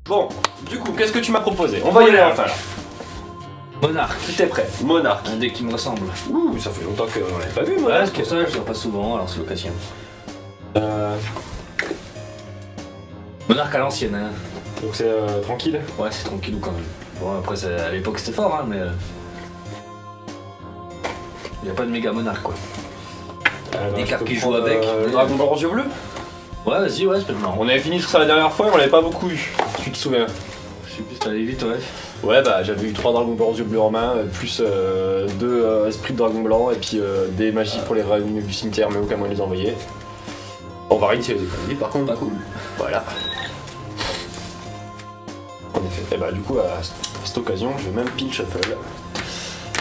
Bon, du coup, qu'est-ce que tu m'as proposé? On va y aller enfin là. Monarque. Tout est prêt. Monarque. Un deck qui me ressemble. Ouh, ça fait longtemps qu'on l'avait pas vu, Ouais, Monarque. c'est pour ça, je sors pas souvent, alors c'est l'occasion. Monarque à l'ancienne, hein. Donc c'est tranquille. Ouais, c'est tranquillou quand même. Bon, après, à l'époque c'était fort, hein, mais. Y a pas de méga monarque quoi. Des cartes qui jouent avec. Le dragon blanc aux yeux bleus. Ouais, vas-y, ouais, c'est pas marrant. On avait fini sur ça la dernière fois et on l'avait pas beaucoup eu. Si tu te souviens. Je sais plus si t'allais vite, ouais. Ouais, bah j'avais eu 3 dragons blancs aux yeux bleus en main, plus 2 esprits de dragon blanc et puis des magies pour les réunir du cimetière, mais aucun moyen de les envoyer. On va réinitier les économies par contre. Pas cool. Voilà. En effet. Et bah du coup, à cette occasion, je vais même pile shuffle.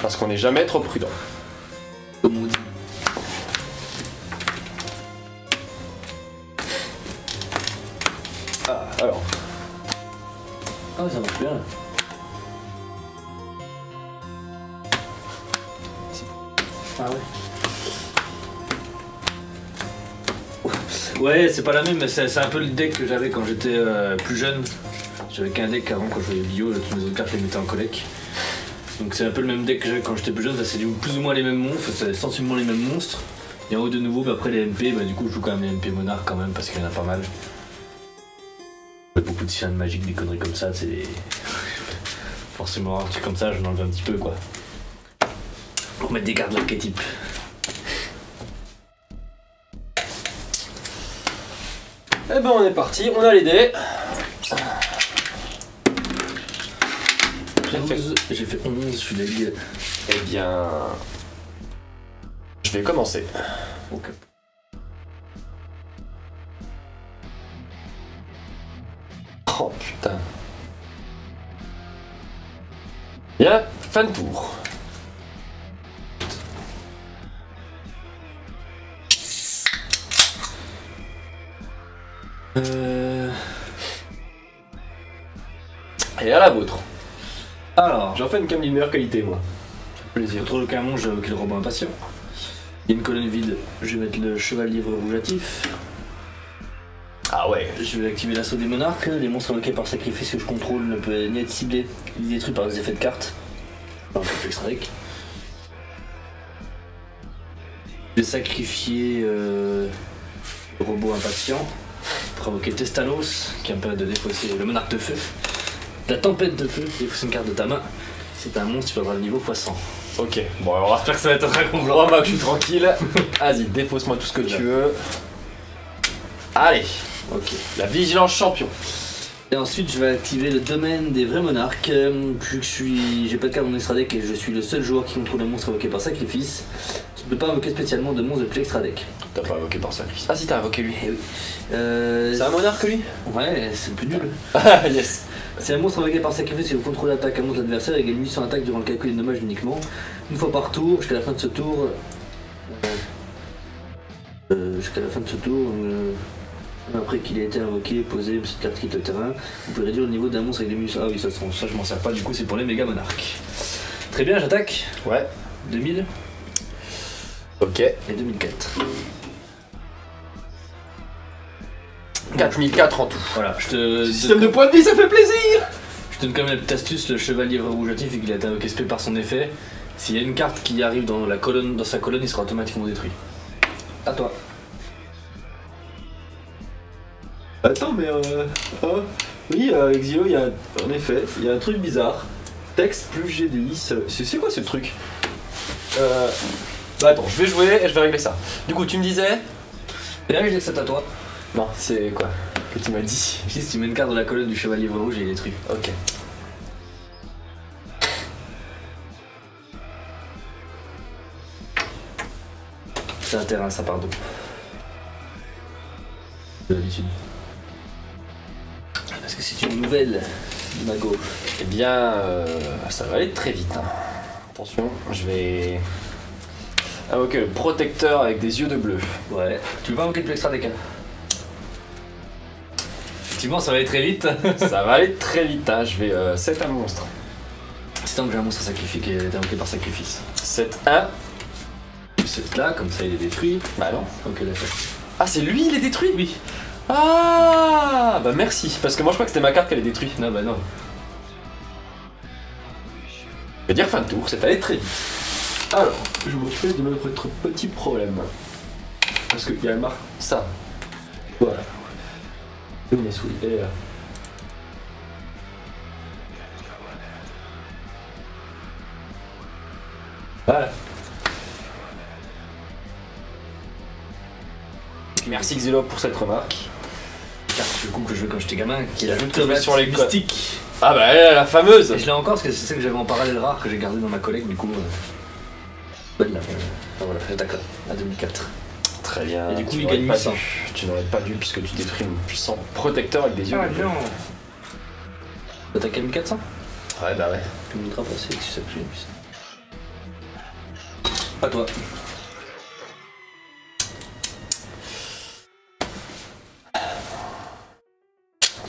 Parce qu'on n'est jamais trop prudent. Comme on dit. Ah, alors. Ah, ça marche bien. Ah ouais. Ouais, c'est pas la même, mais c'est un peu le deck que j'avais quand j'étais plus jeune. J'avais qu'un deck avant quand je jouais bio, toutes mes autres cartes les mettaient en collègue. Donc c'est un peu le même deck que j'avais quand j'étais plus jeune, c'est plus ou moins les mêmes monstres, c'est sensiblement les mêmes monstres. Et en haut de nouveau, bah, après les MP, bah, du coup je joue quand même les MP Monarque quand même parce qu'il y en a pas mal. Beaucoup de signes magiques, des conneries comme ça, c'est des... Forcément un truc comme ça, je m'enlève un petit peu quoi. Pour mettre des cartes d'archétype. Eh ben on est parti, on a les dés. J'ai fait 11, je suis dégueu. Eh bien... Je vais commencer. Ok. Oh putain. Bien, fin de tour. Et à la vôtre. Alors, J'en fais une cam d'une meilleure qualité, moi. plaisir. Contre le canon, j'ai invoqué le robot impatient. Il y a une colonne vide, je vais mettre le chevalier rougeatif. Ah ouais. Je vais activer l'assaut des monarques. Les monstres invoqués par sacrifice que je contrôle ne peuvent ni être ciblés ni détruits par des effets de cartes. Enfin, un peu extra deck. Je vais sacrifier le robot impatient pour invoquer Testalos, qui a permis de défausser le monarque de feu. La tempête de feu, défausser une carte de ta main. C'est un monstre, tu vas avoir le niveau x100. Ok, bon alors j'espère que ça va être un dragon blanc. On va que je suis tranquille. Vas-y, défausse-moi tout ce que tu veux. Allez, Ok. la vigilance champion. Et ensuite, je vais activer le domaine des vrais monarques. Vu que j'ai pas de carte dans mon extra deck et je suis le seul joueur qui contrôle un monstre invoqué par sacrifice, tu ne peux pas invoquer spécialement de monstre depuis extra deck. T'as pas invoqué par sacrifice. Ah si, t'as invoqué lui. Eh oui. C'est un monarque lui? Ouais, c'est le plus nul. Ah yes. C'est un monstre invoqué par sacrifice et vous contrôlez l'attaque à monstre adversaire et gagne 800 attaques durant le calcul des dommages uniquement. Une fois par tour, jusqu'à la fin de ce tour. Après qu'il ait été invoqué, posé cette carte quitte le terrain, vous pouvez réduire le niveau d'un monstre avec des munitions. Ah oui, ça je m'en sers pas, du coup c'est pour les méga monarques. Très bien, j'attaque. Ouais. 2000 Ok. et 2004. 4004 en tout. Voilà, je te. Système de points de vie, ça fait plaisir. Je te donne quand même la petite astuce, le chevalier rougeatif et qu'il a été invoqué spé par son effet. S'il y a une carte qui arrive dans la colonne, dans sa colonne, il sera automatiquement détruit. À toi. Attends, mais oui, Exilo, il y a en effet, il y a un truc bizarre. Texte plus GDI, c'est quoi ce truc? Bah attends, je vais jouer et je vais régler ça. Du coup, tu me disais? Et là, je laisse ça à toi. Non, c'est quoi que tu m'as dit? Si tu mets une carte dans la colonne du chevalier rouge, il est détruit. Ok. C'est un terrain, ça, pardon. De l'habitude. Parce que c'est une nouvelle du mago. Eh bien, ça va aller très vite. Hein. Attention, je vais invoquer le protecteur avec des yeux de bleu. Ouais. Tu veux pas invoquer le plus extra deck? Effectivement, ça va aller très vite. Ça va aller très vite, hein. Je vais set un monstre. C'est tant que j'ai un monstre sacrifié qui est invoqué par sacrifice. Set 1. Tu set là, comme ça il est détruit. Bah non. Ok, d'accord. Ah, c'est lui, il est détruit? Oui. Ah bah merci, parce que moi je crois que c'était ma carte qu'elle est détruite. Non, bah non. Je vais dire fin de tour, c'est allé très vite. Alors, je m'occupe de notre petit problème. Parce qu'il y a la marque, ça. Voilà. Et ma souris, elle est là. Voilà. Merci Xelo pour cette remarque. Carte du coup que je jouais quand j'étais gamin, qui est la Tomber sur les codes. mystique. Ah bah elle, la fameuse. Et je l'ai encore parce que c'est celle que j'avais en parallèle rare que j'ai gardé dans ma collègue, du coup. Bonne là. Voilà, d'accord, à 2004. Très bien. Et du coup, tu il n'aurais gagne pas 800. dû. Tu n'aurais pas dû puisque tu détruis un puissant protecteur avec des yeux. Ah, non. T'attaques à 1400. Ouais, bah ouais. Tu me diras passer si ça plaît. À toi.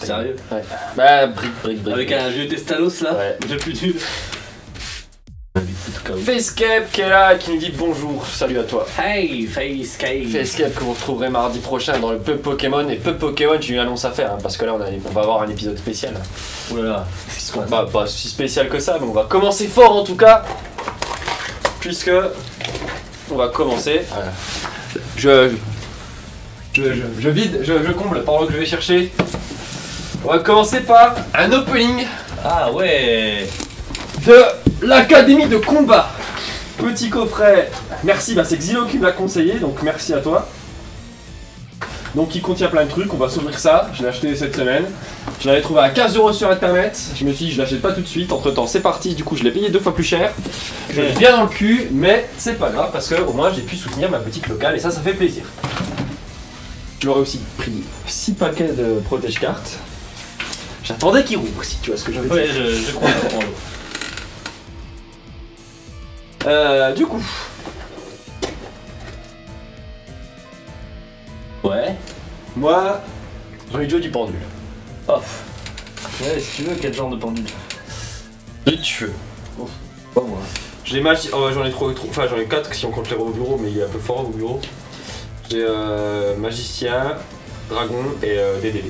Sérieux? Ouais. Bah, brique. Avec un vieux Testalos là, Ouais. le plus nul. Facecape qui est là et qui nous dit bonjour, salut à toi. Hey, Facecape. Facecape que vous retrouverez mardi prochain dans le Peu Pokémon. Et Peu Pokémon, j'ai une annonce à faire hein, parce que là on va avoir un épisode spécial. Oulala. Bah, pas si spécial que ça, mais on va commencer fort en tout cas. Puisque on va commencer. Voilà. Je vide, je comble pendant que je vais chercher. On va commencer par un opening Ah ouais. de l'Académie de combat. Petit coffret. Merci, bah c'est Xilo qui me l'a conseillé, donc merci à toi. Donc il contient plein de trucs, on va s'ouvrir ça. Je l'ai acheté cette semaine. Je l'avais trouvé à 15 € sur internet. Je me suis dit je l'achète pas tout de suite. Entre temps c'est parti, du coup je l'ai payé 2 fois plus cher. Je l'ai bien dans le cul, mais c'est pas grave parce que au moins j'ai pu soutenir ma boutique locale et ça fait plaisir. J'aurais aussi pris 6 paquets de protège cartes. J'attendais qu'il rouvre si tu vois ce que je veux dire. Ouais, je crois. Du coup. Ouais. Moi, j'en ai déjà du pendule. Off. Ouais, si tu veux, quel genre de pendule? J'ai du feu. Pas moi. J'ai j'en ai trop, enfin j'en ai 4 si on compte les au bureau, mais il est un peu fort au bureau. J'ai magicien, dragon et DDD.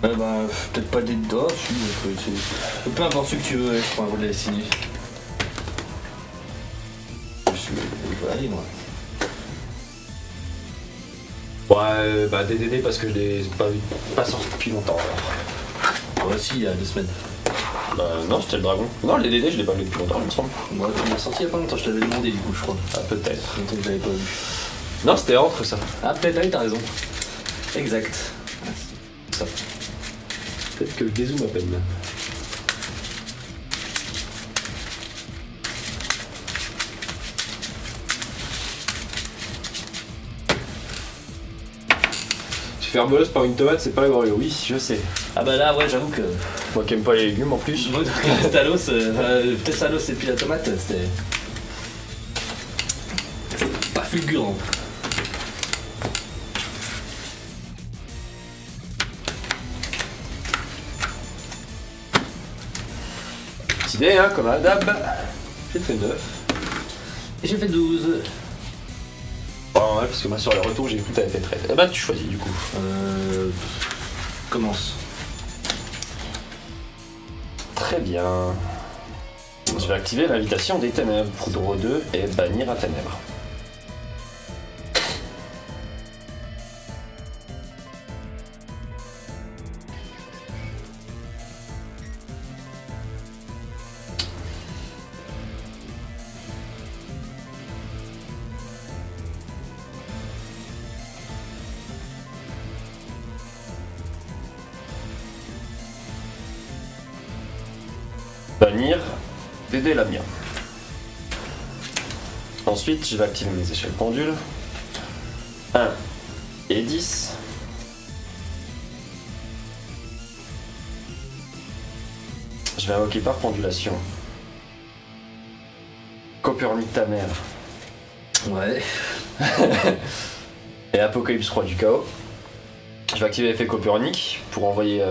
Ouais, bah, peut-être pas des doigts, si, peu importe ce que tu veux, je crois, vous les signer. Allez, moi. Ouais, bah DDD parce que je l'ai pas sorti depuis longtemps alors. Ouais, si, il y a 2 semaines. Non, c'était le dragon. Non, le DDD je l'ai pas vu depuis longtemps, il me semble. Ouais, tu l'as sorti il y a pas longtemps, je t'avais demandé du coup, je crois. Ah, peut-être. Longtemps que je l'avais pas vu. Non, c'était entre ça. Ah, peut-être, oui, t'as raison. Exact. Ça. Peut-être que je dézoome à peine. Se faire bolos par une tomate, c'est pas la Wario. Oui, je sais. Ah bah là, ouais, j'avoue que... Moi qui aime pas les légumes en plus. Moi, le Testalos et puis la tomate, c'était... pas fulgurant. Petite idée, hein, comme à Dab. J'ai fait 9. Et j'ai fait 12. Bon, ouais, parce que moi sur le retour, j'ai cru que t'avais fait 13. Eh bah, tu choisis du coup. Commence. Très bien. Je vais activer l'invitation des ténèbres pour Doro 2 et bannir à ténèbres. Bannir, DD Lamien. Ensuite, je vais activer mes échelles pendules. 1 et 10. Je vais invoquer par pendulation. Copernic ta mère. Ouais. Et Apocalypse Roi du Chaos. Je vais activer l'effet Copernic pour envoyer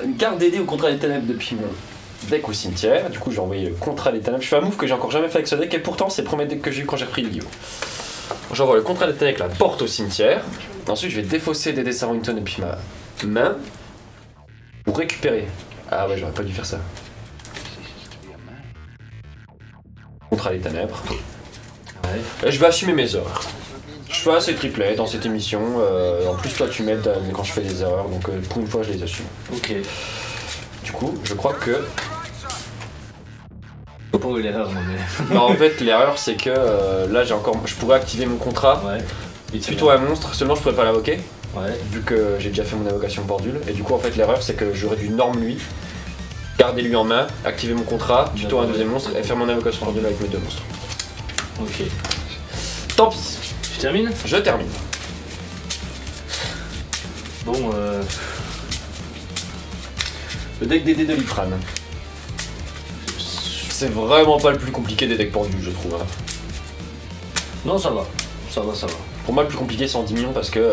une carte DD au contrat des ténèbres depuis mon deck au cimetière. Du coup, j'ai envoyé le contrat des ténèbres. Je fais un move que j'ai encore jamais fait avec ce deck et pourtant, c'est le premier deck que j'ai eu quand j'ai repris Yu-Gi-Oh! J'envoie le contrat d'état avec la porte au cimetière. Ensuite, je vais défausser Dédé Sarrington depuis ma main pour récupérer. Ah ouais, j'aurais pas dû faire ça. Contrat des ténèbres. Ouais. Et je vais assumer mes erreurs. Je fais assez triplé dans cette émission. En plus, toi, tu m'aides quand je fais des erreurs, donc pour une fois, je les assume. Ok. Du coup, je crois que. Faut pas eu l'erreur, moi, mais. Non, en fait, l'erreur, c'est que là, je pourrais activer mon contrat. Ouais. Et tuto un monstre, seulement je pourrais pas l'invoquer. Ouais. Vu que j'ai déjà fait mon invocation bordule. Et du coup, en fait, l'erreur, c'est que j'aurais dû norme lui, garder lui en main, activer mon contrat, tuto un deuxième monstre et faire mon invocation bordule avec mes deux monstres. Ok. Tant pis. Tu termines? Je termine. Bon, Le deck des dés de Lifran. C'est vraiment pas le plus compliqué des decks pendus, je trouve. Hein. Non, ça va. Ça va. Pour moi, le plus compliqué, c'est en 10 millions parce que.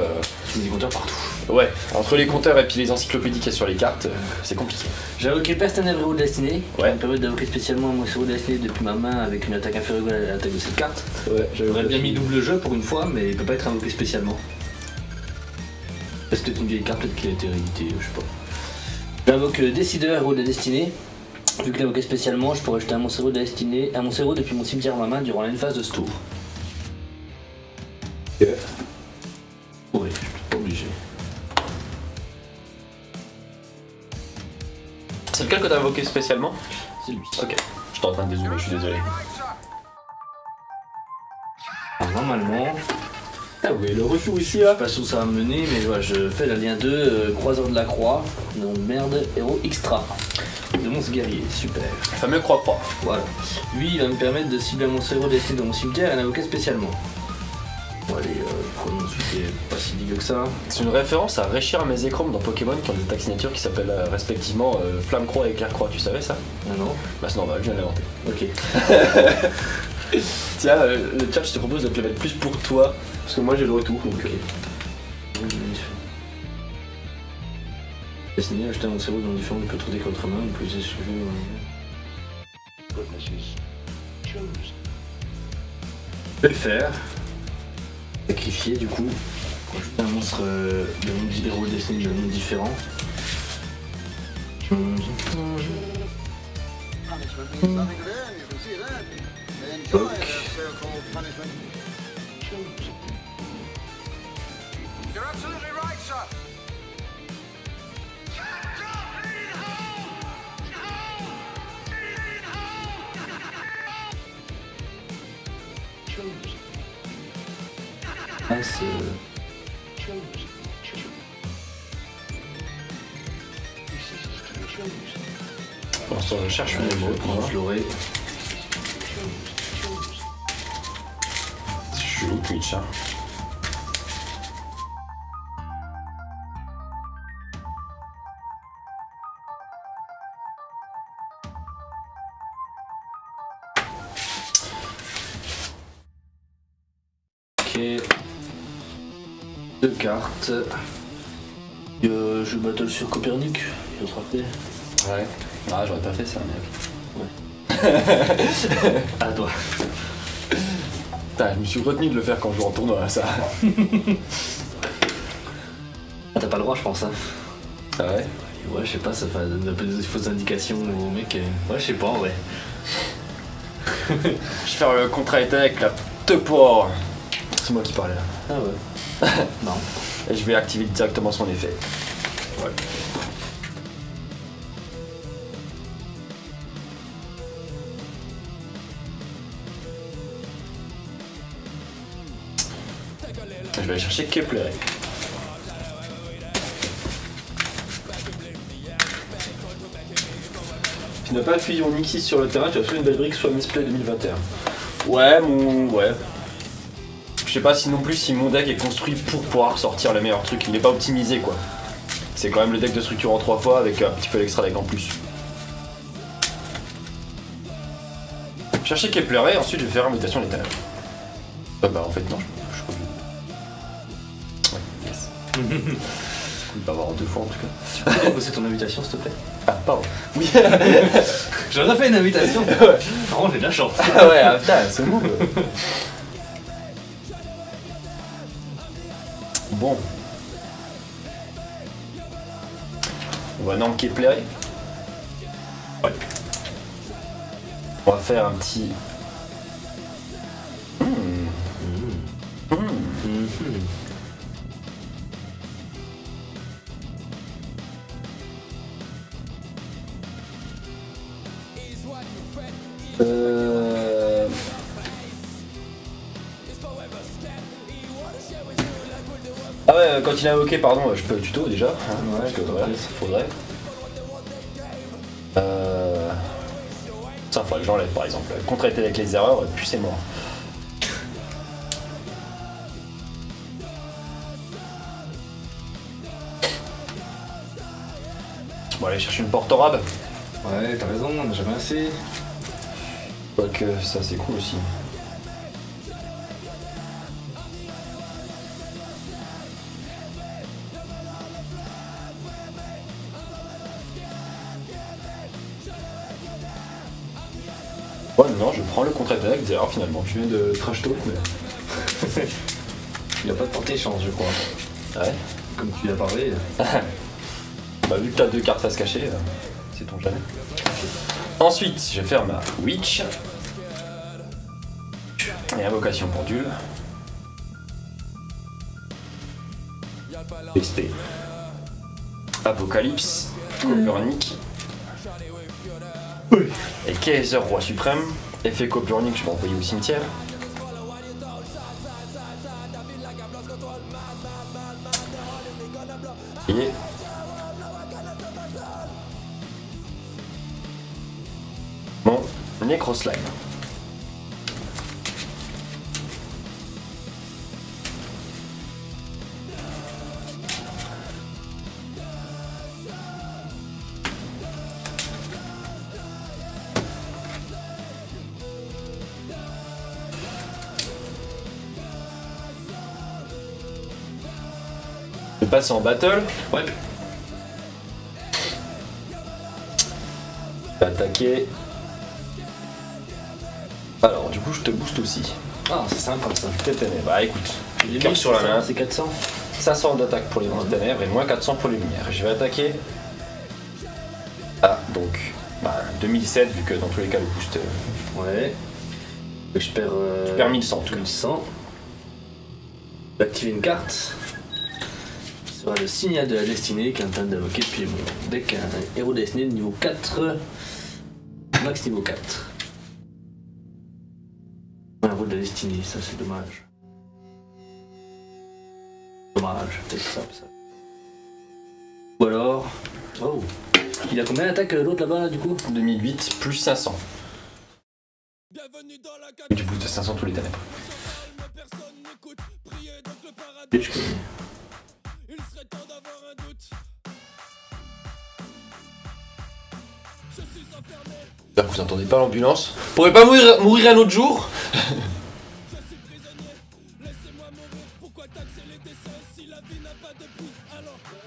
Tu mets des compteurs partout. Ouais, entre les compteurs et puis les encyclopédies qu'il y a sur les cartes, c'est compliqué. J'ai invoqué Peste Ténèbres Héros de la Destinée. Ouais. Ça me permet d'invoquer spécialement mon héros de la Destinée depuis ma main avec une attaque inférieure à l'attaque de cette carte. Ouais, J'aurais bien mis double jeu pour une fois, mais il peut pas être invoqué spécialement. C'est peut-être une vieille carte, peut-être qu'il a été réédité, je sais pas. J'invoque Décideur Héros de la Destinée. Vu que l'invoqué spécialement, je pourrais jeter un monstre héros de la Destinée, un monstre héros depuis mon cimetière à ma main durant la phase de ce tour. Ok. Oui, je suis pas obligé. C'est lequel que t'as invoqué spécialement? C'est lui. Ok, je suis en train de dézoomer, je suis désolé. Alors, normalement, Ah oui, le retour ici là. je sais pas où ça va me mener, mais voilà, je fais la lien 2, Croiseur de la Croix, donc merde, héros extra. De monstre guerrier, super. Le fameux croix-croix. Voilà. Lui, il va me permettre de cibler un monstre héros destiné dans mon cimetière et un invoqué spécialement. Bon, allez, le premier ensuite est pas si dégueu que ça. C'est une référence à Réchir Amazéchrome dans Pokémon qui ont des attaques signatures qui s'appellent respectivement Flamme Croix et Éclair Croix, tu savais ça? Ah non? Bah c'est normal, je viens de l'inventer. Ok. Tiens, le chat, je te propose de te le mettre plus pour toi, parce que moi j'ai le retour. Donc, Destiné à acheter un monstre héros dans différents, il peut traiter contre main, il peut utiliser sur jeu. Je vais le faire. Sacrifier du coup. Rajouter un monstre de monde héros destiné d'un monde différent. Donc. Ah, c'est... Pour l'instant, je cherche Ouais, une mots. je l'aurai. Je suis où Twitch hein. Ok. 2 cartes. Je battle sur Copernic, ça sera fait. Ouais. Ah, j'aurais pas fait ça, mec. À toi. Putain, je me suis retenu de le faire quand je joue en tournoi, ça. Ah, t'as pas le droit, je pense. Hein. Ah ouais? Ouais, je sais pas, ça fait un peu des fausses indications au mec. Ouais, je sais pas, en vrai. Je vais faire le contrat état avec la Tepor. C'est moi qui parlais là. Ah ouais. Non. Et je vais activer directement son effet. Ouais. Je vais aller chercher Kepler. Tu n'as pas de fusion Nixis sur le terrain, tu as soit une belle brique, soit Misplay 2021. Ouais, ouais. Je sais pas si non plus si mon deck est construit pour pouvoir sortir le meilleur truc, il n'est pas optimisé quoi. C'est quand même le deck de structure en 3 fois avec un petit peu l'extra deck en plus. Chercher Kepler et ensuite je vais faire invitation létale. Bah en fait non, je ouais, yes. Il va avoir 2 fois en tout cas. Tu peux déposer ton invitation s'il te plaît? Ah pardon. Oui. J'aurais fait une invitation. Ouais. Non, j'ai de la chance. Ah ouais, ah, putain, c'est mou. Bon. On va Norm Kepler. Ouais. On va faire un petit. Ah ouais, quand il a invoqué, pardon, je peux tuto déjà, hein, Ouais, parce que ouais, ça faudrait. Ça, faudrait que j'enlève par exemple. Contre-attaque avec les erreurs, puis c'est mort. Bon, aller chercher une porte arabe. Ouais, t'as raison, on n'a jamais assez. Quoique, ça c'est cool aussi. Ouais, non, je prends le contre-attaque des erreurs finalement. Je viens de trash talk, mais. Il a pas de portée chance, je crois. Ouais. Comme tu y as parlé. Bah, vu que t'as 2 cartes à se cacher, c'est ton jamais. Ensuite, je vais faire ma Witch. Et invocation pendule. SP. Apocalypse. Copernic. Et Kaiser Roi Suprême. Effet Copernic, je vais envoyer au cimetière. Et mon Necroslime. Je passe en battle. Ouais. Je vais attaquer. Alors, du coup, je te booste aussi. Ah, c'est sympa ça. Téténèbres. Bah écoute, Les carte sur la main. C'est 400. 500 d'attaque pour les ténèbres et moins 400 pour les lumières. Je vais attaquer. Ah, donc. Bah, 2007, vu que dans tous les cas, le boost. Ouais. Donc je perds. Tu perds 1100 tout. 1100. J'active une carte. Ce sera le signal de la destinée qui est en train d'invoquer depuis mon deck un héros de destinée de niveau 4. Max niveau 4. Un héros de la destinée, ça c'est dommage. Dommage, peut-être ça. Ou alors. Oh. Il a combien d'attaques l'autre là-bas du coup? 2008 plus 500. Et du boost de 500 tous les ténèbres. Je connais. J'espère que vous n'entendez pas l'ambulance. Vous pourrez pas mourir un autre jour?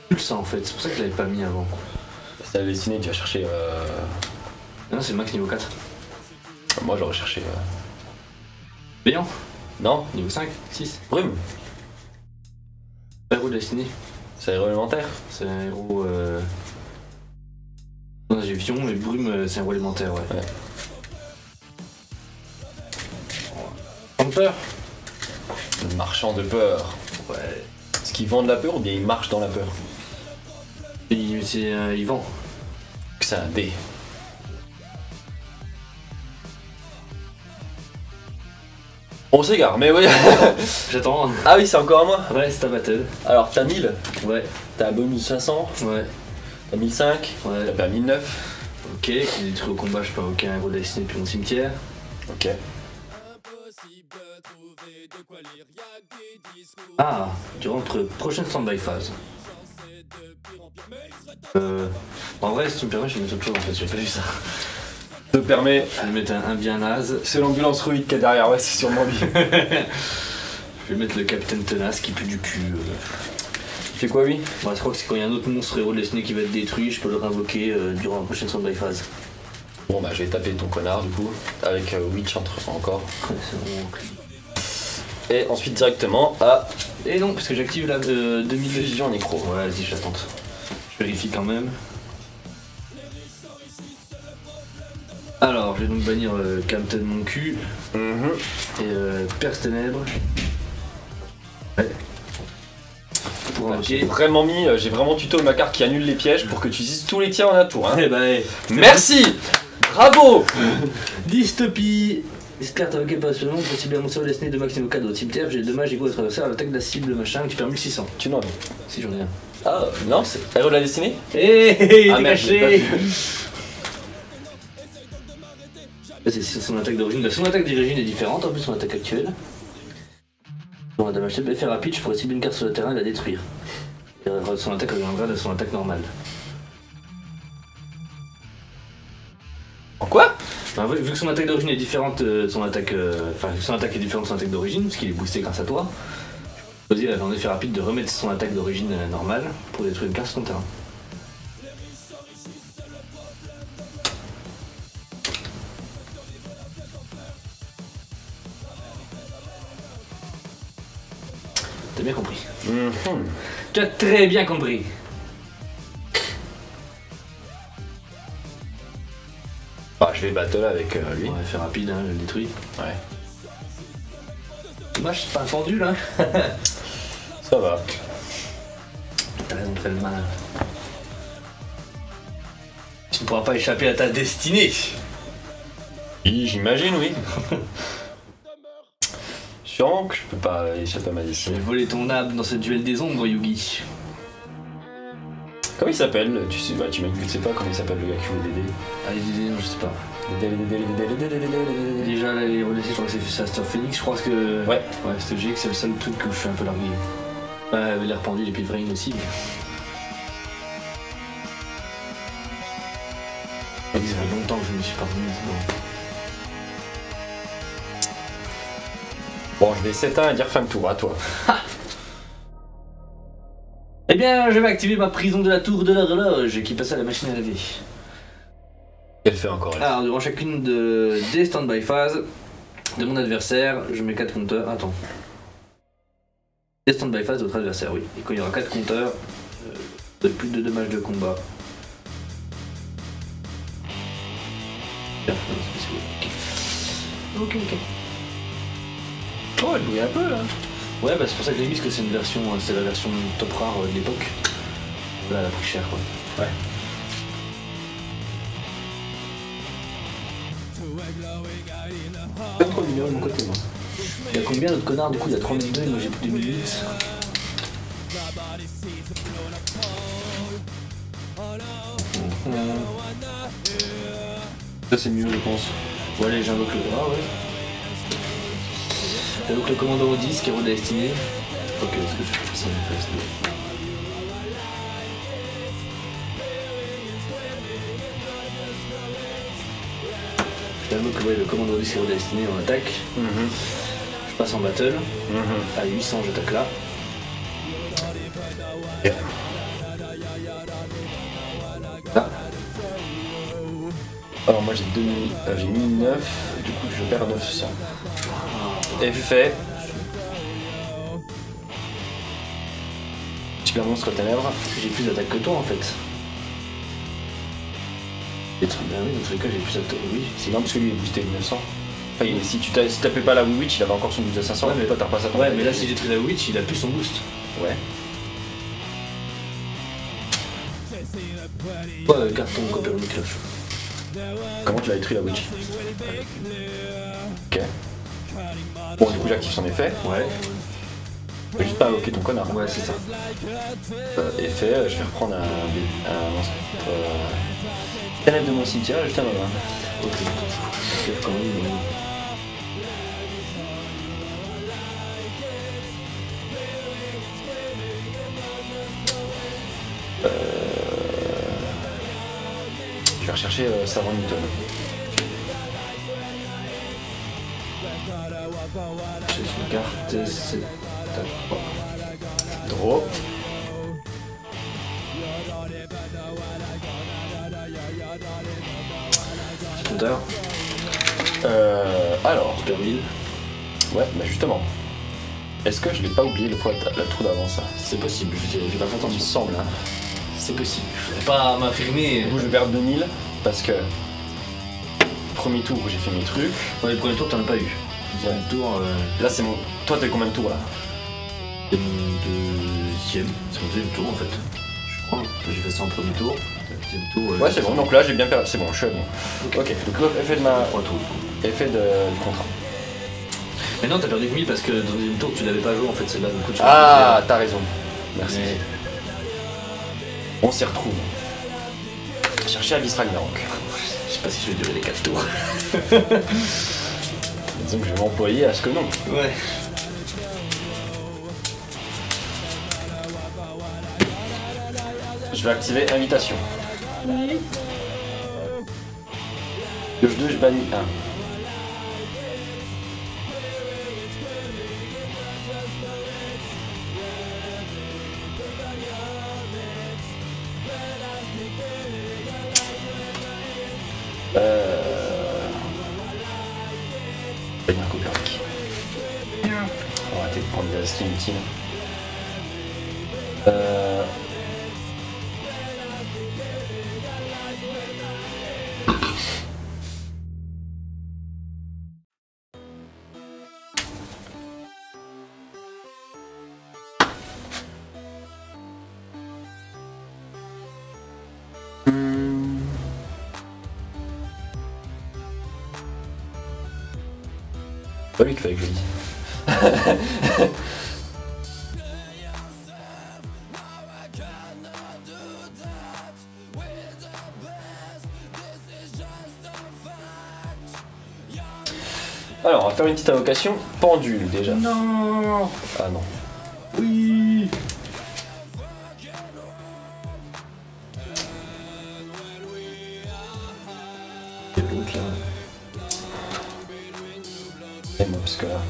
Tu le sens en fait, c'est pour ça que je l'avais pas mis avant. C'est la destinée, tu vas chercher. Non, c'est max niveau 4. Moi j'aurais cherché. Béant, Non, niveau 5, 6. Brume. Héros de destinée, C'est réglementaire. c'est un héros. Non, j'ai Vision, mais Brume, c'est un héros élémentaire, ouais. Hunter. Le marchand de peur. Ouais. Est-ce qu'ils vendent la peur ou bien ils marchent dans la peur? C'est un Yvan. Que c'est un dé. On s'égare, mais oui. J'attends. Ah oui, c'est encore à moi. Ouais, c'est ta battle. Alors t'as 1000, Ouais. t'as un bonus 500, Ouais. t'as 1005, Ouais. t'as pas 1009. Ok, qui est détruit au combat, je peux invoquer un héros de destinée depuis mon cimetière. Ok. Ah, tu rentres prochaine stand-by phase. En vrai, si tu me permets, je vais mettre autre chose en fait, j'ai pas vu ça. Te permet. Je vais mettre un bien naze. C'est l'ambulance ruide qui est derrière, ouais, c'est sûrement lui. Je vais mettre le capitaine tenace qui pue du cul. Il fait quoi lui? Bon, je crois que c'est quand il y a un autre monstre héros de destinée qui va être détruit, je peux le réinvoquer durant la prochaine stand-by phase. Bon bah je vais taper ton connard du coup, avec Witch encore. Ouais, c'est vraiment... Et ensuite directement à Et non, parce que j'active la 2000 fusion nécro. Ouais, vas-y, je l'attends. Je vérifie quand même. Alors, je vais donc bannir Camten mon cul et Perce Ténèbres. Ouais. Pour un J'ai vraiment tuto ma carte qui annule les pièges pour que tu utilises tous les tirs en un tour. Hein. Eh bah, Merci. Bravo. Dystopie. Cette carte invoquée par ce nom, possible à mon sort destiné de maximum 4 au cimetière, j'ai des dommages égaux à traverser à l'attaque de la cible machin, tu perds 1600. Tu n'en as. Si j'en ai un. Ah non, c'est héros de la destinée. Hé, Ah, t'es merde, caché. j'ai C'est son attaque d'origine. Son attaque d'origine est différente, en plus son attaque actuelle. Bon, un damage effet rapide, je pourrais cibler une carte sur le terrain et la détruire. Et son attaque reviendra de son attaque normale. En quoi? Enfin, vu que son attaque d'origine est différente de son attaque. Enfin, vu que son attaque est différente de son attaque d'origine, parce qu'il est boosté grâce à toi, je peux choisir en effet rapide de remettre son attaque d'origine normale pour détruire une carte sur ton terrain. T'as bien compris. Tu as très bien compris. Bah, je vais battle avec lui. On va faire rapide, hein, je le détruis. Ouais. Dommage, c'est pas un pendu là. Ça va. T'as raison de faire le malin. Tu ne pourras pas échapper à ta destinée. Oui, j'imagine, oui. Sûrement que je peux pas échapper à ma Je destinée. vais voler ton âme dans ce duel des ombres, Yugi. Comment il s'appelle? Tu sais, bah, tu sais pas comment il s'appelle le gars qui joue les DD. Allez, non, je sais pas. Déjà, là, les relais, je crois que c'est Astor Phoenix, je crois que. Ouais. Ouais, c'était GX, c'est le seul truc où je suis un peu largué. Ouais, l'air pendu, les Pilfrain aussi. Mais... ça fait longtemps que je me suis pas remis. Bon, je vais 7-1 et dire fin de tour à toi. Eh bien, je vais activer ma prison de la tour de l'horloge qui passe à la machine à laver. Qu'elle fait encore elle? Alors, durant chacune des stand-by phases de mon adversaire, je mets 4 compteurs. Attends. Des stand-by phases de votre adversaire, oui. Et quand il y aura 4 compteurs, de plus de dommages de combat. Ok. Oh, elle bouille un peu là. Ouais, bah c'est pour ça que j'ai mis que c'est une version, c'est la version top rare de l'époque. Là, elle a pris cher quoi. Ouais. Pas trop mignon de mon côté, moi. Il y a combien d'autres connards du coup? Il y a 3002 et moi j'ai plus de 2008. Ça, c'est mieux, je pense. Ouais, allez, j'invoque le. Ah ouais. J'invoque le commandant au 10 qui est redestiné. Ok, est-ce que je fais ça en face? J'invoque le commandant au 10 qui est redestiné en attaque. Je passe en battle. À 800, j'attaque là. Yeah. Là. Alors moi j'ai 1009, du coup je perds 900. Effet. Super monstre ténèbres. J'ai plus d'attaque que toi en fait. Et bah oui, dans tous les cas j'ai plus d'attaque. Oui, C'est non parce que lui il est boosté de 900. Enfin, si tu tapais pas la Witch, il avait encore son boost de 500, Ouais, mais toi t'as pas ça. ouais, mais là si j'ai pris la Witch, il a plus son boost. Ouais. Ouais, garde ton Copernic cloche. Comment tu l'as détruit la Witch? Ok. Bon du coup j'active son effet. Ouais. Je peux juste pas invoquer ton connard. Ouais, c'est ça. Effet, je vais reprendre un monstre. Ténèbres de mon cimetière, juste un moment. Ok. Quand même, mais... Je vais rechercher Savant Newton. J'ai une carte, c'est... Draw. Petit compteur. Alors. Super 1000. Ouais, bah justement. Est-ce que je l'ai pas oublié le fois la tour d'avant ça? C'est possible, j'ai pas fait Il me attention. semble. Hein. C'est possible. Je vais pas m'affirmer. Rouge vert de Nil parce que premier tour où j'ai fait mes trucs. Dans les premiers tours, t'en as pas eu. Ouais. Le tour, Là c'est mon. Toi t'as combien de tours là? c'est mon deuxième. C'est mon deuxième tour en fait. Je crois. J'ai fait ça en premier tour. Deuxième tour. Ouais c'est bon, donc là j'ai bien perdu. C'est bon, je suis à bon. Ok, donc effet de ma. 3 tours. Effet de contrat. Mais non, t'as perdu 1000 parce que dans le deuxième tour, tu l'avais pas joué en fait, celle-là. Du coup, tu Ah, t'as raison. Merci. Mais- On s'y retrouve. Chercher Abyss Ragnarok. Je sais pas si je vais durer les 4 tours. Disons que je vais m'employer à ce que non. Ouais. Je vais activer invitation. Pioche 2, je bannis 1. Venir Copernic. On va arrêter de prendre des skins inutiles. Pas lui qu'il fallait que je le dise. Alors, on va faire une petite invocation. Pendule déjà. Non. Ah non. Oui. C'est l'autre là. Et moi, parce que là.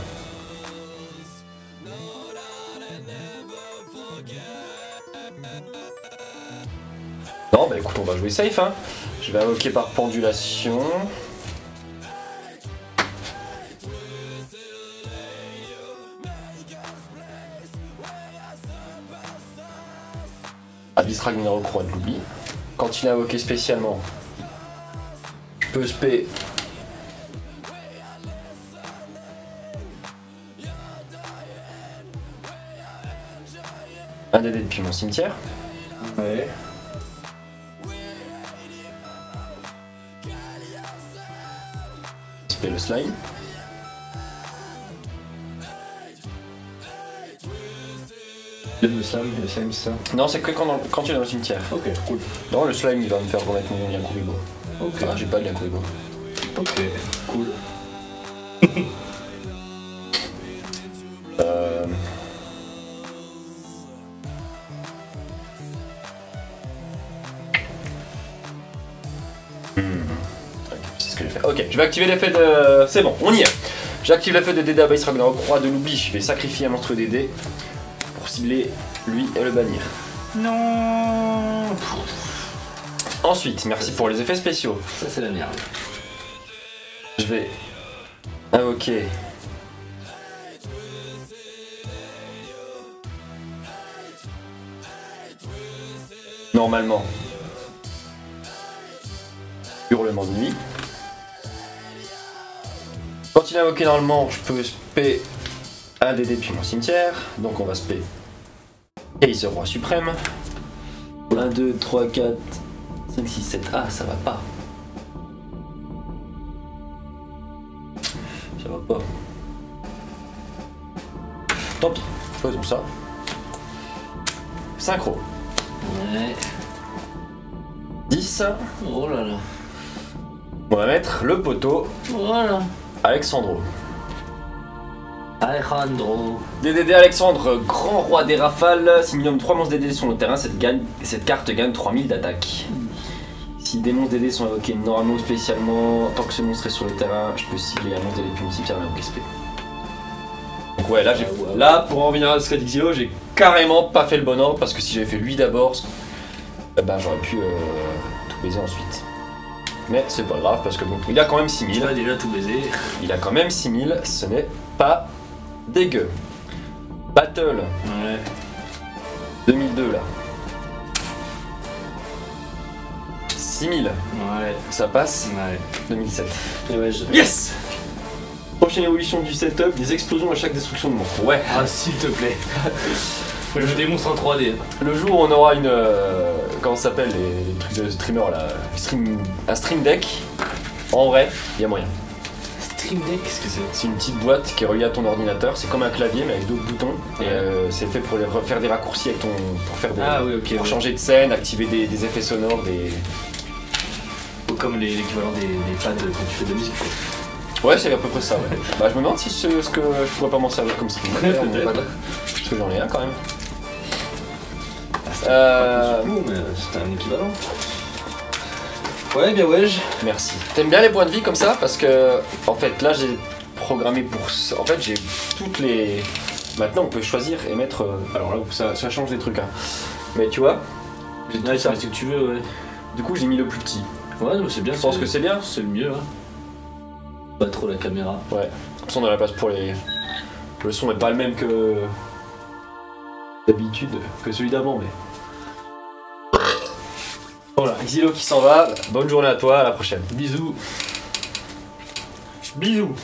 Non, bah écoute, on va jouer safe, hein. Je vais invoquer par pendulation. Abyss Ragnarok Roi de l'oubli. Quand il est invoqué spécialement, je peux spé. Un DD depuis mon cimetière. Ouais. Spé le slime. Le slime, c'est ça. Non, c'est que quand tu es dans le cimetière. Ok, cool. Non, le slime il va me faire remettre mon Yankuribo. Ok. Ah, j'ai pas de Yankuribo. Ok, cool. Euh... C'est ce que j'ai fait. Ok, je vais activer l'effet de. C'est bon, on y est. J'active l'effet de DD Abyss Ragnarok Roi de l'oubli. Je vais sacrifier un monstre DD pour cibler lui et le bannir. Non. Ensuite, merci pour les effets spéciaux. Ça c'est la merde. Je vais invoquer. Normalement. Hurlement de nuit. Quand il est invoqué normalement, je peux spé un DD depuis mon cimetière. Donc on va spé Kaiser Roi Suprême. 1, 2, 3, 4, 5, 6, 7. Ah, ça va pas. Ça va pas. Tant pis, faisons ça. Synchro. Ouais. 10. Oh là là. On va mettre le poteau Voilà. Alexandro. Alejandro. DDD Alexandre, grand roi des rafales. Si minimum 3 monstres DD sur le terrain, cette carte gagne 3000 d'attaque. Si des monstres DD sont invoqués normalement ou spécialement, tant que ce monstre est sur le terrain, je peux cibler un monstre DD puis multiplier avec SP. Donc ouais, là, là pour en revenir à ce qu'a dit Xilo, j'ai carrément pas fait le bon ordre parce que si j'avais fait lui d'abord, ben, j'aurais pu tout baiser ensuite. Mais c'est pas grave parce que bon, il a quand même Tu 6000. vas déjà tout baiser. Il a quand même 6000, ce n'est pas dégueu. Battle, Ouais. 2002 là. 6000, Ouais. ça passe. Ouais. 2007. Et ouais, Yes. Prochaine évolution du setup, des explosions à chaque destruction de monstre. Ouais. Ah, s'il te plaît. Faut que je démonstre en 3D. Le jour où on aura une... comment ça s'appelle les trucs de streamer là, un stream deck, en vrai, il y a moyen. Stream Deck, qu'est-ce que c'est? C'est une petite boîte qui est reliée à ton ordinateur, c'est comme un clavier mais avec d'autres boutons. Et c'est fait pour faire des raccourcis avec ton... pour faire des... Ah oui, ok. pour Ouais. changer de scène, activer des effets sonores, des... Comme l'équivalent des pads quand tu fais de la musique. Ouais, c'est à peu près ça, ouais. Bah, je me demande si c'est ce que je pourrais pas m'en servir comme stream. Peut-être. Parce que j'en ai un quand même. Mais c'était un équivalent. Ouais, bien ouais. Merci. T'aimes bien les points de vie comme ça? Parce que, en fait, là j'ai programmé pour ça. En fait, j'ai toutes les. Maintenant, on peut choisir et mettre. Alors là, ça change des trucs, hein. Mais tu vois, j'ai tout Ouais, ça. c'est ce que tu veux, ouais. Du coup, j'ai mis le plus petit. Ouais, mais c'est bien. Je pense que c'est bien. C'est le mieux, hein. Pas trop la caméra. Ouais. Comme ça, on a la place pour les. Le son est pas le même que. D'habitude, que celui d'avant, mais. Voilà, Xilo qui s'en va. Bonne journée à toi, à la prochaine. Bisous. Bisous.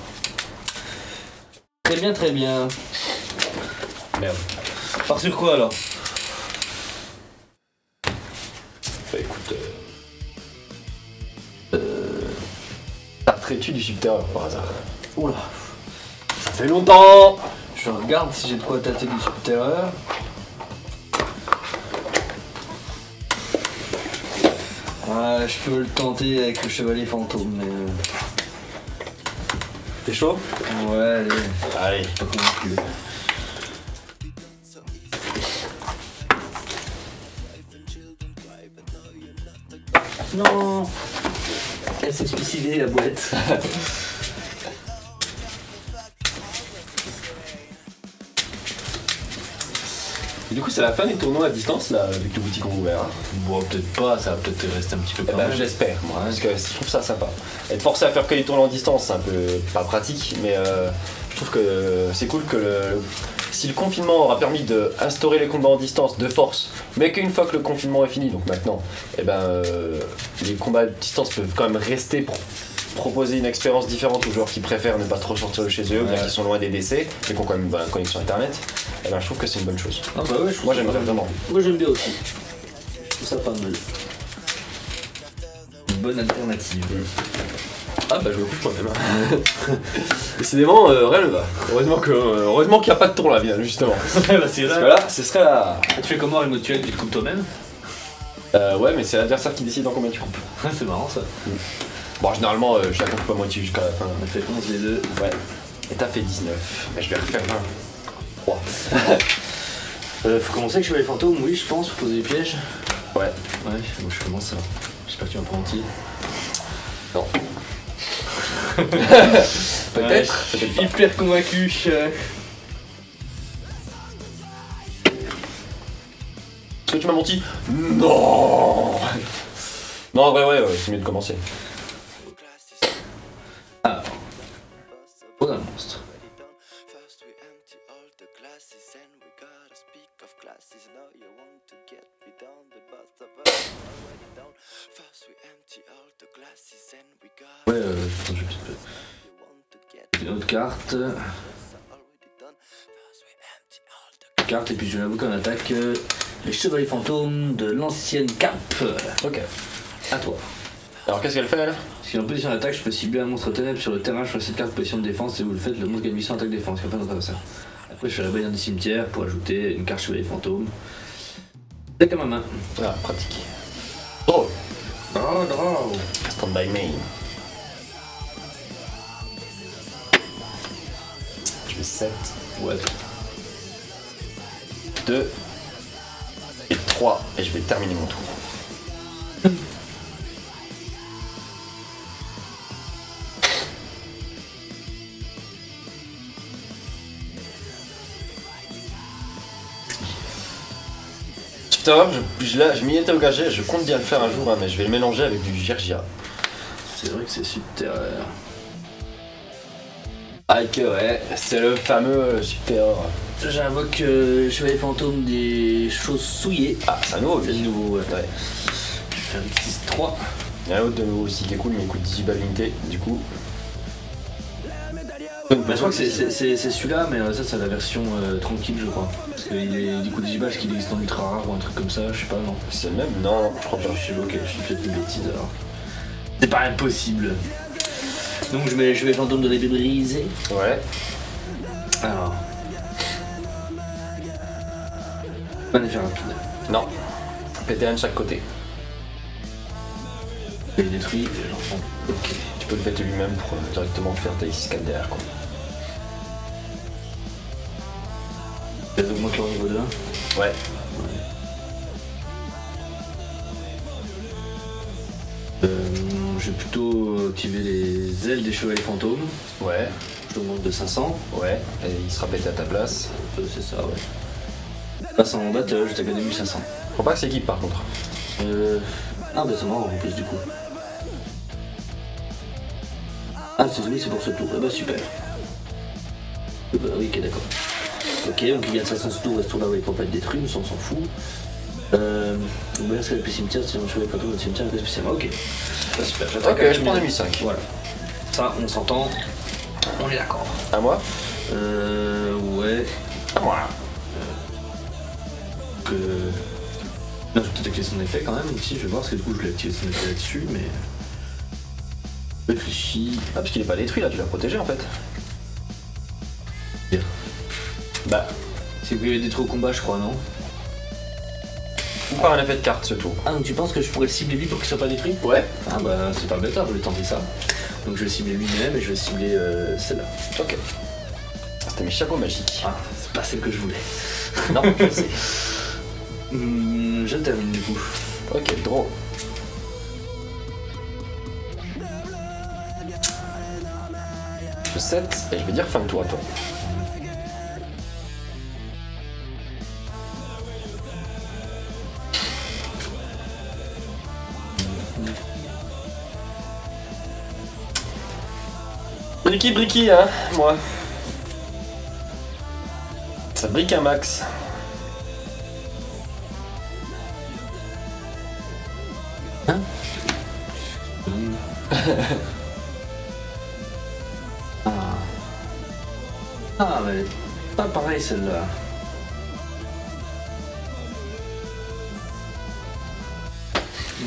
Très bien, très bien. Merde. Part sur quoi alors? Bah écoute. Tartrais-tu du subterreur par hasard? Oula. Ça fait longtemps! Je regarde si j'ai de quoi tâter du subterreur. Ouais, je peux le tenter avec le chevalier fantôme, mais. T'es chaud? Ouais, allez, Allez. pas convaincu. Non! Elle s'est suicidée la boîte. Et du coup, c'est la fin des tournois à distance là, avec le boutique en ouvert. Hein. Bon, peut-être pas, ça va peut-être rester un petit peu Eh quand ben, même. j'espère, moi, parce que je trouve ça sympa. Être forcé à faire que des tournois en distance, c'est un peu pas pratique, mais je trouve que c'est cool que si le confinement aura permis d'instaurer les combats en distance de force, mais qu'une fois que le confinement est fini, donc maintenant, eh ben, les combats à distance peuvent quand même rester pour proposer une expérience différente aux joueurs qui préfèrent ne pas trop sortir de chez eux, bien qu'ils sont loin des DC, mais qui ont quand même une connexion internet. Eh ben, je trouve que c'est une bonne chose. Ah bah ouais, je trouve Moi, ça j'aimerais pas vraiment. mal. Moi j'aime bien aussi. Je trouve ça pas mal. Une bonne alternative. Ah bah je vois plus quand même. Décidément, rien ne va. Heureusement qu'il n'y a pas de tour là, bien justement. Ouais, bah c'est Parce que là. là, ce serait la... Tu fais comment remote duel? Tu te coupes toi-même? ouais, mais c'est l'adversaire qui décide en combien tu coupes. C'est marrant ça. Bon, généralement, chacun coupe à moitié jusqu'à la fin. On a fait 11 les deux. Ouais. Et t'as fait 19. Mais je vais refaire 20. 3. Faut commencer avec Chevalier Fantôme, oui, je pense, faut poser des pièges. Ouais. Ouais, moi je commence ça. J'espère que tu vas prendre entier. Non. Ouais, Peut-être. je suis hyper convaincu. Est-ce que tu m'as menti? Non. Non, en vrai, ouais, c'est mieux de commencer. Ah. Oh, un monstre. First we empty all the glasses and we gotta speak of classes. Now you want to get me down, the bust of us already down. First we empty all the glasses and we gotta Ouais, attends, je vais you want to get une autre carte. already done. First we empty all the Carte, et puis je vais avouer qu'on attaque les Chevaliers Fantômes de l'ancienne cape. Ok. À toi. Alors qu'est-ce qu'elle fait elle? Si en position d'attaque, je peux cibler un monstre ténèbre sur le terrain, je fais cette carte position de défense et vous le faites, le monstre gagne 800 attaque défense, il n'y a pas ça. Après je fais la bannière du cimetière pour ajouter une carte Chevalier Fantôme. Deck à ma main. Ah, pratique. Drôle. Oh, drôle. Stand by me. Je vais 7, Ouais. 2 et 3 et je vais terminer mon tour. Putain, je m'y étais engagé, je compte bien le faire un jour, hein, mais je vais le mélanger avec du Gergia. C'est vrai que c'est subterraire. Ah que ouais, c'est le fameux Subterror. J'invoque Chevalier Fantôme des choses souillées. Ah, c'est un nouveau, C'est lui. nouveau, ouais. Ouais. Je vais faire X 3. Il y en a un autre de nouveau aussi qui est cool, mais il coûte 18 balles l'unité, du coup. Bah, je crois que c'est celui-là, mais ça c'est la version tranquille, je crois. Parce qu'il est du coup 10 balles, qu'il existe en ultra rare ou un truc comme ça, je sais pas, non. C'est le même? Non, je crois pas. Je suis ok, je suis peut-être une bêtise alors. C'est pas impossible. Donc je mets Fantôme de l'épée brisée. Ouais. Alors. Un effet rapide. Non. Péter un de chaque côté. Il est détruit, l'enfant. Ok. Tu peux le péter lui-même pour directement faire ta X4 derrière, quoi. Ça augmente leur niveau 2. Ouais. Je vais plutôt activer les ailes des chevaliers fantômes. Ouais. Je l'augmente de 500. Ouais. Et il sera pété à ta place. C'est ça, ouais. Passe en battle, je t'ai gagné 1500. Faut pas que c'est équipe par contre. Ah bah c'est marrant en plus du coup. Ah c'est pour ce tour, eh bah super. Bah oui ok d'accord. Ok donc il gagne 500 ce tour, et ce tour là il ne peut pas être détruit, mais ça on s'en fout. Donc là c'est depuis le cimetière, c'est un chevalier fantôme au cimetière, c'est spécialement ok. Bah super, j'attaque. Ok, je prends 2005. Voilà. Ça on s'entend, on est d'accord. À moi? Ouais. À moi. Non, je vais peut-être activer son effet quand même ici, je vais voir parce que du coup je l'ai activé son effet là-dessus, mais. Réfléchis. Ah, parce qu'il est pas détruit là, tu l'as protégé en fait. Dire. Bah, C'est que vous l'avez détruit au combat, je crois, non? ou par un effet de carte ce tour. Ah, donc tu penses que je pourrais le cibler lui pour qu'il soit pas détruit? Ouais. Ah bah c'est pas bête, je vais tenter ça. Donc je vais cibler lui-même et je vais cibler celle-là. Ok. C'était mes chapeaux magiques. Ah, c'est pas celle que je voulais. Non, je sais. Je termine du coup. Ok, draw. Je 7 et je vais dire fin de tour à toi. Bricky, hein, moi. Ça brique un max. Ah mais pas pareil celle-là.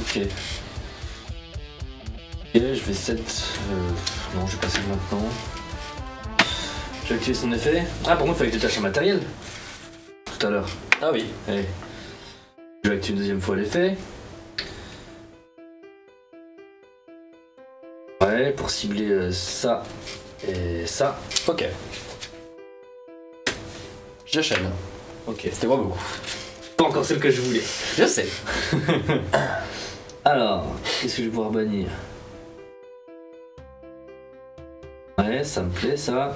Ok. Ok, je vais 7. Non, je vais passer maintenant. Je vais activer son effet. Ah, par contre, il fallait que je détache un matériel. Tout à l'heure. Ah oui. Allez. Je vais activer une deuxième fois l'effet. Ouais, pour cibler ça et ça. Ok. J'enchaîne. Ok. C'était pas beaucoup. Pas encore celle que je voulais. Je sais. Alors, qu'est-ce que je vais pouvoir bannir? Ouais, ça me plaît ça.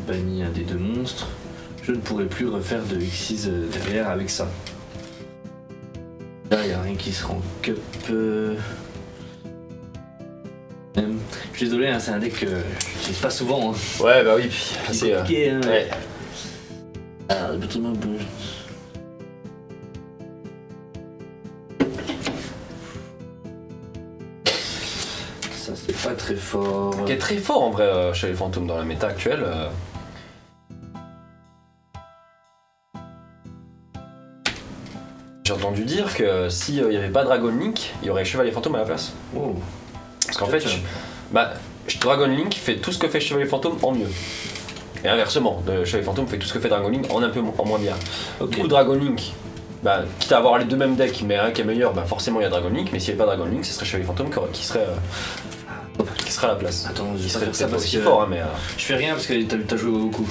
Banni un des deux monstres. Je ne pourrai plus refaire de X6 derrière avec ça. Là, il n'y a rien qui se rend cup. Je suis désolé, hein, c'est un deck que j'utilise pas souvent. Hein. Ouais, bah oui, puis C'est compliqué. Hein, ouais. Alors, le bâtiment bouge. Ça, c'est pas très fort. Qui est très fort en vrai chez les fantômes dans la méta actuelle. J'ai entendu dire que s'il n'y avait pas Dragon Link, il y aurait Chevalier Fantôme à la place. Oh. Parce qu'en fait, Dragon Link fait tout ce que fait Chevalier Fantôme en mieux. Et inversement, Chevalier Fantôme fait tout ce que fait Dragon Link en un peu en moins bien. Ok. Du coup, Dragon Link, quitte à avoir les deux mêmes decks, mais un qui est meilleur, forcément il y a Dragon Link, mais s'il n'y avait pas Dragon Link, ce serait Chevalier Fantôme qui serait à la place. Attends, je Qui vais serait faire ça peut-être parce aussi que fort, hein, mais. je fais rien parce que t'as joué beaucoup.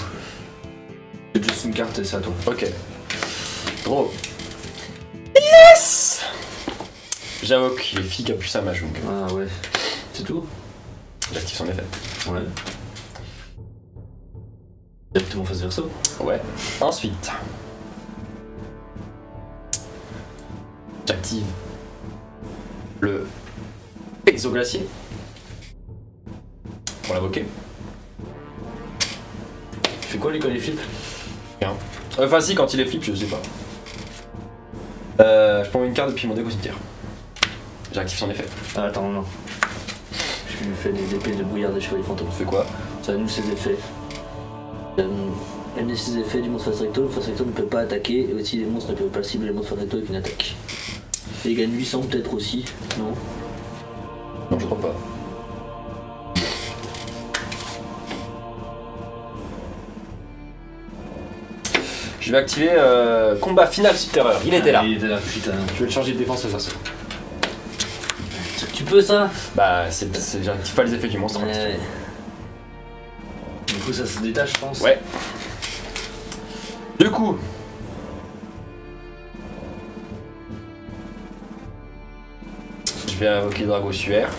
C'est juste une carte et c'est à toi. Ok. Draw. Yes! J'invoque les filles Capucin Majung. Ah ouais. C'est tout? J'active son effet. Ouais. Directement face verso. Ouais. Ensuite. J'active j'active le exoglacier pour l'invoquer. Tu fais quoi lui quand il flippe? Rien. Enfin si, quand il est flip, je sais pas. Je prends une carte depuis mon deck au cimetière. J'active son effet. Ah, attends, non. Je lui fais des épées de brouillard des chevaliers fantômes. Tu fais quoi? Ça annule ses effets. Annule ses effets du monstre face recto. Le face recto ne peut pas attaquer et aussi les monstres ne peuvent pas cibler les monstres face recto avec une attaque. Et il gagne 800 peut-être aussi, non? Non, je crois pas. Je vais activer combat final subterreur. Il était là. Il était là, putain. Je vais le changer de défense ce soir. Tu peux ça? Bah, j'active pas les effets du monstre. Ouais. Du coup, ça se détache, je pense. Ouais. Du coup. Je vais invoquer Dragossuaire.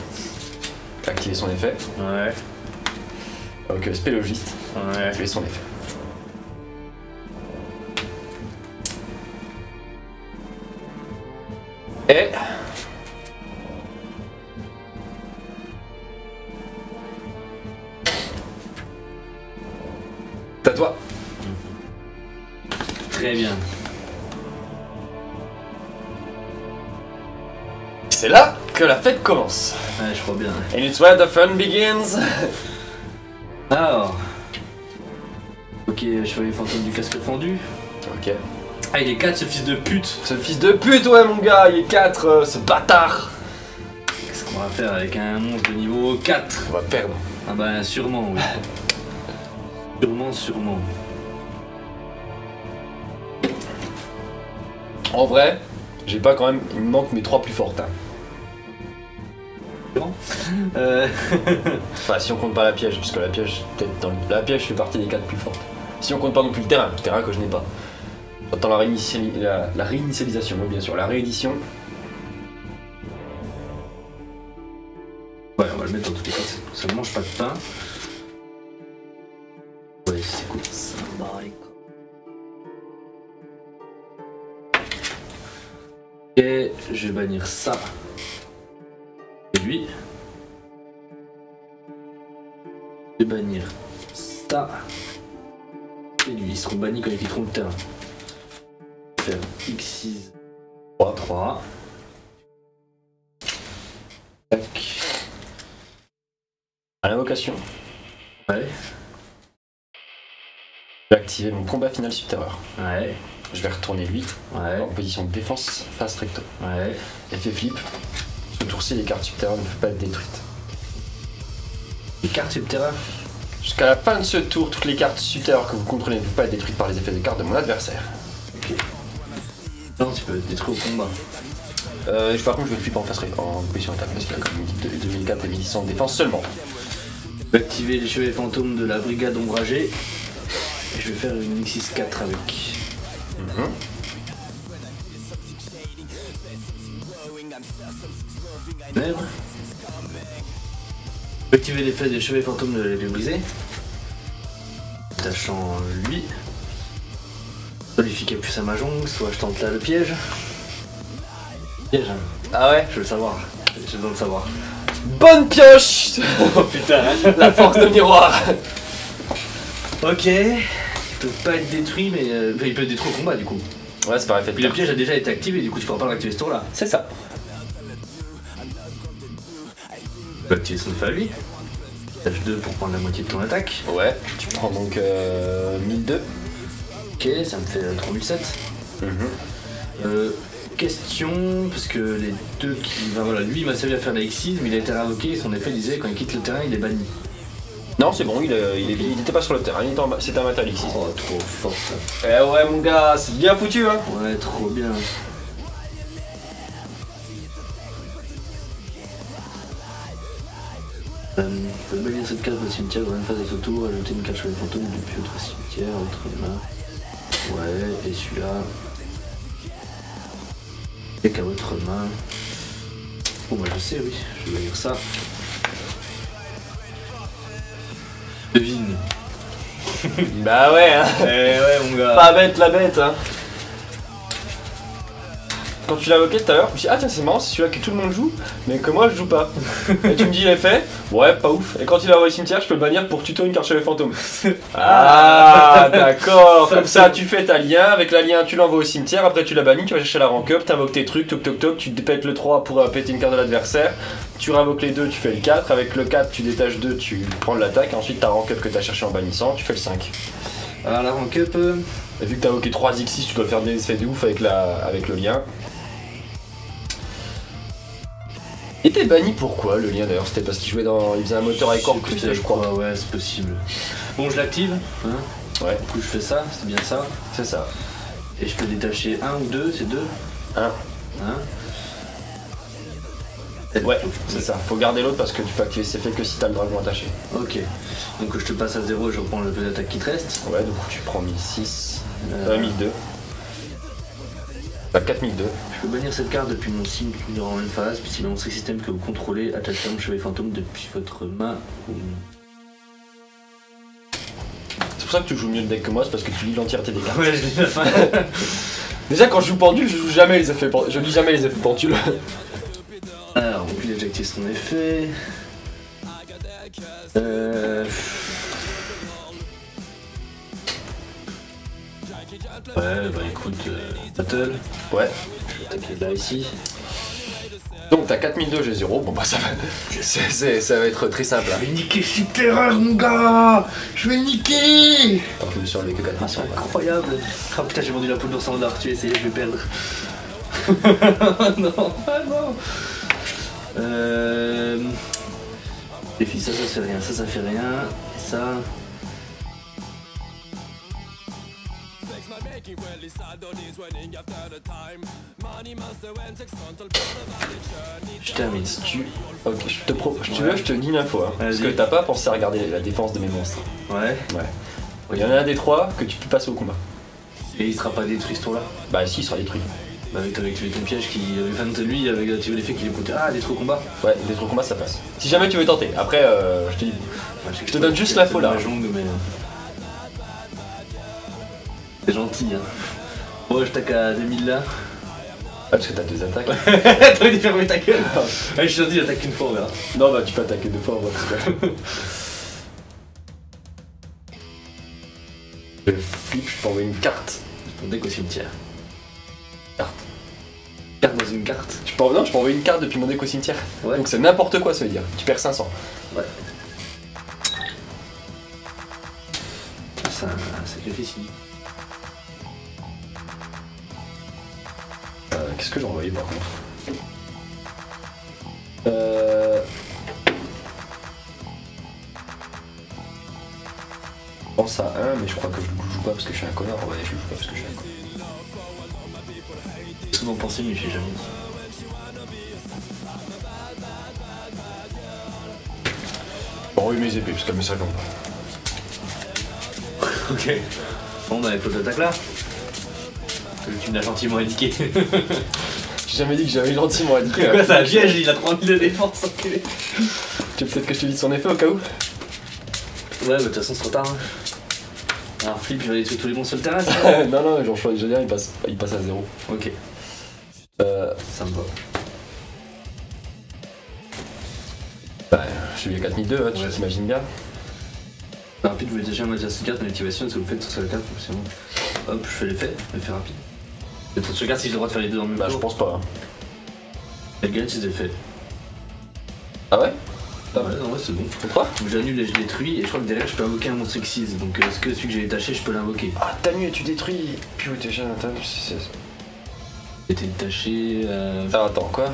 Activer son effet. Ouais. Donc Spélogiste. Ouais. Activer son effet. Et... c'est à toi. Très bien. C'est là que la fête commence. Ouais, je crois bien. And it's where the fun begins. Alors. Ok, chevalier fantôme du casque fendu. Ok. Ah, il est 4 ce fils de pute. Ce fils de pute, ouais mon gars, il est 4, ce bâtard. Qu'est-ce qu'on va faire avec un monstre de niveau 4? On va perdre. Ah bah sûrement, oui. Sûrement. En vrai, j'ai pas quand même, il me manque mes 3 plus fortes. Hein. Enfin, si on compte pas la piège, parce que la piège, peut-être dans la piège fait partie des 4 plus fortes. Si on compte pas non plus le terrain que je n'ai pas. J'attends la réinitialisation, oui, bien sûr, la réédition. Ouais, on va le mettre dans tous les cas, ça ne mange pas de pain. Ouais, c'est cool. Ça barre. Et je vais bannir ça. Et lui. Je vais bannir ça. Et lui, ils seront bannis quand ils quitteront le terrain. Faire X6 3. Tac. À l'invocation, Ouais. je vais activer mon combat final subterreur. Ouais. Je vais retourner lui Ouais. en position de défense face recto. Ouais. Effet flip. Ce tour-ci, les cartes subterraires ne peuvent pas être détruites. Les cartes subterranes. Jusqu'à la fin de ce tour, toutes les cartes subterraires que vous contrôlez ne peuvent pas être détruites par les effets de cartes de mon adversaire. Ok. Non, tu peux être détruit au combat. Par contre, je vais le flipper en face en position d'attaque parce qu'il a comme une équipe de 2004 et 1100 de défense seulement. Je vais activer les chevaliers fantômes de la brigade ombragée. Et je vais faire une X6-4 avec. Lèvres. Je vais activer l'effet des chevaliers fantômes de l'épée brisée. Tâchant lui. Soit lui fiquer plus à ma jongle, soit je tente là le piège. Piège, hein. Ah ouais? Je veux le savoir. J'ai besoin de savoir. Bonne pioche. Oh putain. La force de miroir. Ok. Ils peuvent pas être détruits, mais ils peuvent être détruits au combat du coup. Ouais, c'est par effet de Puis le carte. piège a déjà été activé, du coup tu pourras pas le réactiver ce tour là. C'est ça. Tu peux activer son effet à lui. Tâche 2 pour prendre la moitié de ton attaque. Ouais, tu prends donc 1002. Ok, ça me fait 3007. Question, parce que les deux qui. Ben voilà, lui il m'a servi à faire la X6, mais il a été réinvoqué, son effet disait quand il quitte le terrain il est banni. Non, c'est bon, il était pas sur le terrain, c'était un Metal X6. Oh, trop fort ça. Eh ouais, mon gars, c'est bien foutu, hein. Ouais, trop bien. Je peux balayer cette case de cimetière dans une phase de ce tour, ajouter une carte chevalier fantôme depuis votre cimetière, votre main. Ouais, et celui-là. Et qu'à votre main. Bon bah je sais, oui, je vais lire ça. Devine. Bah ouais, hein. Eh ouais mon gars. Pas bête la bête, hein. quand tu l'as invoqué tout à l'heure, je me suis dit, ah tiens, c'est marrant, c'est celui-là que tout le monde joue, mais que moi je joue pas. Et tu me dis l'effet, ouais, pas ouf. Et quand il est envoyé au cimetière, je peux le bannir pour tuto une carte chevalier fantôme. Ah, d'accord. Comme ça, tu fais ta lien, avec la lien, tu l'envoies au cimetière, après tu la bannis, tu vas chercher la rank up, t'invoques tes trucs, toc toc toc, tu dépètes le 3 pour péter une carte de l'adversaire, tu réinvoques les 2, tu fais le 4, avec le 4, tu détaches 2, tu prends de l'attaque, et ensuite ta rank up que t'as cherché en bannissant, tu fais le 5. Alors la rank up. Et vu que t'as invoqué 3 X6, tu dois faire des effets de ouf avec le lien. Il était banni pourquoi le lien d'ailleurs? C'était parce qu'il jouait dans. Il faisait un moteur avec Corpus, je crois. Ouais, c'est possible. Bon, je l'active. Hein. Ouais. Du coup, je fais ça, c'est bien ça. C'est ça. Et je peux détacher 1 ou 2, c'est 2. 1. 1. Ouais, c'est ça. Faut garder l'autre parce que tu peux activer cet effet que si t'as le dragon attaché. Ok. Donc je te passe à 0 et je reprends le peu d'attaque qui te reste. Ouais, donc tu prends 1006. 1002. Bah 4002. Je peux bannir cette carte depuis mon signe durant une phase, puis si le monstre système que vous contrôlez attache un chevalier fantôme depuis votre main. C'est pour ça que tu joues mieux le deck que moi, c'est parce que tu lis l'entièreté des cartes. Ouais, je lis la fin. Déjà quand je joue pendule, je joue jamais les effets je lis jamais les effets pendule. Alors, on peut éjecter son effet. Ouais, bah écoute, battle. Ouais. Je vais attaquer là ici. Donc t'as 4002, j'ai 0. Bon bah ça va. Ça va être très simple. Hein. Je vais niquer cette terreur, mon gars. Je vais le niquer. Alors je me suis enlevé que 4 C'est incroyable. Ah putain, j'ai vendu la poudre d'ours en or, tu essayé, je vais perdre. Non, ah non. Défi, ça fait rien, ça fait rien. Ça. Je termine. Ok, je te dis une info. Hein, parce que t'as pas pensé à regarder la défense de mes monstres. Ouais. Il y en a un des 3 que tu peux passer au combat. Et il sera pas détruit ce tour-là? Bah si, il sera détruit. Bah avec activé ton piège qui. Enfin lui avec activé l'effet qu'il écoutait. Ah, détruit au combat. Ouais, détruit au combat ça passe. Si jamais tu veux tenter. Après, je te dis. Je te donne juste l'info là. C'est gentil hein. Bon, je tac à 2000 là. Ah, parce que t'as 2 attaques. T'aurais dû fermer ta gueule. Je suis gentil, j'attaque une fois, on verra. Non, bah tu peux attaquer 2 fois, on voit parce que. Je flip, je peux envoyer une carte. Ton deck au cimetière. Carte. Carte dans une carte. Non, je peux envoyer une carte depuis mon deck au cimetière. Ouais. Donc c'est n'importe quoi, ça veut dire. Tu perds 500. Ouais. C'est un sacrifice unique. Qu'est-ce que j'ai envoyé par contre? Je pense à 1, mais je crois que je le joue pas parce que je suis un connard. Ouais, je le joue pas parce que je suis un connard. J'ai souvent pensé, mais je l'ai jamais dit. Bon, oui, mes épées, parce qu'elle me ça pas. Ok. Bon, bah, il faut l'attaque là. Tu me l'as gentiment indiqué. J'ai jamais dit que j'avais gentiment indiqué. C'est quoi ça, piège? Il a 30 000 de défense. Tu veux peut-être que je te dise son effet au cas où? Ouais, bah de toute façon c'est trop tard. Hein. Alors Flip il va détruire tous les monstres sur le terrain, ça. Non, non, genre je veux dire, il passe à 0. Ok. Ça me va. Bah, je suis à 4002, hein, tu Ouais. t'imagines bien. Rapide, vous voulez déjà mettre cette carte, l'activation, est-ce que vous faites sur la carte? C'est bon. Hop, je fais l'effet rapide. Et tu regardes si j'ai le droit de faire les deux en même temps. Bah, je pense pas. Hein. Elle gagne ses effets. Ah ouais? Ouais, non, ouais, c'est bon. Pourquoi? J'annule et je détruis, et je crois que derrière je peux invoquer un monstre X6. Donc est-ce que celui que j'ai détaché, je peux l'invoquer? Ah, t'annules et tu détruis. Putain, déjà, attends, J'étais détaché. Ah, attends, quoi?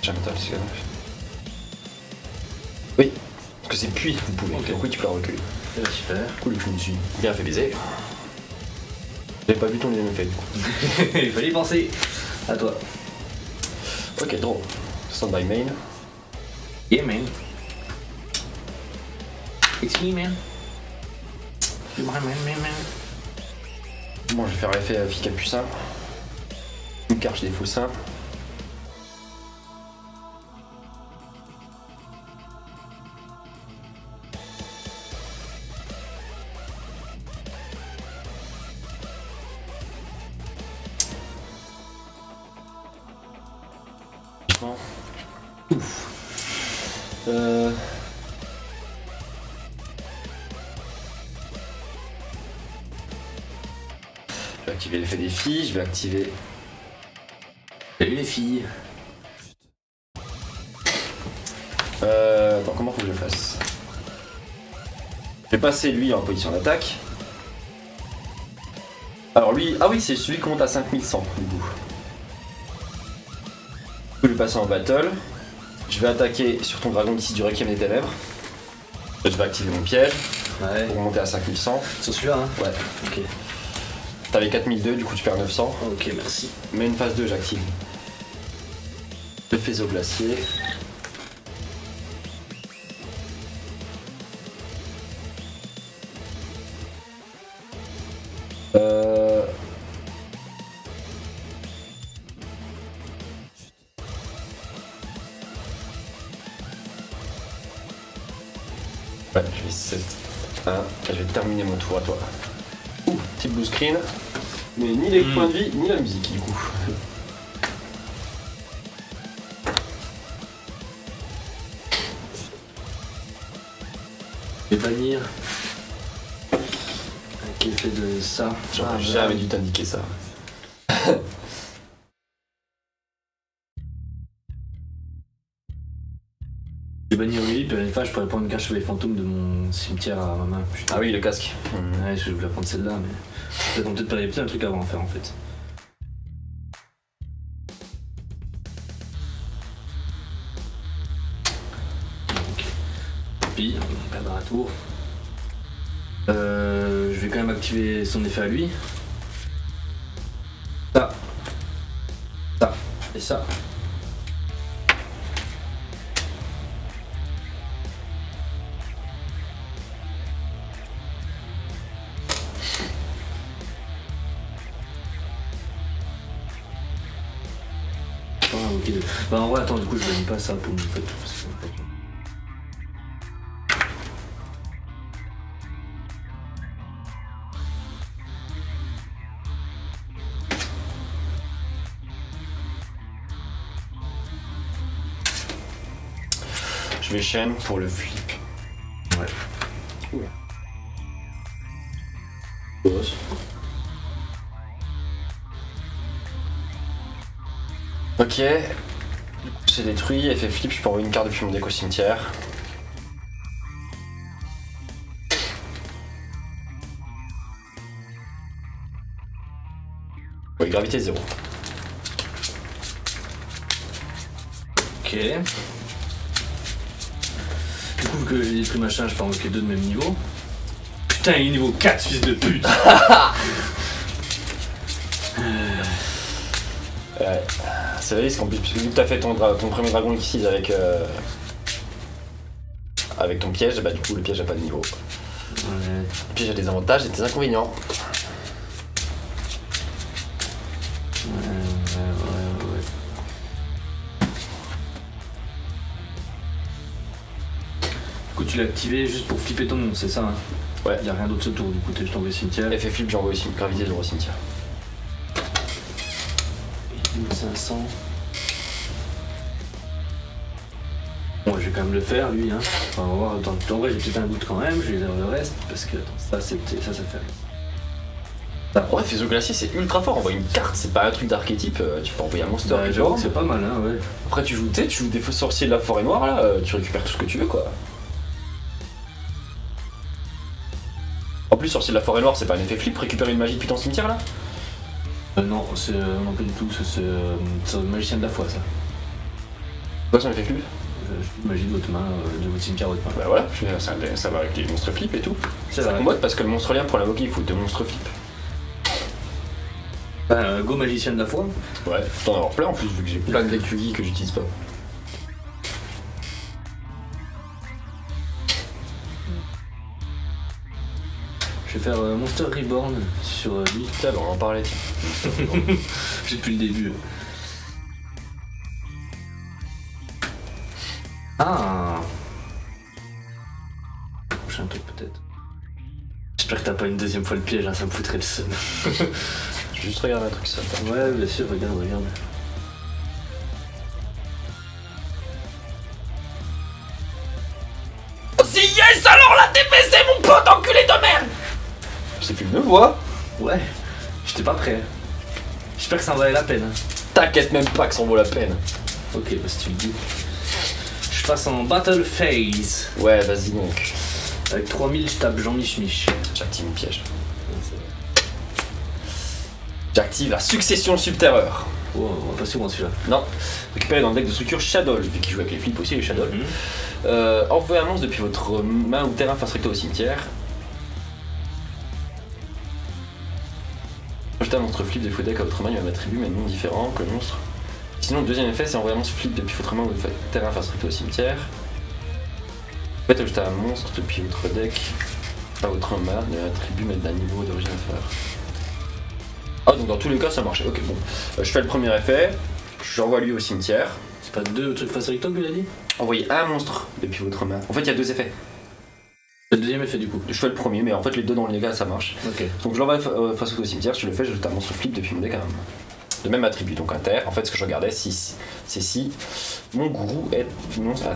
Jamais t'as le Oui, parce que c'est puis vous pouvez. Ok. Donc oui, tu peux la reculer. Super. Cool, je me suis bien fait baiser. J'avais pas vu ton deuxième effet du coup. Il fallait y penser. À toi. Ok, drôle. Stand by main. Yeah, man. It's me, man. You're my man. Bon, je vais faire l'effet Capucin. Une carte, je défaut ça. franchement. Je vais activer l'effet des filles, je vais activer. Salut les filles. Attends, comment faut que je le fasse? Je vais passer lui en position d'attaque. Alors lui, ah oui, c'est celui qui monte à 5100 du coup. Je vais passer en battle. Je vais attaquer sur ton dragon d'ici du Requiem des Ténèbres. Je vais activer mon piège Ouais. pour monter à 5100. Sur celui-là, hein. Ouais. Ok. T'avais 4002, du coup tu perds 900. Ok, merci. Mais une phase 2, j'active le faisceau glacier. Ouais, je vais 7, 1, je vais terminer mon tour à toi. Ouh, petit blue screen. Mais ni les points de vie, ni la musique du coup. Je vais bannir. Qui fait de ça. J'aurais jamais dû t'indiquer ça. Je vais bannir lui, puis à une fois je pourrais prendre une carte chevalier fantôme de mon cimetière à ma main. Putain. Ah oui, le casque. Ouais, je voulais prendre celle-là, mais peut-être pas, il y a peut-être un truc avant à faire en fait. Donc, puis, on perdra un tour. Je vais quand même activer son effet à lui. Ça. Ça. Et ça. Ok. Bah en vrai attends du coup je bannis pas ça pour me faire tout parce que, en fait, Je vais chaîne pour le flip. ouais. Oula. Boss. Ok. Du coup c'est détruit, effet flip, je peux envoyer une carte depuis mon deck au cimetière. Oui, gravité 0. Ok. Du coup vu que j'ai détruit machin, je peux en invoquer deux de même niveau. Putain il est niveau 4 fils de pute. Ouais. C'est vrai, parce qu'en plus, vu que t'as fait ton premier dragon Xyz avec ton piège, bah du coup le piège a pas de niveau. Ouais. Le piège a des avantages et des inconvénients. Ouais. Du coup tu l'as activé juste pour flipper ton monde, c'est ça hein? Ouais. Y'a rien d'autre ce tour, du coup t'es juste envoyé cimetière. Effet flip, j'envoie aussi gravité 0 au cimetière. 1500. Bon, je vais quand même le faire, lui. Hein. Enfin, on va voir. Attends, en vrai, j'ai peut-être un doute quand même. Je vais lire le reste parce que attends, ça fait. Ouais, faisceau glacier c'est ultra fort. Envoyer une carte, c'est pas un truc d'archétype. Tu peux envoyer un monster. Bah, j'avoue que c'est pas mal, hein, ouais. Après, tu joues des faux sorciers de la forêt noire là, tu récupères tout ce que tu veux quoi. En plus, sorcier de la forêt noire, c'est pas un effet flip, récupérer une magie depuis ton cimetière là. Non, c'est non pas du tout. C'est magicien de la foi, ça. Quoi son effet flip? Magie de votre main, de votre cimetière, votre main. Bah voilà, ça va avec les monstres flip et tout. C'est Ça vrai. combote parce que le monstre lien pour l'invoquer, il faut 2 monstres flip. Go magicien de la foi. Ouais, faut en avoir plein en plus, vu que j'ai plein de decks Yugi que j'utilise pas. Je vais faire Monster Reborn sur lui. Tiens, bah, on va en parler. Tiens. J'ai depuis le début. Ah. Prochain truc peut-être. J'espère que t'as pas une deuxième fois le piège, hein, ça me foutrait le seum. Je vais juste regarder un truc ça. Ouais, bien sûr, regarde. C'est plus de voix. Ouais, j'étais pas prêt. J'espère que ça en valait la peine. T'inquiète même pas que ça en vaut la peine. Ok, bah si tu le dis. Je passe en Battle Phase. Ouais, vas-y donc. Avec 3000, je tape Jean Mich. J'active une piège. J'active la succession subterreur. Oh, on va pas souvent celui-là. Non. Récupérez dans le deck de structure Shadow, vu qu'il joue avec les flips aussi, les Shadow. Envoyez un monstre depuis votre main ou terrain face recto au cimetière. Ajoutez un monstre flip depuis votre deck à votre main, il a un attribut mais non différent que le monstre. Sinon, le deuxième effet, c'est envoyer un monstre flip depuis votre main ou votre terrain face recto au cimetière. Vous faites ajouter un monstre depuis votre deck à votre main, il a un attribut mais d'un niveau d'origine inférieure. Ah, donc dans tous les cas, ça marche. Ok, bon. Je fais le premier effet, j'envoie lui au cimetière. C'est pas deux trucs face recto que il a dit? Envoyez un monstre depuis votre main. En fait, il y a deux effets. C'est le deuxième effet du coup. Je fais le premier, mais en fait, les deux dans les gars, ça marche. Ok. Donc, je l'envoie face au cimetière. Si je le fais, j'ajoute un monstre flip depuis mon deck à de même attribut, donc inter. En fait, ce que je regardais, c'est si mon gourou est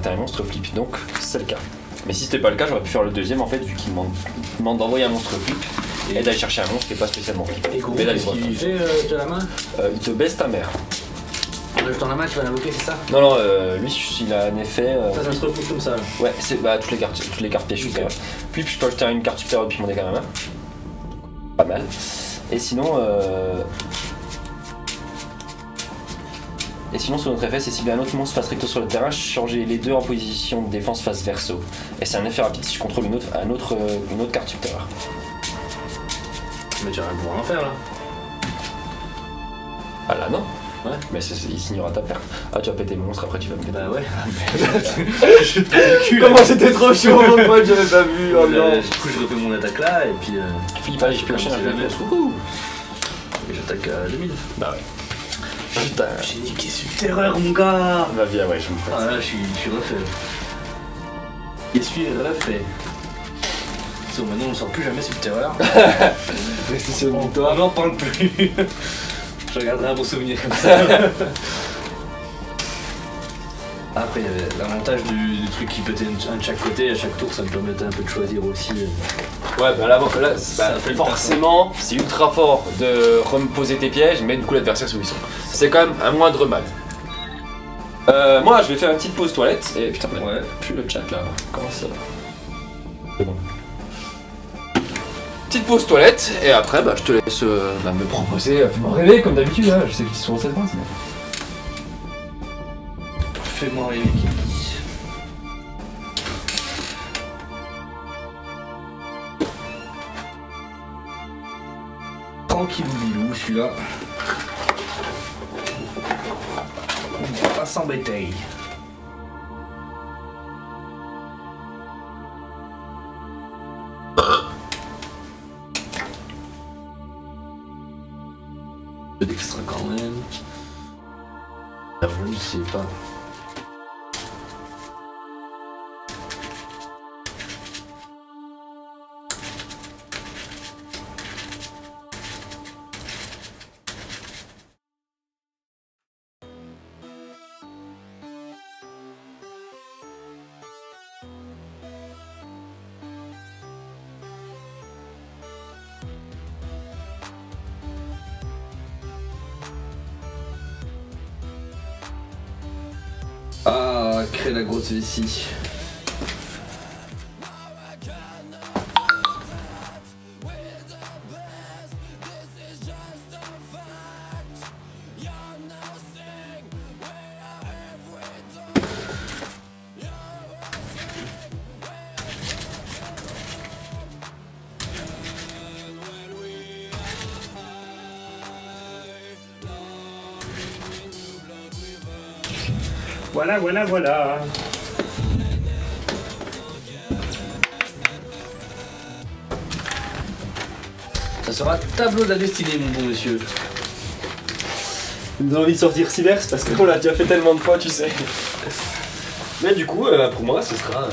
un monstre flip. Donc, c'est le cas. Mais si c'était pas le cas, j'aurais pu faire le deuxième en fait, vu qu'il me demande d'envoyer un monstre flip et d'aller chercher un monstre qui est pas spécialement flip. Et gourou, Mais d'aller qu'est-ce qu'il fait de la main? Il te baisse ta mère. En ajoutant la main, tu vas l'invoquer, c'est ça? Non, non, lui, il a un effet. Ça se repousse comme ça là. Ouais, c'est bah, toutes les cartes pièges super. Puis je peux ajouter une carte supérieure depuis mon deck à ma main. Pas mal. Et sinon, sur notre effet, c'est cibler un autre monstre face recto sur le terrain, changer les deux en position de défense face verso. Et c'est un effet rapide si je contrôle une autre carte supérieure. Mais tu vas rien pouvoir en faire là. Ah là non. Ouais. Mais il signera ta perte. Ah, tu vas péter le monstre, après tu vas me péter. Bah ouais. Je te pète le cul. Comment c'était trop chaud, mon pote, j'avais pas vu. Oh non. Du coup, je refais mon attaque là et puis. Philippe, allez, je peux enchaîner un peu. Et j'attaque à 2000. Bah ouais. Putain. J'ai dit qu'il est sur terreur, mon gars. Bah viens, ouais, je me prête. Ah là, je suis refait. Je suis refait. So, maintenant, on sort plus jamais sur terreur. Restez sur une On victoire. n'en parle plus. Je regarderai un bon souvenir comme ça. Après, il y avait l'avantage du truc qui pétait un de chaque côté. À chaque tour, ça me permettait un peu de choisir aussi. Ouais, bah là Ça fait le forcément, c'est ultra fort de reposer tes pièges, mais du coup l'adversaire c'est où ils sont. C'est quand même un moindre mal. Moi, je vais faire une petite pause toilette. Et putain, Ouais. plus le chat là. Comment ça va? C'est bon. Petite pause toilette, et après, bah, je te laisse me proposer. Fais-moi rêver comme d'habitude, hein. Je sais que tu sont en cette base. Fais-moi rêver, Kiki. Tranquille bilou, celui-là. On va pas s'embêter. Peu d'extra quand même. Je ne sais pas. Ah, crée la grosse vessie. Voilà, voilà, voilà. Ça sera tableau de la destinée, mon bon monsieur. J'ai envie de sortir Silex parce qu'on l'a déjà fait tellement de fois, tu sais. Mais du coup, pour moi, ce sera.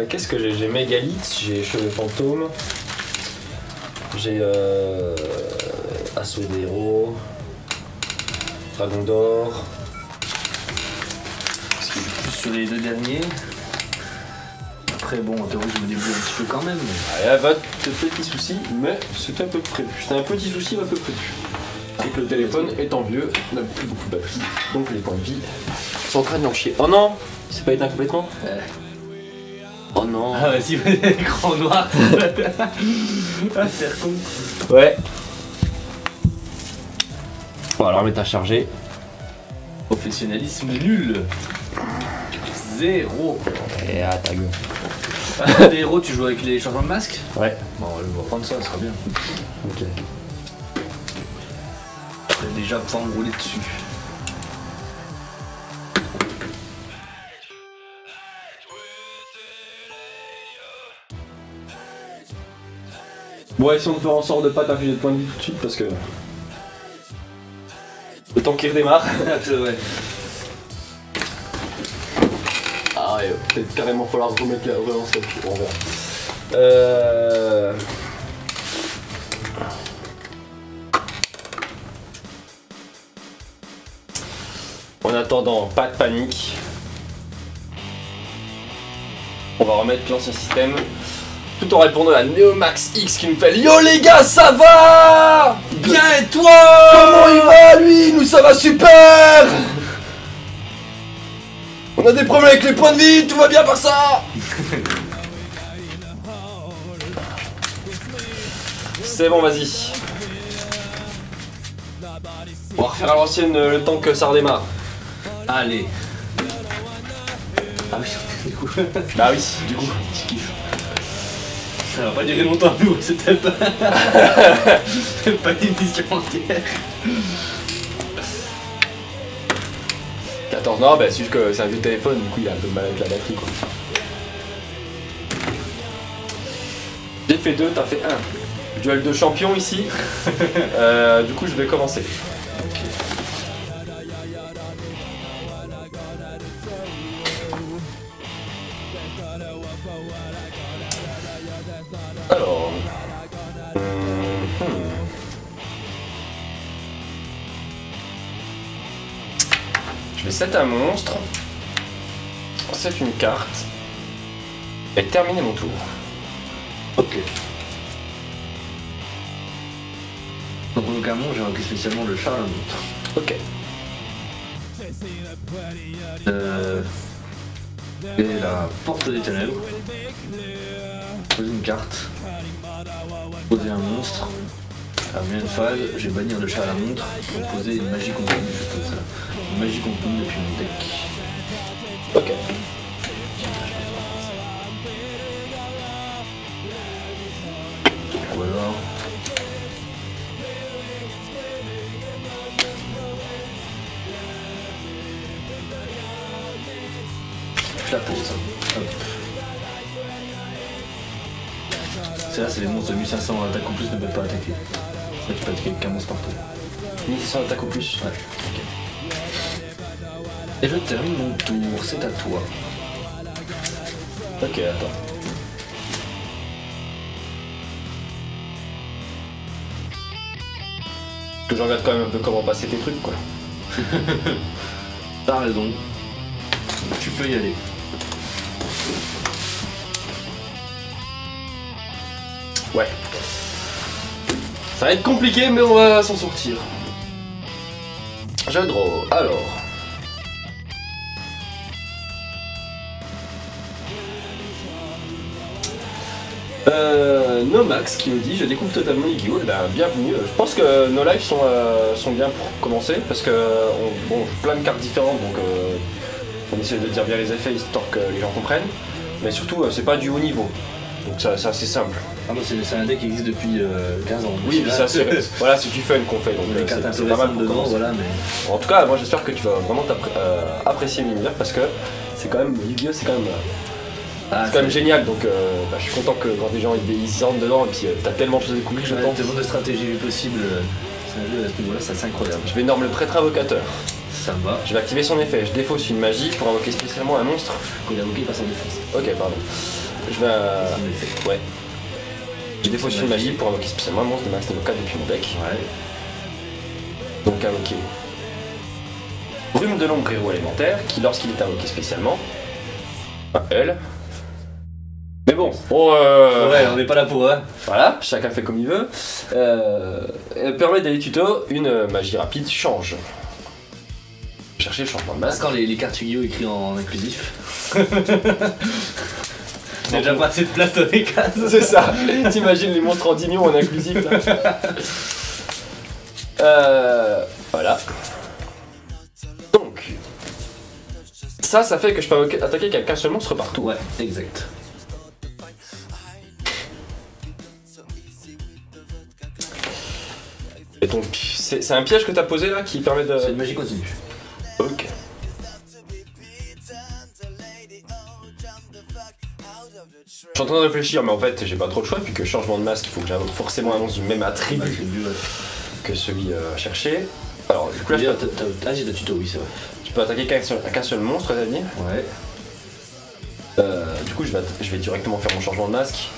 Qu'est-ce que j'ai? J'ai Mégalith, j'ai Cheveux Fantômes, j'ai Assaut des héros, Dragon d'or, sur les 2 derniers. Après, bon, en théorie, je me débrouille un petit peu quand même. Et là, va de petits soucis, mais c'était un peu prévu. C'était un petit souci, mais un peu prévu. Et que le téléphone étant vieux, n'a plus beaucoup de batterie, donc les points de vie sont en train de l'en chier. Oh non, il s'est pas éteint complètement. Oh non. Ah, vas-y, écran noir. Ah, c'est con. Ouais. Bon, alors remettre à charger. Professionnalisme nul. 0. Et à ta gueule. Ah, les héros, tu joues avec les changements de masque? Ouais. Bon, on va prendre ça, ça sera bien. Ok. Je vais déjà pouvoir me rouler dessus. Bon, essayons de faire en sorte de pas t'afficher de points de vie tout de suite parce que. Le temps qu'il redémarre. Ouais. Ah ouais, peut-être carrément falloir remettre la relance là-dessus, on verra. En attendant, pas de panique. On va remettre l'ancien système. Tout en répondant à Neomax X qui nous fait Yo les gars, ça va? Bien et toi? Comment il va lui? Nous ça va super! On a des problèmes avec les points de vie, tout va bien par ça! C'est bon, vas-y. On va refaire à l'ancienne le temps que ça redémarre. Allez. Ah oui, du coup. Bah oui, du coup. Je kiffe. Ça va pas durer longtemps, nous, c'était pas. Pas une mission entière. 14, non, bah c'est juste que c'est un vieux téléphone, du coup il a un peu de mal avec la batterie quoi. J'ai fait 2, t'as fait 1. Duel de champion ici. Du coup je vais commencer. Alors. Je vais set un monstre. C'est une carte. Et terminer mon tour. Ok. Donc notamment, j'ai invoqué spécialement le chat à la montre. Ok. Et la porte des ténèbres. Poser une carte. Poser un monstre. À une phase, je vais bannir le chat à la montre pour poser une magie contenue, juste comme ça. Une magie contenue depuis mon deck. Ok. Ou alors. Je la pose. Hop. C'est là, c'est les monstres de 1500 attaque ou plus ne peuvent pas attaquer. Ça, tu peux attaquer avec un monstre partout. 1100 attaque au plus. Ouais. Ok. Et je termine mon tour, c'est à toi. Ok, attends. Que je regarde quand même un peu comment passer tes trucs quoi. T'as raison. Tu peux y aller. Ouais. Ça va être compliqué mais on va s'en sortir. Je draw. Alors. Nomax qui nous dit je découvre totalement Yu-Gi-Oh! Eh ben, bienvenue. Je pense que nos lives sont bien pour commencer parce que on joue plein de cartes différentes donc on essaie de dire bien les effets histoire que les gens comprennent. Mais surtout c'est pas du haut niveau. Donc c'est assez simple. Ah bah c'est un deck qui existe depuis 15 ans. Oui, puis ça c'est voilà, c'est du fun qu'on fait donc les cartes c'est pas mal intéressantes pour dedans, commencer. voilà, mais. En tout cas, moi j'espère que tu vas vraiment apprécier l'univers parce que c'est quand même Yu-Gi-Oh! C'est quand même c'est quand même génial, donc je suis content que quand des gens ils rentrent dedans et puis t'as tellement de choses à découvrir, je pense. Tellement de stratégies possibles, c'est un jeu à ce niveau-là, ça c'est incroyable. Je vais norme le prêtre invocateur. Ça me va. Je vais activer son effet, je défausse une magie pour invoquer spécialement un monstre. Quand il a invoqué, il passe en défense. Ok, pardon. Je vais. Son effet. Ouais. Je défausse une magie pour invoquer spécialement un monstre de max niveau 4 depuis mon deck. Ouais. Donc invoquer Brume de l'ombre héros élémentaire qui, lorsqu'il est invoqué spécialement, elle. Mais bon, Ouais, on n'est pas là pour eux. voilà, chacun fait comme il veut. Elle permet d'aller tuto une magie rapide change. Chercher le changement de masque. Quand les cartes Yu-Gi-Oh écrits en inclusif. Il y a déjà pas assez de place dans les cases. C'est ça. T'imagines les monstres en digno en inclusif là. Voilà. Donc, ça fait que je peux attaquer qu'un seul monstre partout. Ouais, exact. Et donc, c'est un piège que t'as posé là qui permet de. C'est une magie continue. Ok. Je suis en train de réfléchir, mais en fait, j'ai pas trop le choix, puis que changement de masque, il faut que j'invoque forcément un monstre du même attribut que celui cherché. Alors, du coup, là, j'ai de tuto, oui, c'est vrai. je peux attaquer qu'un seul monstre, t'as dit. Ouais. Du coup, je vais directement faire mon changement de masque.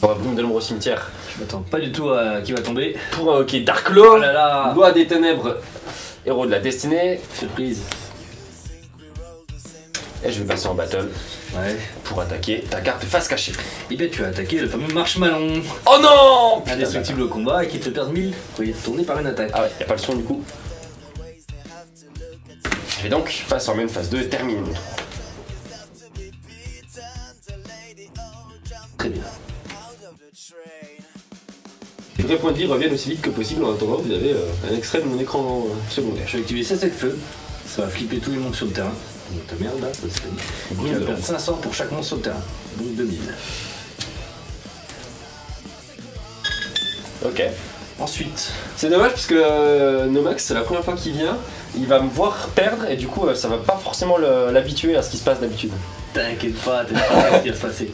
Pour la brume de l'ombre au cimetière. Je m'attends pas du tout à qui va tomber. Pour invoquer Dark Law, Oh là là. Loi des ténèbres, héros de la destinée. Surprise. Et je vais passer en battle Ouais. pour attaquer ta carte face cachée. Et bien tu as attaqué le fameux marshmallow. Oh non! Indestructible au combat et qui te perd 1000 pour y retourner par une attaque. Ah ouais, y a pas le son du coup. Je vais donc passer en main phase 2 et terminer mon tour. Très bien. Les vrais points de vie reviennent aussi vite que possible en attendant vous avez un extrait de mon écran secondaire. Je vais activer ça avec feu. Ça va flipper tous les monstres sur le terrain. Donc ta merde là, ça c'est fini. Tu vas perdre 500 pour chaque monstre sur le terrain. Donc 2000. Ok. Ensuite, C'est dommage parce que Nomax, c'est la première fois qu'il vient, il va me voir perdre et du coup ça va pas forcément l'habituer à ce qui se passe d'habitude. t'inquiète pas, t'es pas ce qui va se passer.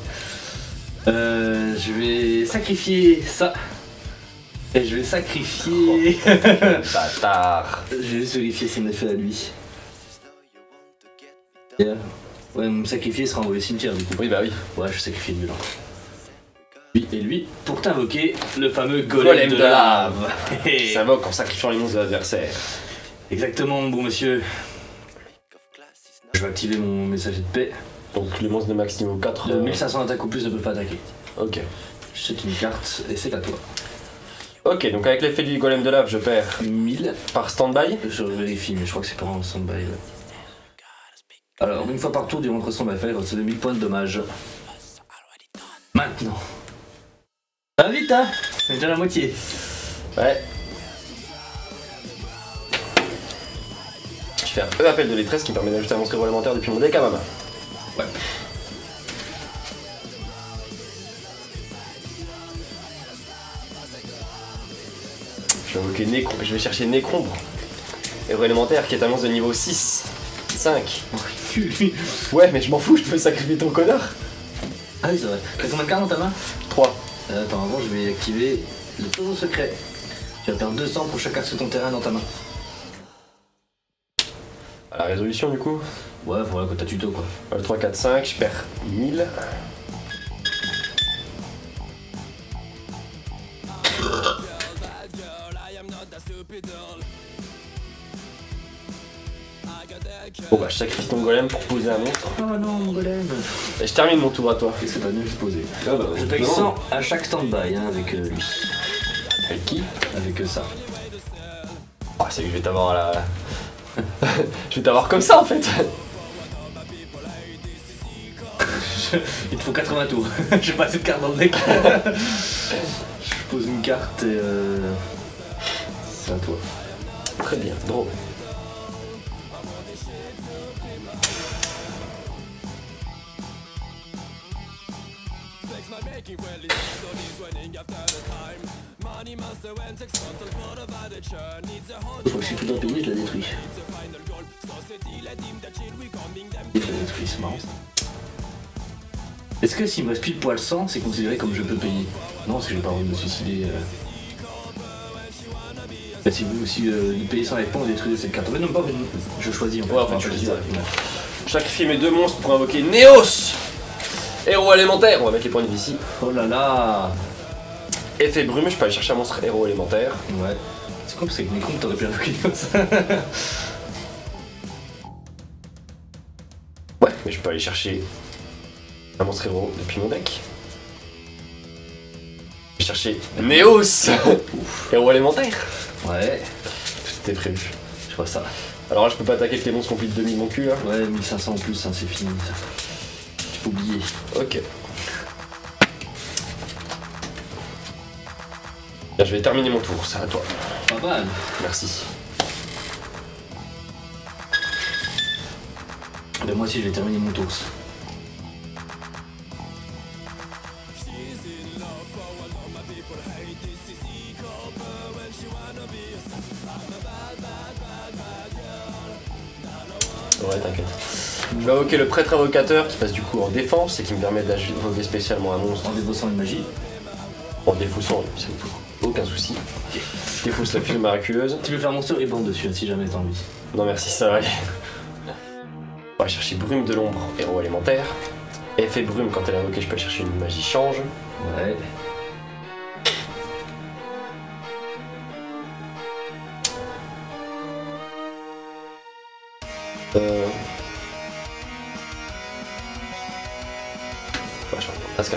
Je vais sacrifier ça. Et je vais sacrifier. Bâtard. Je vais juste vérifier son effet à lui. Yeah. Ouais, me sacrifier sera envoyé au cimetière du coup. Oui bah oui. Ouais, je vais sacrifier lui là. Lui et lui pour t'invoquer le fameux golem de lave. Ça invoque en sacrifiant les monstres de l'adversaire. Exactement, mon bon monsieur. Je vais activer mon messager de paix. Donc les monstres de max niveau 4. Le 1500 attaques ou plus ne peuvent pas attaquer. Ok. Je jette une carte et c'est à toi. Ok, donc avec l'effet du golem de lave, je perds 1000. par stand-by. Je vérifie, mais je crois que c'est pas en stand-by. Ouais. Alors, une fois par tour durant votre stand-by, il recevez 1000 points de dommage. Maintenant. Ça va vite, hein? C'est déjà la moitié. Ouais. Je fais un appel de détresse qui me permet d'ajouter un monstre élémentaire depuis mon deck à ma main. Ouais. Je vais chercher Nécrombre, héros élémentaire qui est un monstre de niveau 6, 5. Ouais, mais je m'en fous, je peux sacrifier ton connard. Ah oui, c'est vrai. T'as combien de cartes dans ta main? 3. Attends, avant, je vais activer le tonneau secret. Tu vas perdre 200 pour chaque carte sur ton terrain dans ta main. À la résolution du coup. Ouais, voilà, quand t'as tuto quoi. Le 3, 4, 5, je perds 1000. Bon bah je sacrifie ton golem pour poser un monstre. Oh non, mon golem. Et je termine mon tour à toi. Qu'est-ce que t'as mieux poser? Ah bah, Je paye 100 à chaque stand-by hein, avec lui. Avec qui? Avec ça. Oh, c'est que je vais t'avoir à la... je vais t'avoir comme ça en fait. Il te faut 80 tours. J'ai pas assez de cartes dans le deck. Je pose une carte et c'est à toi. Très bien, drôle. Je crois que c'est tout un pays, je la détruis. Je la détruis, c'est marrant. Est-ce que s'il me reste pile poil 100, c'est considéré comme je peux payer? Non, parce que j'ai pas envie de me suicider. Bah, si vous aussi payez 100 avec points, vous détruisez cette carte. Mais non, pas je choisis en fait. Ouais, enfin, je choisis. ouais. Je sacrifie mes 2 monstres pour invoquer Néos, héros élémentaire. On va mettre les points de vie ici. Oh là là. Effet brume, je peux aller chercher un monstre héros élémentaire. Ouais. C'est con parce qu'avec mes comptes, t'aurais pu invoquer comme ça. mais je peux aller chercher un monstre héros depuis mon deck. Je vais chercher Neos, héros élémentaire. Ouais, Tout est prévu. je vois ça. Alors là, je peux pas attaquer avec les monstres qui ont plus de 2000 mon cul là. Ouais, 1500 en plus, hein, c'est fini. Ça. Tu peux oublier. Ok. Bien, je vais terminer mon tour, c'est à toi. Pas mal. Merci. Ben moi aussi, je vais terminer mon tour. Ouais, t'inquiète. Je vais invoquer le prêtre invocateur qui passe du coup en défense et qui me permet d'invoquer spécialement un monstre En débossant une magie. en défaussant, ça me pose aucun souci. Je défausse la fusion miraculeuse. Tu peux faire mon sort et bande dessus, hein, si jamais t'as envie. Non merci, ça va aller. On va chercher brume de l'ombre, héros élémentaire. Effet brume, quand elle est invoquée, je peux chercher une magie change. Ouais. Vachement, presque.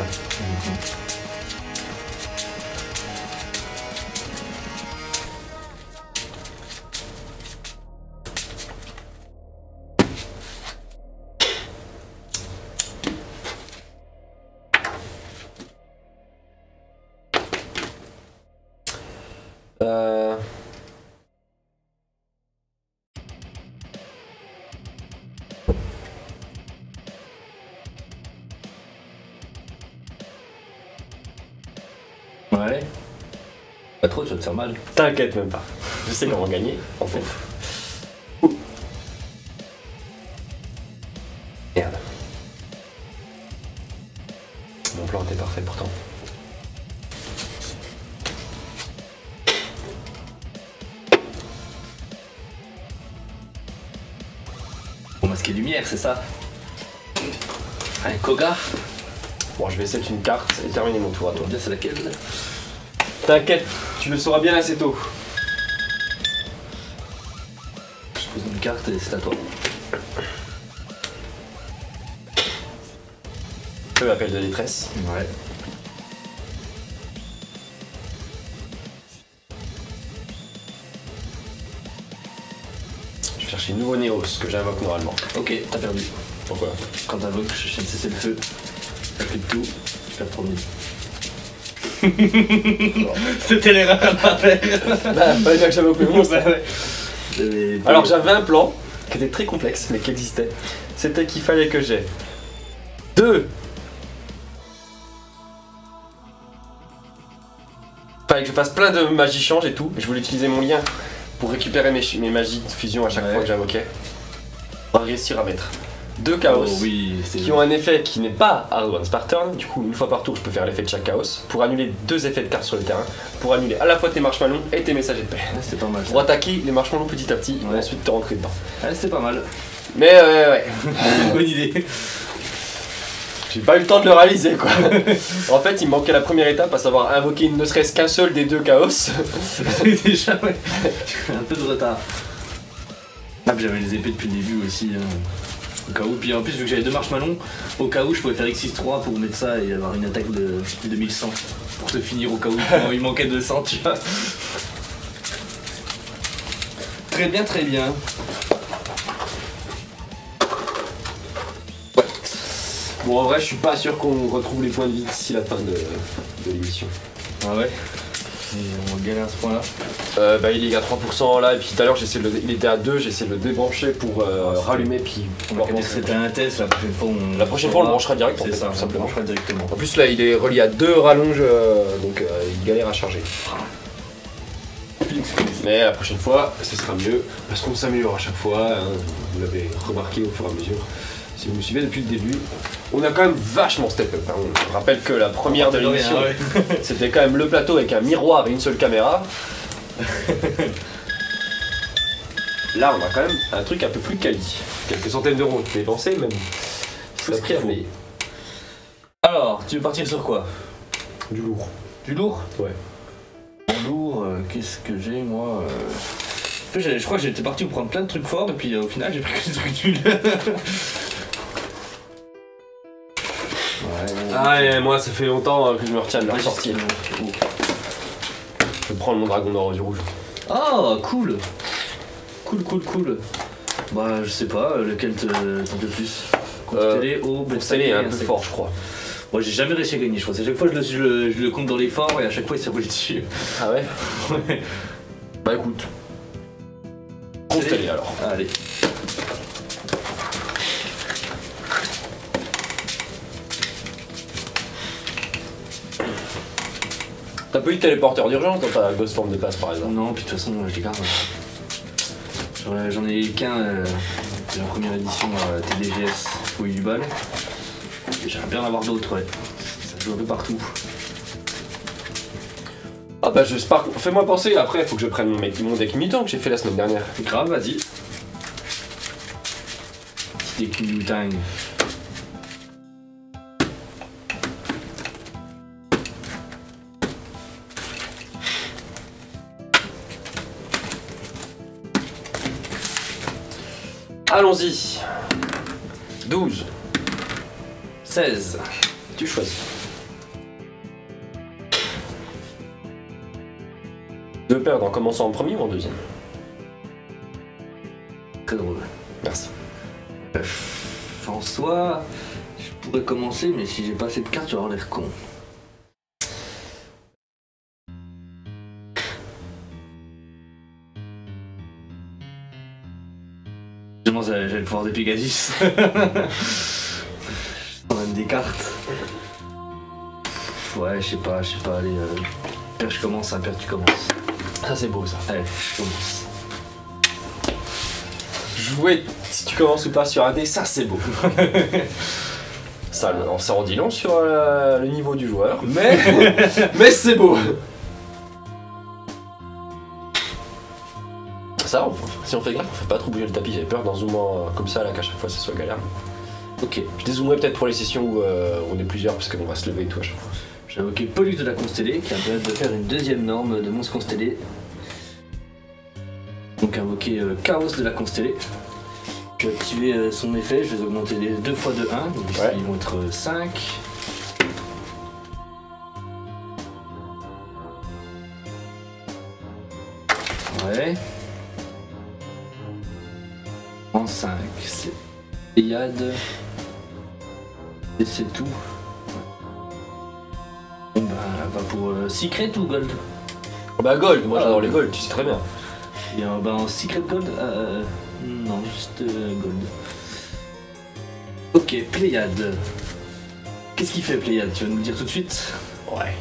Ouais. Pas trop, tu vas te faire mal. T'inquiète même pas. Je sais comment gagner, en fait. Ouh. Merde. Mon plan était parfait pourtant. Pour masquer lumière, c'est ça. Un Koga. Bon, je vais essayer une carte et terminer mon tour à toi. Bien, c'est laquelle? T'inquiète, tu le sauras bien assez tôt. Je pose une carte et c'est à toi. Feu appel de détresse. Ouais. Je vais chercher une nouveau Néos que j'invoque normalement. Ok, t'as perdu. Pourquoi? Quand t'invoques, je viens de cesser le feu. T'appliques tout, tu perds 3000. C'était l'erreur à pas faire. Bah, fallait bien que j'invoque mes monstres. J'avais- Alors j'avais un plan qui était très complexe mais qui existait. C'était qu'il fallait que j'ai deux. Fallait que je fasse plein de magie change et tout. Je voulais utiliser mon lien pour récupérer mes magies de fusion à chaque Ouais. fois que j'invoquais. Pour réussir à mettre deux chaos. Oh oui, c'est Qui ont un effet qui n'est pas à once par turn, du coup une fois par tour je peux faire l'effet de chaque chaos, pour annuler deux effets de cartes sur le terrain, pour annuler à la fois tes marshmallows et tes messagers de paix. Ouais, c'était pas mal. Pour attaquer les marshmallows petit à petit, Ouais. et ensuite te rentrer dedans. Ouais, c'était pas mal. Mais ouais, Bonne idée. j'ai pas eu le temps de le réaliser quoi. En fait il me manquait la première étape, à savoir invoquer ne serait-ce qu'un seul des deux chaos. Déjà, ouais. Un peu de retard. Ah, puis j'avais les épées depuis le début aussi. Hein. Au cas où. Puis en plus, vu que j'avais deux marshmallows, au cas où je pouvais faire X63 pour mettre ça et avoir une attaque de 2100. Pour te finir au cas où il manquait 200, tu vois. Très bien, très bien. Bon en vrai je suis pas sûr qu'on retrouve les points de vie d'ici la fin de l'émission. Ah ouais. Et on va galérer à ce point-là. Bah il est à 3% là et puis tout à l'heure il était à 2, j'ai essayé de le débrancher pour rallumer puis On va dire que c'était un test, la prochaine fois on... La prochaine fois on le branchera direct en C'est fait, ça, tout on le simplement. branchera directement. En plus là il est relié à deux rallonges donc il galère à charger. Mais la prochaine fois ce sera mieux parce qu'on s'améliore à chaque fois, hein, vous l'avez remarqué au fur et à mesure. Si vous me suivez depuis le début, on a quand même vachement step up. Hein. On rappelle que la première de l'émission c'était quand même le plateau avec un miroir et une seule caméra. Là on a quand même un truc un peu plus quali. Quelques centaines d'euros dépensés même. Tout ce qu'il faut. Alors, tu veux partir sur quoi? Du lourd. Du lourd? Ouais. En lourd, qu'est-ce que j'ai moi Je crois que j'étais parti pour prendre plein de trucs forts et puis au final j'ai pris que des trucs nuls. Ah et moi ça fait longtemps que je me retiens de leur Ouais, sortie. j'ai- Je vais prendre mon dragon d'or du rouge. Oh, cool. Cool. Bah, je sais pas, lequel te tente le plus? Constellé, au Constellé est un peu insecte. fort je crois. Moi, j'ai jamais réussi à gagner, je crois. À chaque fois, je le compte dans les forts et à chaque fois, il s'est roulé dessus. Ah ouais? Ouais. Bah écoute. Constellé alors. Allez. T'as pas eu de téléporteur d'urgence dans ta Ghost Form de passe par exemple? Non, puis de toute façon, je les garde. J'en ai qu'un de la première édition TDGS au U-Ball. Et j'aimerais bien en avoir d'autres, ouais. Ça joue un peu partout. Ah bah j'espère. Fais-moi penser, après il faut que je prenne mon deck mutant que j'ai fait la semaine dernière. Grave, vas-y. Petit deck Wu-Tang. Allons-y. 12. 16. Tu choisis. Tu veux perdre en commençant en premier ou en deuxième? Très drôle. Merci. En soi, je pourrais commencer, mais si j'ai pas assez de cartes, tu vas avoir l'air con. J'avais le pouvoir de Pegasus. On donne des cartes. Ouais, je sais pas, allez. Père, je commence, hein, Père, tu commences. Ça c'est beau ça. Allez, je commence. Jouer si tu commences ou pas sur un dé, ça c'est beau. Ça en dit long sur le niveau du joueur, mais c'est beau. Ça, si on fait gaffe, on fait pas trop bouger le tapis. J'avais peur d'en zoomant comme ça là qu'à chaque fois ça soit galère. Ok. Je dézoomerai peut-être pour les sessions où on est plusieurs parce qu'on va se lever et tout à chaque fois. J'ai invoqué Pollux de la Constellée qui va permettre de faire une deuxième norme de monstre constellé. Donc invoquer Chaos de la Constellée. Je vais activer son effet, je vais augmenter les 2 fois de 1, donc ici Ouais. ils vont être 5. Ouais. En 5, c'est Pléiade. Et c'est tout. Bon bah, va pour Secret ou Gold? Bah gold, moi Ah, j'adore oui. les gold, tu sais très bien. Et bah en Secret Gold non, juste Gold. Ok, Pléiade. Qu'est-ce qu'il fait Pléiade? Tu vas nous le dire tout de suite? Ouais.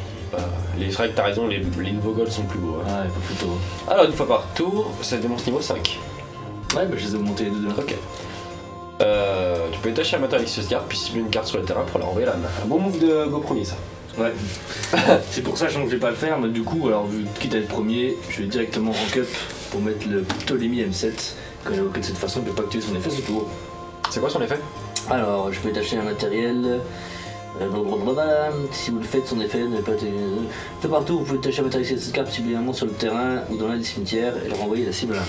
C'est vrai que t'as raison, les nouveaux gold sont plus beaux. Hein. Ah, pas photo. Alors une fois par tour, ça démontre niveau 5. Ouais, bah je les ai augmentés les deux. Ok. Tu peux détacher un matériel sur cette carte, puis cibler une carte sur le terrain pour la renvoyer à la main. Un bon move de go premier ça. Ouais. C'est pour ça que je vais pas le faire, mais du coup, alors vu quitte à être premier, je vais directement rank up pour mettre le Ptolemy M7. Quand il a évoqué de cette façon, il peut pas activer son effet ce tour. C'est quoi son effet? Alors, je peux détacher un matériel. Blablabla. Si vous le faites, son effet ne peut pas être. De partout, vous pouvez détacher un matériel sur cette carte, cibler un monstre sur le terrain ou dans l'un des cimetières et le renvoyer à la cible à la main.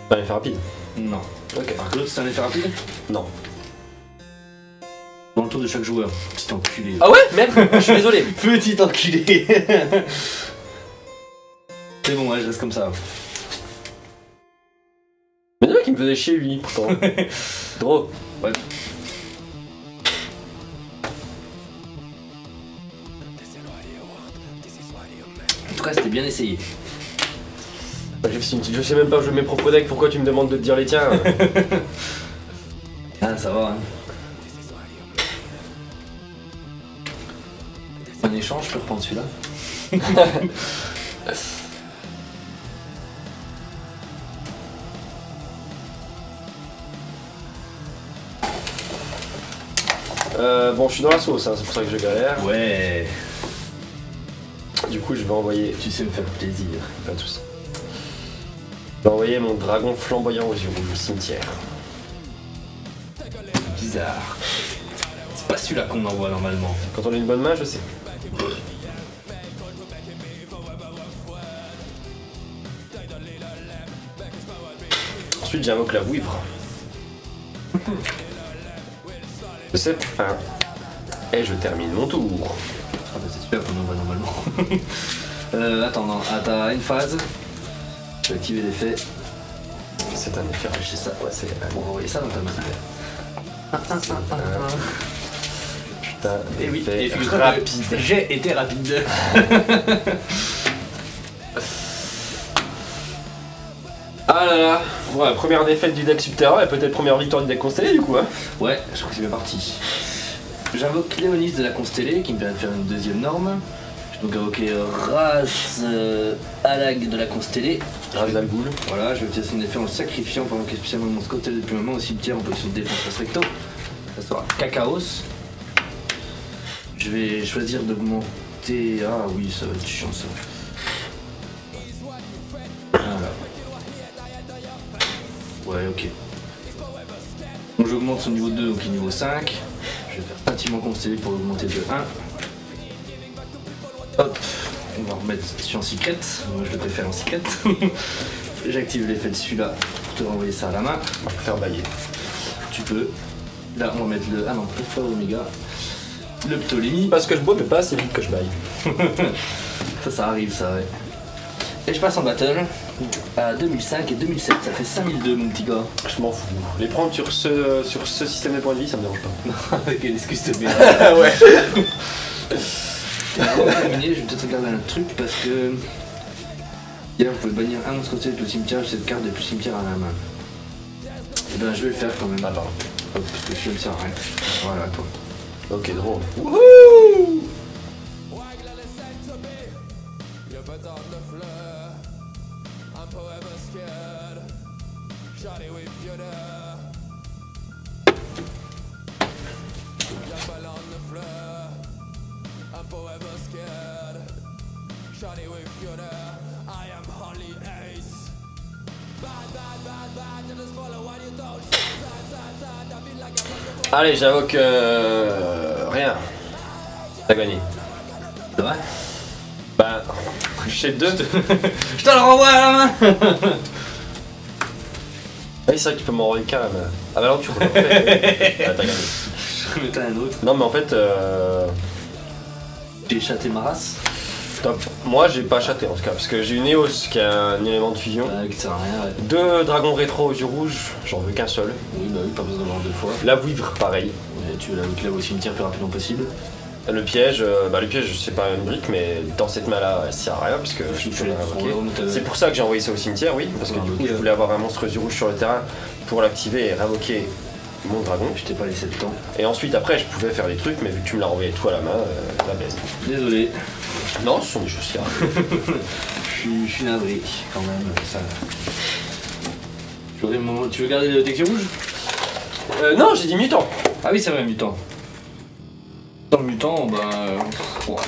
C'est un effet rapide. Non. Ok. Par contre, l'autre, c'est un effet rapide Non. dans le tour de chaque joueur. Petit enculé. Ah ouais? Merde, je suis désolé. Petit enculé. C'est bon, ouais, je reste comme ça. Mais le mec il me faisait chier lui pourtant. Drôle. Ouais. En tout cas, c'était bien essayé. Bah, je sais même pas jouer mes propres decks, pourquoi tu me demandes de te dire les tiens? Ah, ça va, hein. En échange, je peux reprendre celui-là. Bon, je suis dans la sauce, hein, c'est pour ça que je galère. Ouais. Du coup, je vais envoyer. Tu sais me faire plaisir. Pas de soucis. Je vais envoyer mon dragon flamboyant aux yeux rouges au cimetière. Bizarre. C'est pas celui-là qu'on envoie normalement. Quand on a une bonne main, je sais. Ensuite, j'invoque la vouivre. Je sais. Et je termine mon tour. Ah bah c'est super qu'on en va normalement. Attends, non, t'as une phase. Je vais activer l'effet. C'est un effet. C'est ça, ouais, c'est. On va envoyer ça dans ta main. Putain, Et oui, effet et figure-toi rapide. que j'ai été rapide. Ah là là. Ouais, première défaite du deck subterrain et peut-être première victoire du deck constellé du coup. Hein. Ouais, je crois que c'est bien parti. J'invoque Léonis de la Constellée qui me permet de faire une deuxième norme. Je vais donc invoquer Raz Alag de la Constellée. Raz Boule. Voilà, je vais utiliser son effet en le sacrifiant pendant que spécialement mon Constellé depuis un moment au cimetière en position de défense restricto. Ça sera Cacaos. Je vais choisir d'augmenter. Ah oui, ça va être chiant ça. Voilà. Ouais, ok. Donc j'augmente son niveau 2, donc il est niveau 5. Je vais faire pratiquement constellé pour l'augmenter de 1. Hop, on va remettre sur en secret. Moi je le préfère en secret. J'active l'effet de celui-là pour te renvoyer ça à la main. On va faire bailler. Tu peux. Là on va mettre le. Ah non, peut-être pas Oméga. Le Ptolémie. Parce que je bois mais pas assez vite que je baille. Ça arrive ça, ouais. Et je passe en battle à 2005 et 2007, ça fait 5002 mon petit gars. Je m'en fous. Les prendre sur ce système de points de vie, ça me dérange pas. Quelle excuse de merde. Ouais. Avant de terminer, je vais peut-être regarder un truc parce que. Hier, vous pouvez bannir un monstre côté depuis le cimetière, cette carte depuis le cimetière à la main. Et ben, je vais le faire quand même. Attends. Hop, parce que je ne sers à rien. Voilà, toi. Ok, drôle. Wouhou! Allez, j'invoque rien. T'as gagné. C'est vrai? Bah, j'ai 2. Je te le renvoie à la main! Ah oui, c'est vrai que tu peux m'envoyer quand même. Ah bah non, tu refais. Ah, t'as gagné. Je mettais un autre. Non, mais en fait, J'ai chaté ma race. top. Moi, j'ai pas chaté en tout cas, parce que j'ai une Eos qui a un élément de fusion. Qui sert à rien, ouais. 2 dragons rétro aux yeux rouges, j'en veux qu'un seul. Oui, bah oui, pas besoin d'en avoir deux fois. La vouivre, pareil. Ouais, tu la là au cimetière le plus rapidement possible. Le piège, c'est pas une brique, mais dans cette main-là, elle sert à rien, parce que je peux l'invoquer. C'est pour ça que j'ai envoyé ça au cimetière, oui, parce que du coup, je voulais avoir un monstre aux yeux rouges sur le terrain pour l'activer et réinvoquer mon dragon. Je t'ai pas laissé le temps. Et ensuite, après, je pouvais faire des trucs, mais vu que tu me l'as renvoyé tout à la main, la baisse. Désolé. Non, ce sont des choses qui arrivent. Je suis navré, quand même. Ça... Tu veux garder le texture rouge? Non, j'ai dit mutant. Ah oui, c'est vrai, mutant. Dans le mutant, bah.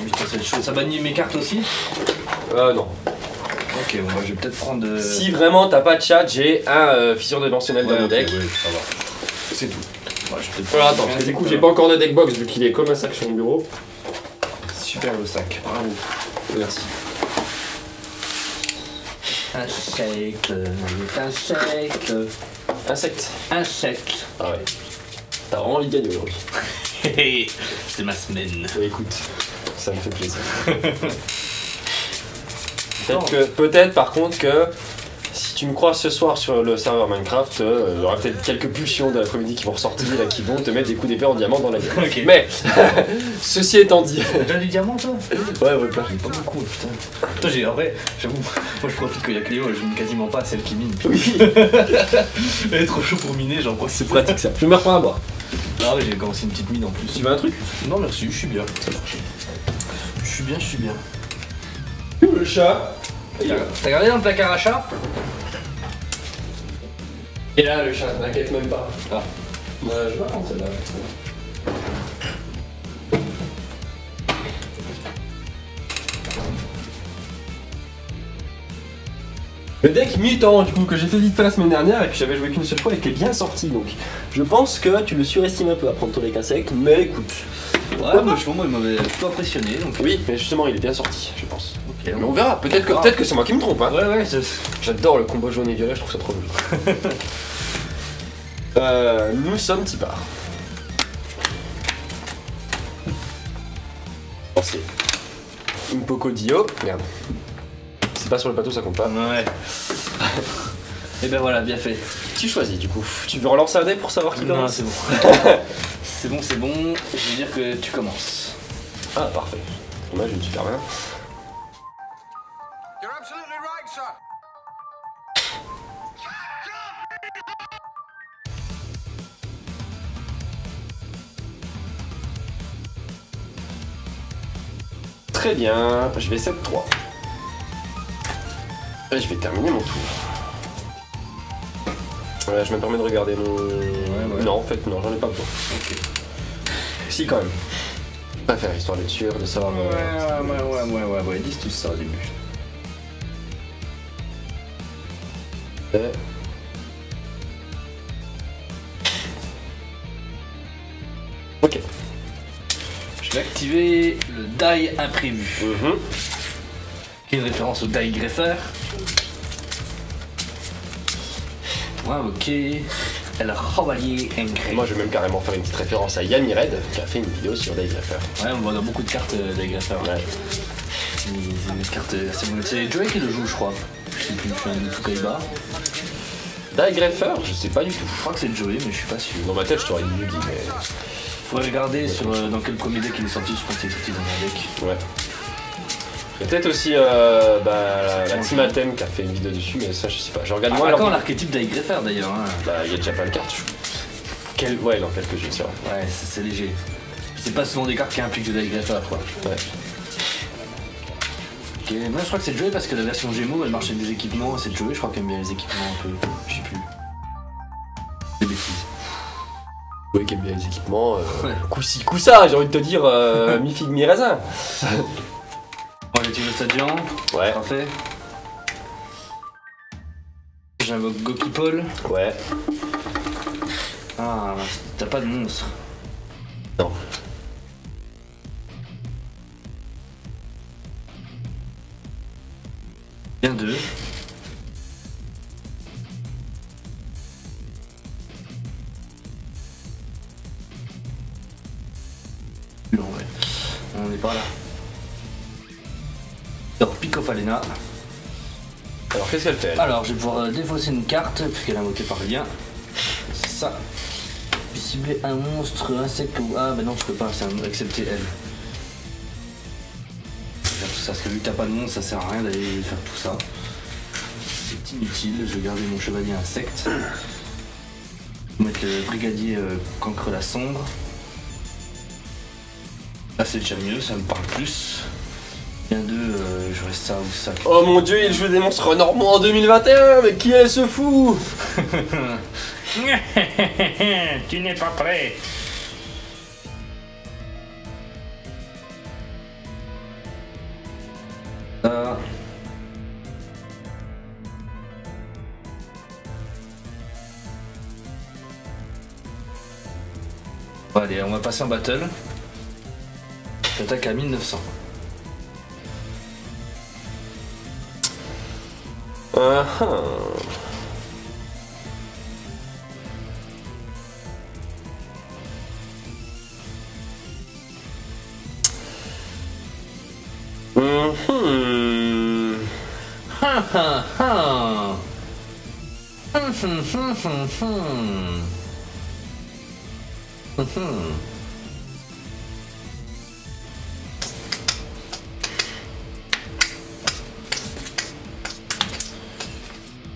Mutant, c'est chaud. Ça bannit mes cartes aussi? Non. Ok, bon, bah, je vais peut-être prendre. Si vraiment t'as pas de chat, j'ai un fissure dimensionnelle dans mon deck. Ouais, ça va. C'est tout. Ouais, je vais peut-être Voilà, attends, parce que du coup, j'ai pas encore de deck box vu qu'il est comme un sac sur mon bureau. Super le sac, bravo. Merci. Insecte. Insecte. Ah ouais. T'as vraiment envie de gagner aujourd'hui. C'est ma semaine. Écoute, ça me fait plaisir. Peut-être par contre que si tu me croises ce soir sur le serveur Minecraft, il y aura peut-être quelques pulsions de l'après-midi qui vont ressortir là, qui vont te mettre des coups d'épée en diamant dans la gueule. Ok. Mais, ceci étant dit... T'as déjà du diamant toi? Ouais, plein. Pas beaucoup, putain. Toi, en vrai, j'avoue, moi je profite qu'il y a Cléo, je mine quasiment pas à celle qui mine. Oui. Elle est trop chaud pour miner, j'en profite. C'est pratique ça. Je me reprends à boire. Ah ouais, j'ai commencé une petite mine en plus. Tu veux un truc? Non merci, je suis bien. Ça marche. Je suis bien. Le chat. T'as regardé dans le placard à chat? Et là, le chat, t'inquiète même pas. Ah. Je vais prendre celle-là. Le deck mutant, du coup, que j'ai fait vite fait la semaine dernière et que j'avais joué qu'une seule fois et qui est bien sorti, donc je pense que tu le surestimes un peu à prendre ton deck insecte, mais écoute. Ouais, moi il m'avait plutôt impressionné donc. Oui, mais justement, il est bien sorti, je pense. Ok, Mais on verra, peut-être que c'est moi qui me trompe, hein. Ouais, J'adore le combo jaune et violet, je trouve ça trop joli. Nous sommes Tipar. lancer une Pocodio. Merde. C'est pas sur le plateau, ça compte pas. Ouais. Et ben voilà, bien fait. Tu choisis du coup. Tu veux relancer un dé pour savoir qui Non, commence? c'est bon. C'est bon. Je veux dire que tu commences. Ah, parfait. Moi, je ne super bien. You're absolutely right, sir. Très bien, je vais 7-3. Et je vais terminer mon tour. Je me permets de regarder mon... ouais. Non, en fait, non, j'en ai pas besoin. Ok. Si, quand même. Je préfère, histoire d'être sûr, de savoir... Ouais, dis tout ça au début. Ok. Je vais activer le die imprévu, Mhm. qui est une référence au die greffeur. Ouais, ok. El Chevalier Ingrid. Moi, je vais même carrément faire une petite référence à Yami Red, qui a fait une vidéo sur Dave Greffer. Ouais, on voit dans beaucoup de cartes die greffeur. Ouais. C'est une carte assez bonne. C'est Joey qui le joue, je crois. Je sais plus, je suis un de Kaiba. Dave Greffer, je sais pas du tout. Je crois que c'est Joey, mais je suis pas sûr. Dans ma tête, je t'aurais dit Yugi, mais... Faudrait regarder sur dans quel premier deck il est sorti. Je pense qu'il est sorti dans un deck. Ouais. Il y a peut-être aussi la Team Athème qui a fait une vidéo dessus, mais ça, je sais pas. Je regarde moins Ah, leur... quand l'archétype die greffeur d'ailleurs. Hein. Bah, il y a déjà plein de cartes. Ouais, dans quelques jeux, c'est vrai. Ouais, c'est léger. C'est pas souvent des cartes qui impliquent le die greffeur, quoi. Ouais. Ok, moi je crois que c'est Joey parce que la version Gémeaux elle marche avec des équipements. C'est Joey, je crois qu'elle aime bien les équipements un peu. Je sais plus. Des bêtises. Oui, qui aime bien les équipements. Ouais. Coup-ci, coup-ça, j'ai envie de te dire, mi-figue, mi-raisin. Bon, j'utilise le stadion. Ouais. Parfait. J'invoque Goku Paul. Ouais. Ah, t'as pas de monstre. Non. Bien deux. Long, ouais. On est pas là. Alors, Pico Falena. Alors, qu'est-ce qu'elle fait, elle? Alors, je vais pouvoir défausser une carte, puisqu'elle est invokée par lien. C'est ça. Puis cibler un monstre, insecte ou... Ah, bah non, je peux pas, c'est accepter elle. Je vais faire tout ça, parce que vu que t'as pas de monstre, ça sert à rien d'aller faire tout ça. C'est inutile, je vais garder mon chevalier insecte. Je vais mettre le brigadier cancre la sombre. Là, c'est déjà mieux, ça me parle plus. Bien deux, je reste ça ou ça. Oh mon dieu, il joue des monstres normands en 2021, mais qui est ce fou? Tu n'es pas prêt. Bon, allez, on va passer en battle. J'attaque à 1900. Ha ha ha.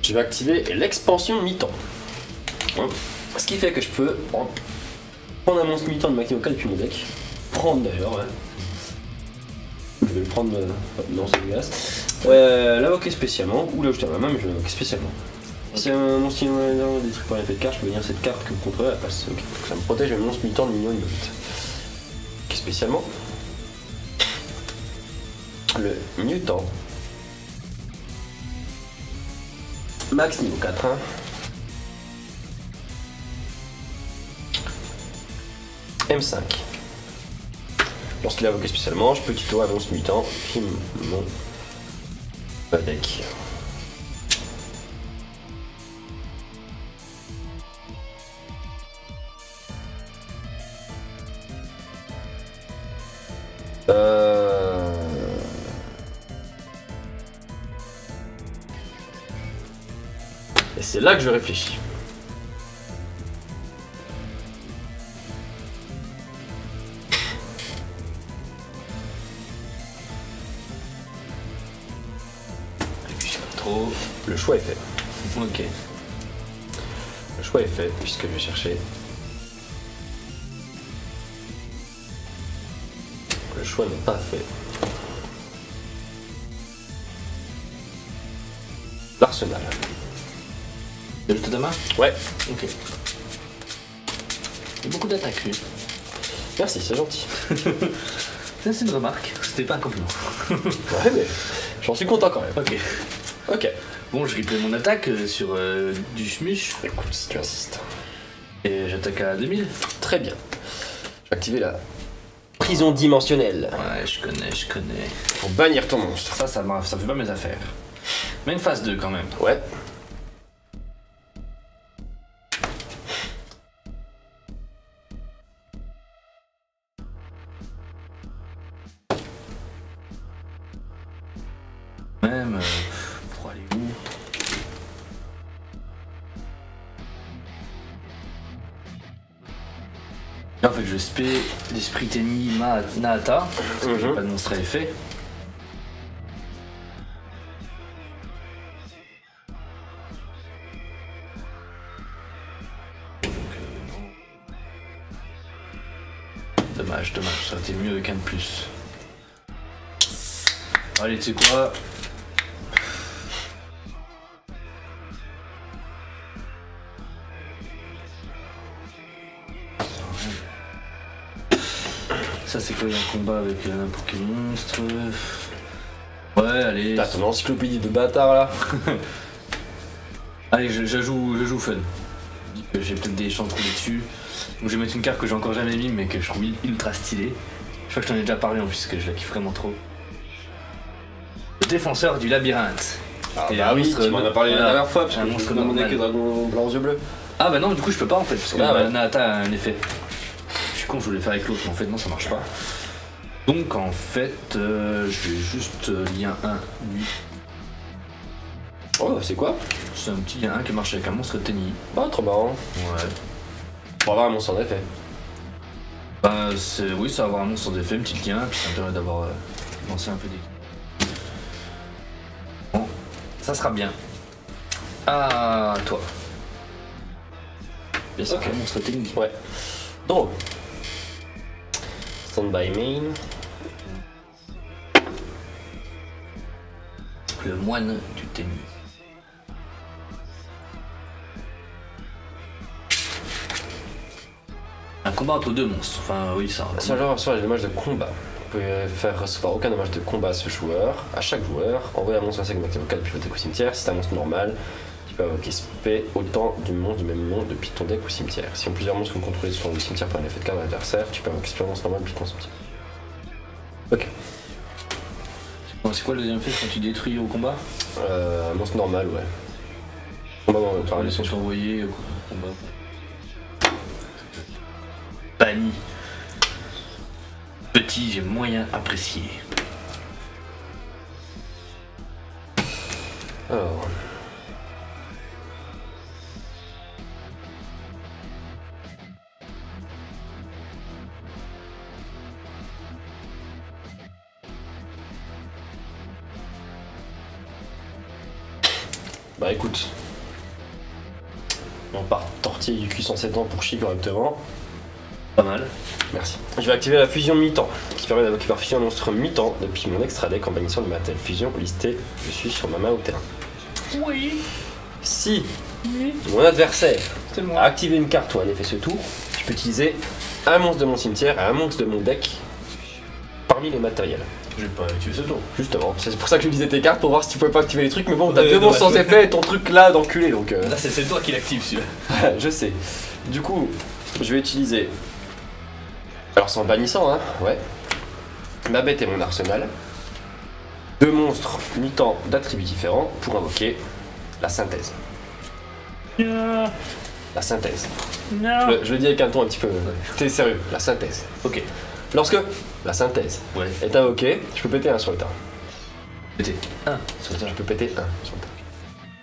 Je vais activer l'expansion mi-temps. Ce qui fait que je peux prendre un monstre mi-temps de ma Kinoka depuis mon deck. Prendre d'ailleurs, ouais. Je vais le prendre. Non, c'est dégueulasse. L'invoquer spécialement, ou l'ajouter à ma main, mais je vais l'invoquer spécialement. Si un monstre des trucs par effet de carte, je peux venir cette carte que vous contrôlez à la place. Ok. Donc ça me protège un monstre mi-temps de mignon une vite. Ok, spécialement. Le mutant. Max niveau 4, hein. M5. Lorsqu'il est invoqué spécialement, je peux tutorer un monstre mutant qui mon deck. c'est là que je réfléchis. Réfléchis pas trop. Le choix est fait. Ok. Le choix est fait puisque je vais chercher. Le choix n'est pas fait. L'arsenal. De le Totama? Ouais, Ok. Il y a beaucoup d'attaques lui. merci, c'est gentil. Ça c'est une remarque, c'était pas un compliment. Ouais, mais j'en suis content quand même. Ok. Ok. Bon, je replay mon attaque sur du schmush Écoute, si tu insistes. et j'attaque à 2000. Très bien. Je vais activer la prison dimensionnelle Ouais, je connais. pour bannir ton monstre. Ça fait pas mes affaires. Mais une phase 2 quand même. Ouais. Même, pour aller où? Là, en fait, je spé l'esprit Tenni Nahata, parce que j'ai pas de monstre à effet. Dommage, ça aurait été mieux avec un de plus. Allez, tu sais quoi? Ça c'est quoi, il y a un combat avec n'importe quel monstre? Ouais, allez. T'as ton encyclopédie de bâtard là. Allez, je joue fun. Je dis que j'ai peut-être des champs trouvés dessus. Donc je vais mettre une carte que j'ai encore jamais mis mais que je trouve ultra stylée. Je crois que je t'en ai déjà parlé en plus parce que je la kiffe vraiment trop. Le défenseur du labyrinthe. Ah Et bah un oui, monstre tu m'en as parlé la voilà, dernière fois parce un que monstre je me demandais normal. que dragon blanc aux yeux bleus. Ah bah non, du coup je peux pas en fait parce que Ah ouais. Nahata a un effet. Je suis con, je voulais faire avec l'autre mais en fait non, ça marche pas. Donc en fait, je vais juste lien 1 lui. Oh, c'est quoi? C'est un petit lien 1 qui marche avec un monstre Tenni. Bah, trop marrant. Ouais. Pour avoir un monstre en effet. Bah oui, ça va avoir un monstre d'effet, un petit lien, puis ça me permet d'avoir lancé un peu d'équipe. Bon, ça sera bien. Ah, toi. Bien sûr, Ok. un monstre Tenni. Ouais. Draw. Stand by main. Le moine du Tenni. Un combat entre deux monstres. Enfin, oui, ça. Sur les dommages de combat. Vous pouvez faire recevoir aucun dommage de combat à ce joueur. À chaque joueur, envoyez un monstre insecte vocal depuis votre deck ou cimetière. Si c'est un monstre normal, tu peux invoquer spé autant du monstre du même nom depuis ton deck ou cimetière. Si en plusieurs monstres que vous contrôlez sont du cimetière par un effet de carte de l'adversaire, tu peux invoquer spé un monstre normal depuis ton cimetière. Ok. Bon, c'est quoi le deuxième fait quand tu détruis au combat? Un monstre normal, ouais. Combat dans Par les sont envoyés au combat. Banni. Petit, j'ai moyen apprécié. Alors. Bah écoute. On part tortiller du cul 107 ans pour chier correctement. Pas mal. Merci. Je vais activer la fusion mi-temps, qui permet d'invoquer par fusion un monstre mi-temps depuis mon extra deck en bannissant du matériel fusion listé dessus sur ma main au terrain. Oui. Si mon adversaire C'est a moi. activé une carte ou un effet ce tour, je peux utiliser un monstre de mon cimetière et un monstre de mon deck parmi les matériels. Je vais pas activer ce tour. Justement, c'est pour ça que je lisais tes cartes pour voir si tu pouvais pas activer les trucs, mais bon, t'as Ouais, deux monstres sans dommage. effet et ton truc là d'enculé donc. Là, c'est toi qui l'active celui-là. Je sais. Du coup, je vais utiliser. Alors c'est en bannissant, hein, ouais. Ma bête et mon arsenal. Deux monstres mi-temps d'attributs différents pour invoquer la synthèse. Non. La synthèse. Non. Je le dis avec un ton un petit peu. T'es sérieux, la synthèse. Ok. Lorsque la synthèse Ouais. est invoquée, je peux péter un sur le terrain. Pété. 1 sur le Je terrain. peux péter un sur le terrain.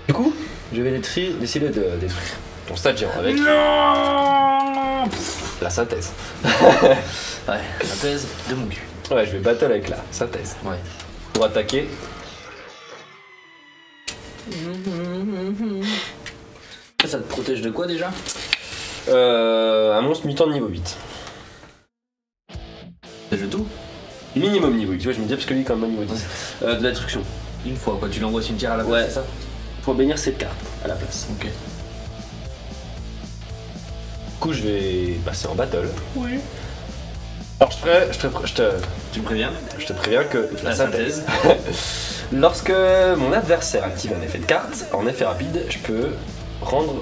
Du coup, je vais décider de détruire ton stade géant avec Non. la synthèse. Ouais, synthèse de mon cul. Ouais, je vais battle avec la synthèse. Ouais. Pour attaquer. Ça te protège de quoi déjà? Un monstre mutant de niveau 8. Protège de tout? Minimum niveau 8, tu vois, je me dis parce que lui, quand même, niveau 10. De la destruction. Une fois quoi, tu l'envoies au cimetière à la place, Ouais. c'est ça? Pour bénir cette carte à la place. Ok. Du coup, je vais passer en battle. Oui. Alors, Tu me préviens? je te préviens que La synthèse. Lorsque mon adversaire active un effet de carte, en effet rapide, je peux rendre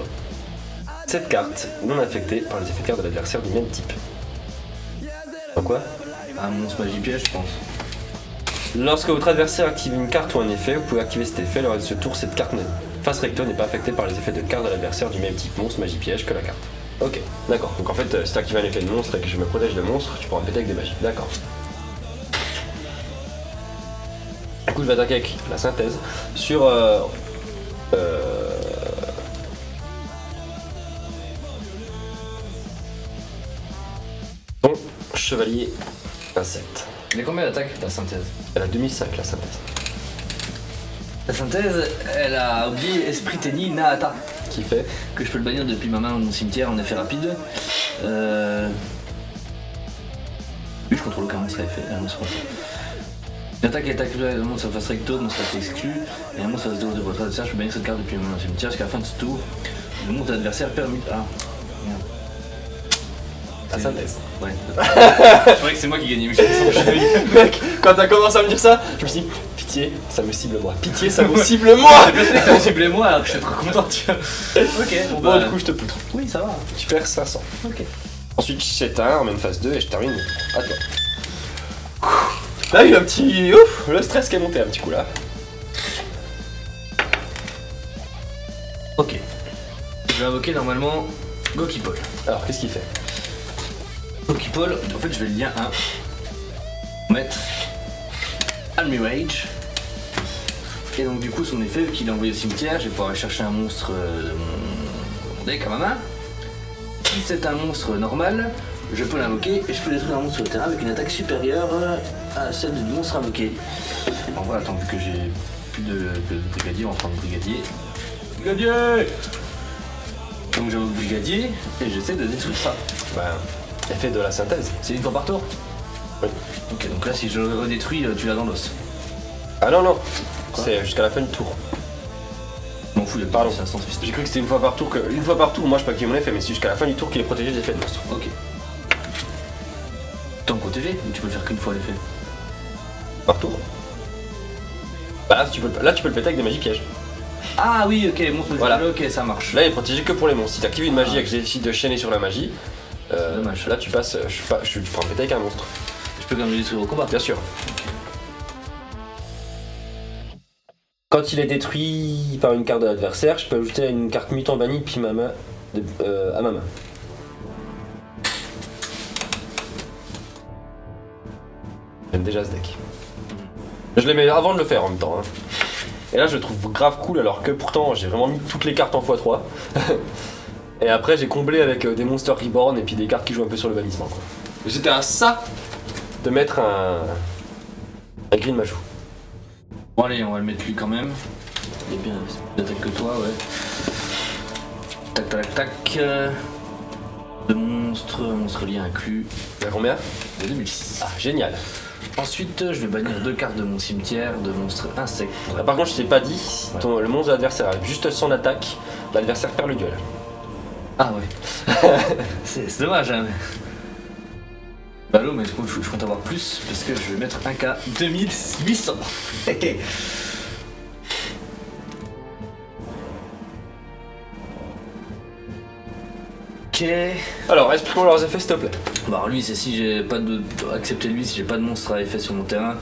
cette carte non affectée par les effets de carte de l'adversaire du même type. Quoi? Un monstre magie piège, je pense. Lorsque votre adversaire active une carte ou un effet, vous pouvez activer cet effet. Lors de ce tour, cette carte face recto n'est pas affectée par les effets de carte de l'adversaire du même type monstre, magie piège que la carte. Ok, d'accord. Donc en fait, si tu actives un effet de monstre et que je me protège de monstre, tu pourras me péter avec des magies. D'accord. Du coup, je vais attaquer avec la synthèse sur ton chevalier insecte. Il y a combien d'attaques ta synthèse? Elle a 2005 la synthèse. La synthèse, elle a oublié Esprit Tenni Naata, Qui fait que je peux le bannir depuis ma main dans mon cimetière en effet rapide. Oui, je contrôle aucun monstre à effet. Un monstre. Une attaque est activée, un monstre face recto, le monstre est exclu, et un monstre face dos de votre adversaire, je peux bannir cette carte depuis ma main dans le cimetière jusqu'à la fin de ce tour. Le monstre adversaire permet. Ah, merde. la synthèse. Ouais. Je croyais que c'est moi qui gagnais, mais je suis sans chevalier. Mec, quand t'as commencé à me dire ça, je me suis dit, pitié, ça me cible moi. Pitié, ça me cible moi. J'ai bien fait que ciblé moi alors que je suis trop content, tu vois. Ok, bon Bon, bah. du coup, je te poutre. Oui, ça va. Tu perds 500. Ok. Ensuite, je s'éteins, on met une phase 2 et je termine. À toi. Là, il y a un petit. Ouf, le stress qui est monté un petit coup là. Ok. Je vais invoquer normalement Gokipol. Alors, qu'est-ce qu'il fait? Gokipol, en fait, je vais le lien 1. Mettre Admirage. Et donc, du coup, son effet, vu qu'il est envoyé au cimetière, je vais pouvoir aller chercher un monstre de mon deck à ma main. Si c'est un monstre normal, je peux l'invoquer et je peux détruire un monstre sur le terrain avec une attaque supérieure à celle du monstre invoqué. Bon, voilà, attends, vu que j'ai plus de brigadier, on va prendre brigadier. Brigadier! Donc j'invoque brigadier et j'essaie de détruire ça. Bah, effet de la synthèse. C'est une fois par tour? Oui. Ok, donc là, si je le redétruis, tu l'as dans l'os. Ah non, non. Quoi? C'est jusqu'à la fin du tour. Je m'en fous, il y a Pardon. ça sans suite. J'ai cru que c'était une fois par tour. Une fois par tour, moi je peux activer mon effet, mais c'est jusqu'à la fin du tour qu'il est protégé des effets de monstre. Ok. Tant protégé, ou tu peux le faire qu'une fois l'effet? Par tour. Bah là, tu peux le péter avec des magies pièges. Ah oui, ok, monstre Voilà. ok, ça marche. Là, il est protégé que pour les monstres. Si tu actives une magie et que j'ai décidé de chaîner sur la magie, Dommage. là tu passes. Tu prends un péter avec un monstre. Je peux quand même le détruire au combat. Bien sûr. Quand il est détruit par une carte de l'adversaire, je peux ajouter une carte mutant bannie puis ma main à ma main. J'aime déjà ce deck. Je les mets avant de le faire en même temps. Hein. Et là je le trouve grave cool alors que pourtant j'ai vraiment mis toutes les cartes en x3. Et après j'ai comblé avec des Monster Reborn et puis des cartes qui jouent un peu sur le bannissement. J'étais à ça de mettre un Green Majou. Bon allez, on va le mettre lui quand même. Il est bien plus d'attaque que toi, ouais. Tac tac tac. De monstre lien inclus. Il y a combien? De 2006. Ah génial. Ensuite, je vais bannir 2 cartes de mon cimetière de monstres insectes. Ah, par contre je t'ai pas dit, si le monstre de l'adversaire arrive juste son attaque, l'adversaire perd le duel. Ah ouais. c'est dommage, hein. Ballot, mais du coup, je compte avoir plus parce que je vais mettre un K 2800. Ok. Alors explique-moi leurs effets s'il te plaît. Bah alors lui, c'est si j'ai pas de. Accepter lui, si j'ai pas de monstre à effet sur mon terrain,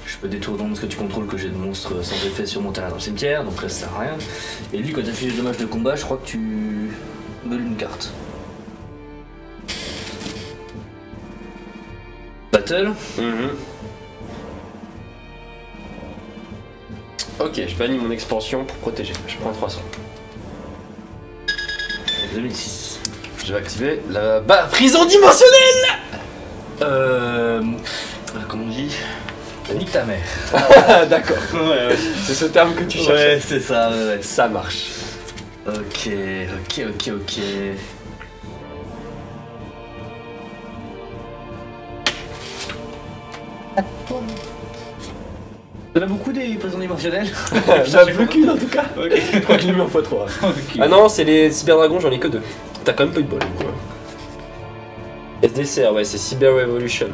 je peux détourner parce que tu contrôles que j'ai de monstres sans effet sur mon terrain dans le cimetière, donc là ça sert à rien. Et lui, quand tu affiches les dommages de combat, je crois que tu meules une carte. Battle. Ok, je bannis mon expansion pour protéger. Je prends 300. 2006. Je vais activer la prison dimensionnelle. Comment on dit? Nique ta mère. D'accord. Ouais. C'est ce terme que tu cherches. Ouais, c'est ça, ouais. Ça marche. Ok. T'en as beaucoup des prisons dimensionnelles? J'en ai plus qu'une en tout cas. Ok. Je crois que je l'ai mis en x3. Ok. Ah non, c'est les cyberdragons, j'en ai que 2. T'as quand même pas eu de bol, du coup. SDCR, ouais, c'est Cyber Revolution.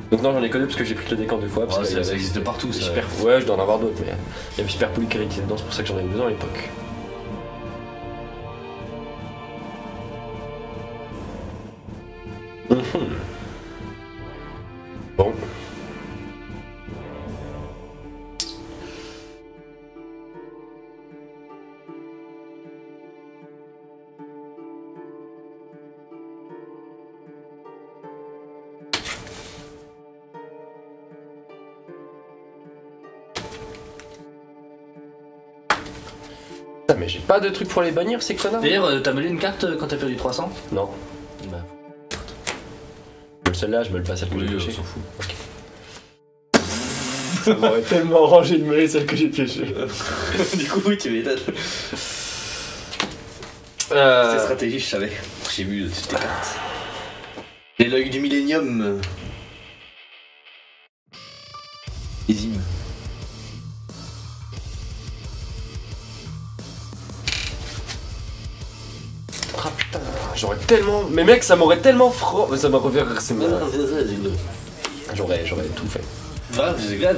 Donc non, j'en ai que 2 parce que j'ai pris le décan 2 fois. Parce Ouais, qu'il y avait ça existe partout, ça. Super... Ouais, je dois en avoir d'autres, mais il y avait Super Polycharity dedans, c'est pour ça que j'en avais besoin à l'époque. Bon. Putain, mais j'ai pas de truc pour les bannir, ces connards. D'ailleurs, t'as mêlé une carte quand t'as perdu 300? Non. Bah. Celle-là, je me le passe celle que j'ai piochée. s'en fout. Ok. Ça m'aurait tellement arrangé de mêler celle que j'ai piochée. Du coup, oui, tu m'étonnes. C'est stratégie, je savais. J'ai vu toutes tes cartes. Et l'œil du millénium. Hésime. Ah putain, j'aurais tellement... Mais mec, ça m'aurait tellement ça m'a reversé. J'aurais tout fait. Grave, c'est grave,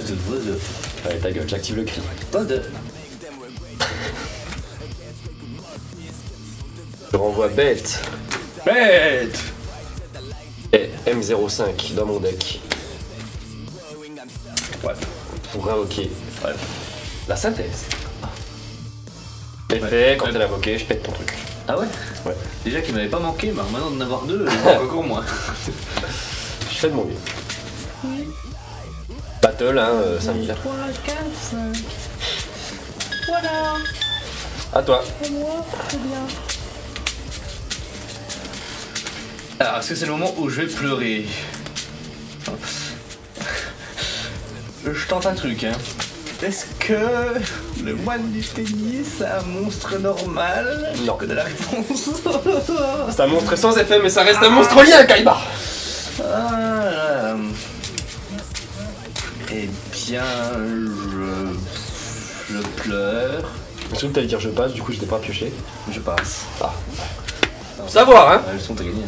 Allez, ta gueule, j'active le cri. pas de... Je renvoie bête. Bête. Et M05 dans mon deck. Ouais. Pour invoquer Ouais. la synthèse. Effet, quand elle a invoqué, je pète ton truc. Ah ouais? Ouais. Déjà qu'il m'avait pas manqué, mais maintenant d'en avoir deux, il manque encore moins. Je fais de mon mieux. Battle, hein, 5000. 3, 4, 5. Voilà. À toi. Et moi, c'est bien. Alors, est-ce que c'est le moment où je vais pleurer? Je tente un truc, hein. Est-ce que le moine du peigné, c'est un monstre normal? Non. Je connais la réponse. C'est un monstre sans effet, mais ça reste un monstre lien, Kaiba. Eh bien, je pleure. Je trouve que t'allais dire je passe, du coup j'étais pas pioché. Je passe. Ah. Savoir, hein. Elles sont à gagner.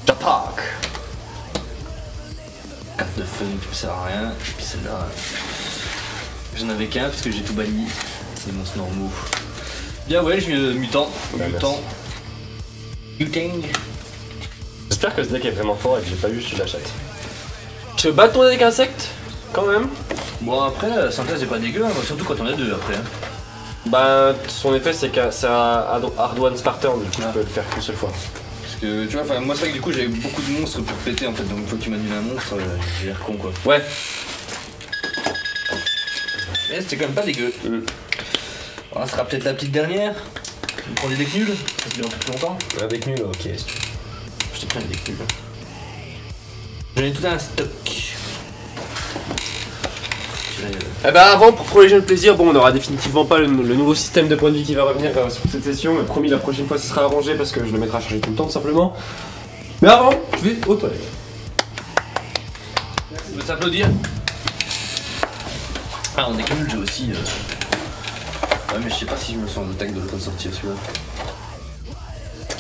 J'attaque. Carte de fun qui me sert à rien. Et puis celle-là, j'en avais qu'un parce que j'ai tout banni. C'est des monstres normaux. Bien ouais, je viens mutant. Bah, Mutant. Muting. J'espère que ce deck est vraiment fort et que j'ai pas juste eu la chatte. Je bats ton deck insecte quand même. Bon après, la synthèse est pas dégueu, hein, surtout quand on a deux après. Hein. Bah son effet c'est que c'est un hard one Spartan, du coup je peux le faire qu'une seule fois. Parce que tu vois, enfin moi c'est vrai que du coup j'avais beaucoup de monstres pour péter en fait, donc une fois que tu m'as donné un monstre, j'ai l'air con quoi. Ouais. Mais c'était quand même pas dégueu. Voilà, ce sera peut-être la petite dernière. On prend des decks nuls, ça dure un peu plus longtemps. Un deck nul, ok. Je te prends des decks nuls. J'en ai tout un stock. Eh bah avant, pour les jeux de plaisir, bon on aura définitivement pas le nouveau système de points de vie qui va revenir sur cette session, mais promis la prochaine fois ce sera arrangé parce que je le mettrai à charger tout le temps tout simplement. Mais avant, je vais aux toilettes. On peut s'applaudir. Ah on est que nul, j'ai aussi. Ouais mais je sais pas si je me sens le tag de le sortir celui-là.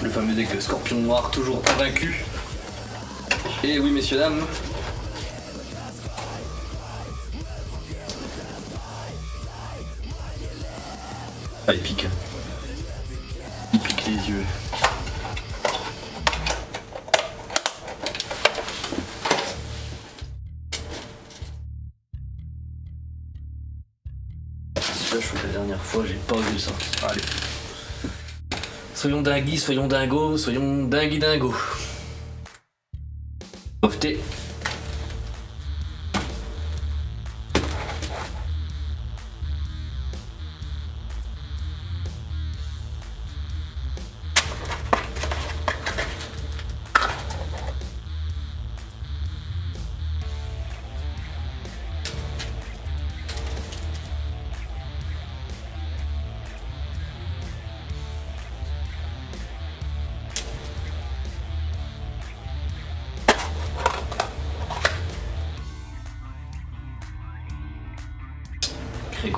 Le fameux deck Scorpion Noir, toujours invaincu. Et oui messieurs dames. Ah il pique. Il pique les yeux. Celui-là je trouve que la dernière fois j'ai pas osé le sortir. Allez. Soyons dinguis, soyons dingos, soyons dingui dingo. Breveté.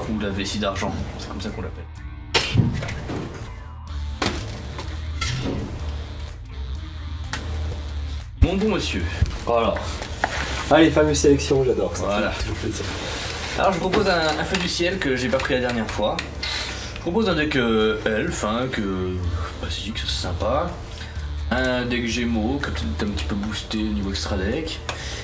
ou la vessie d'argent, c'est comme ça qu'on l'appelle. Mon bon monsieur, Voilà. Allez, fameuse sélection, j'adore ça. voilà. Toujours plaisir. Alors je propose un feu du ciel que j'ai pas pris la dernière fois. Je propose un deck elf, hein, que basique, ça c'est sympa. Un deck Gémeaux, que peut-être un petit peu boosté au niveau extra deck.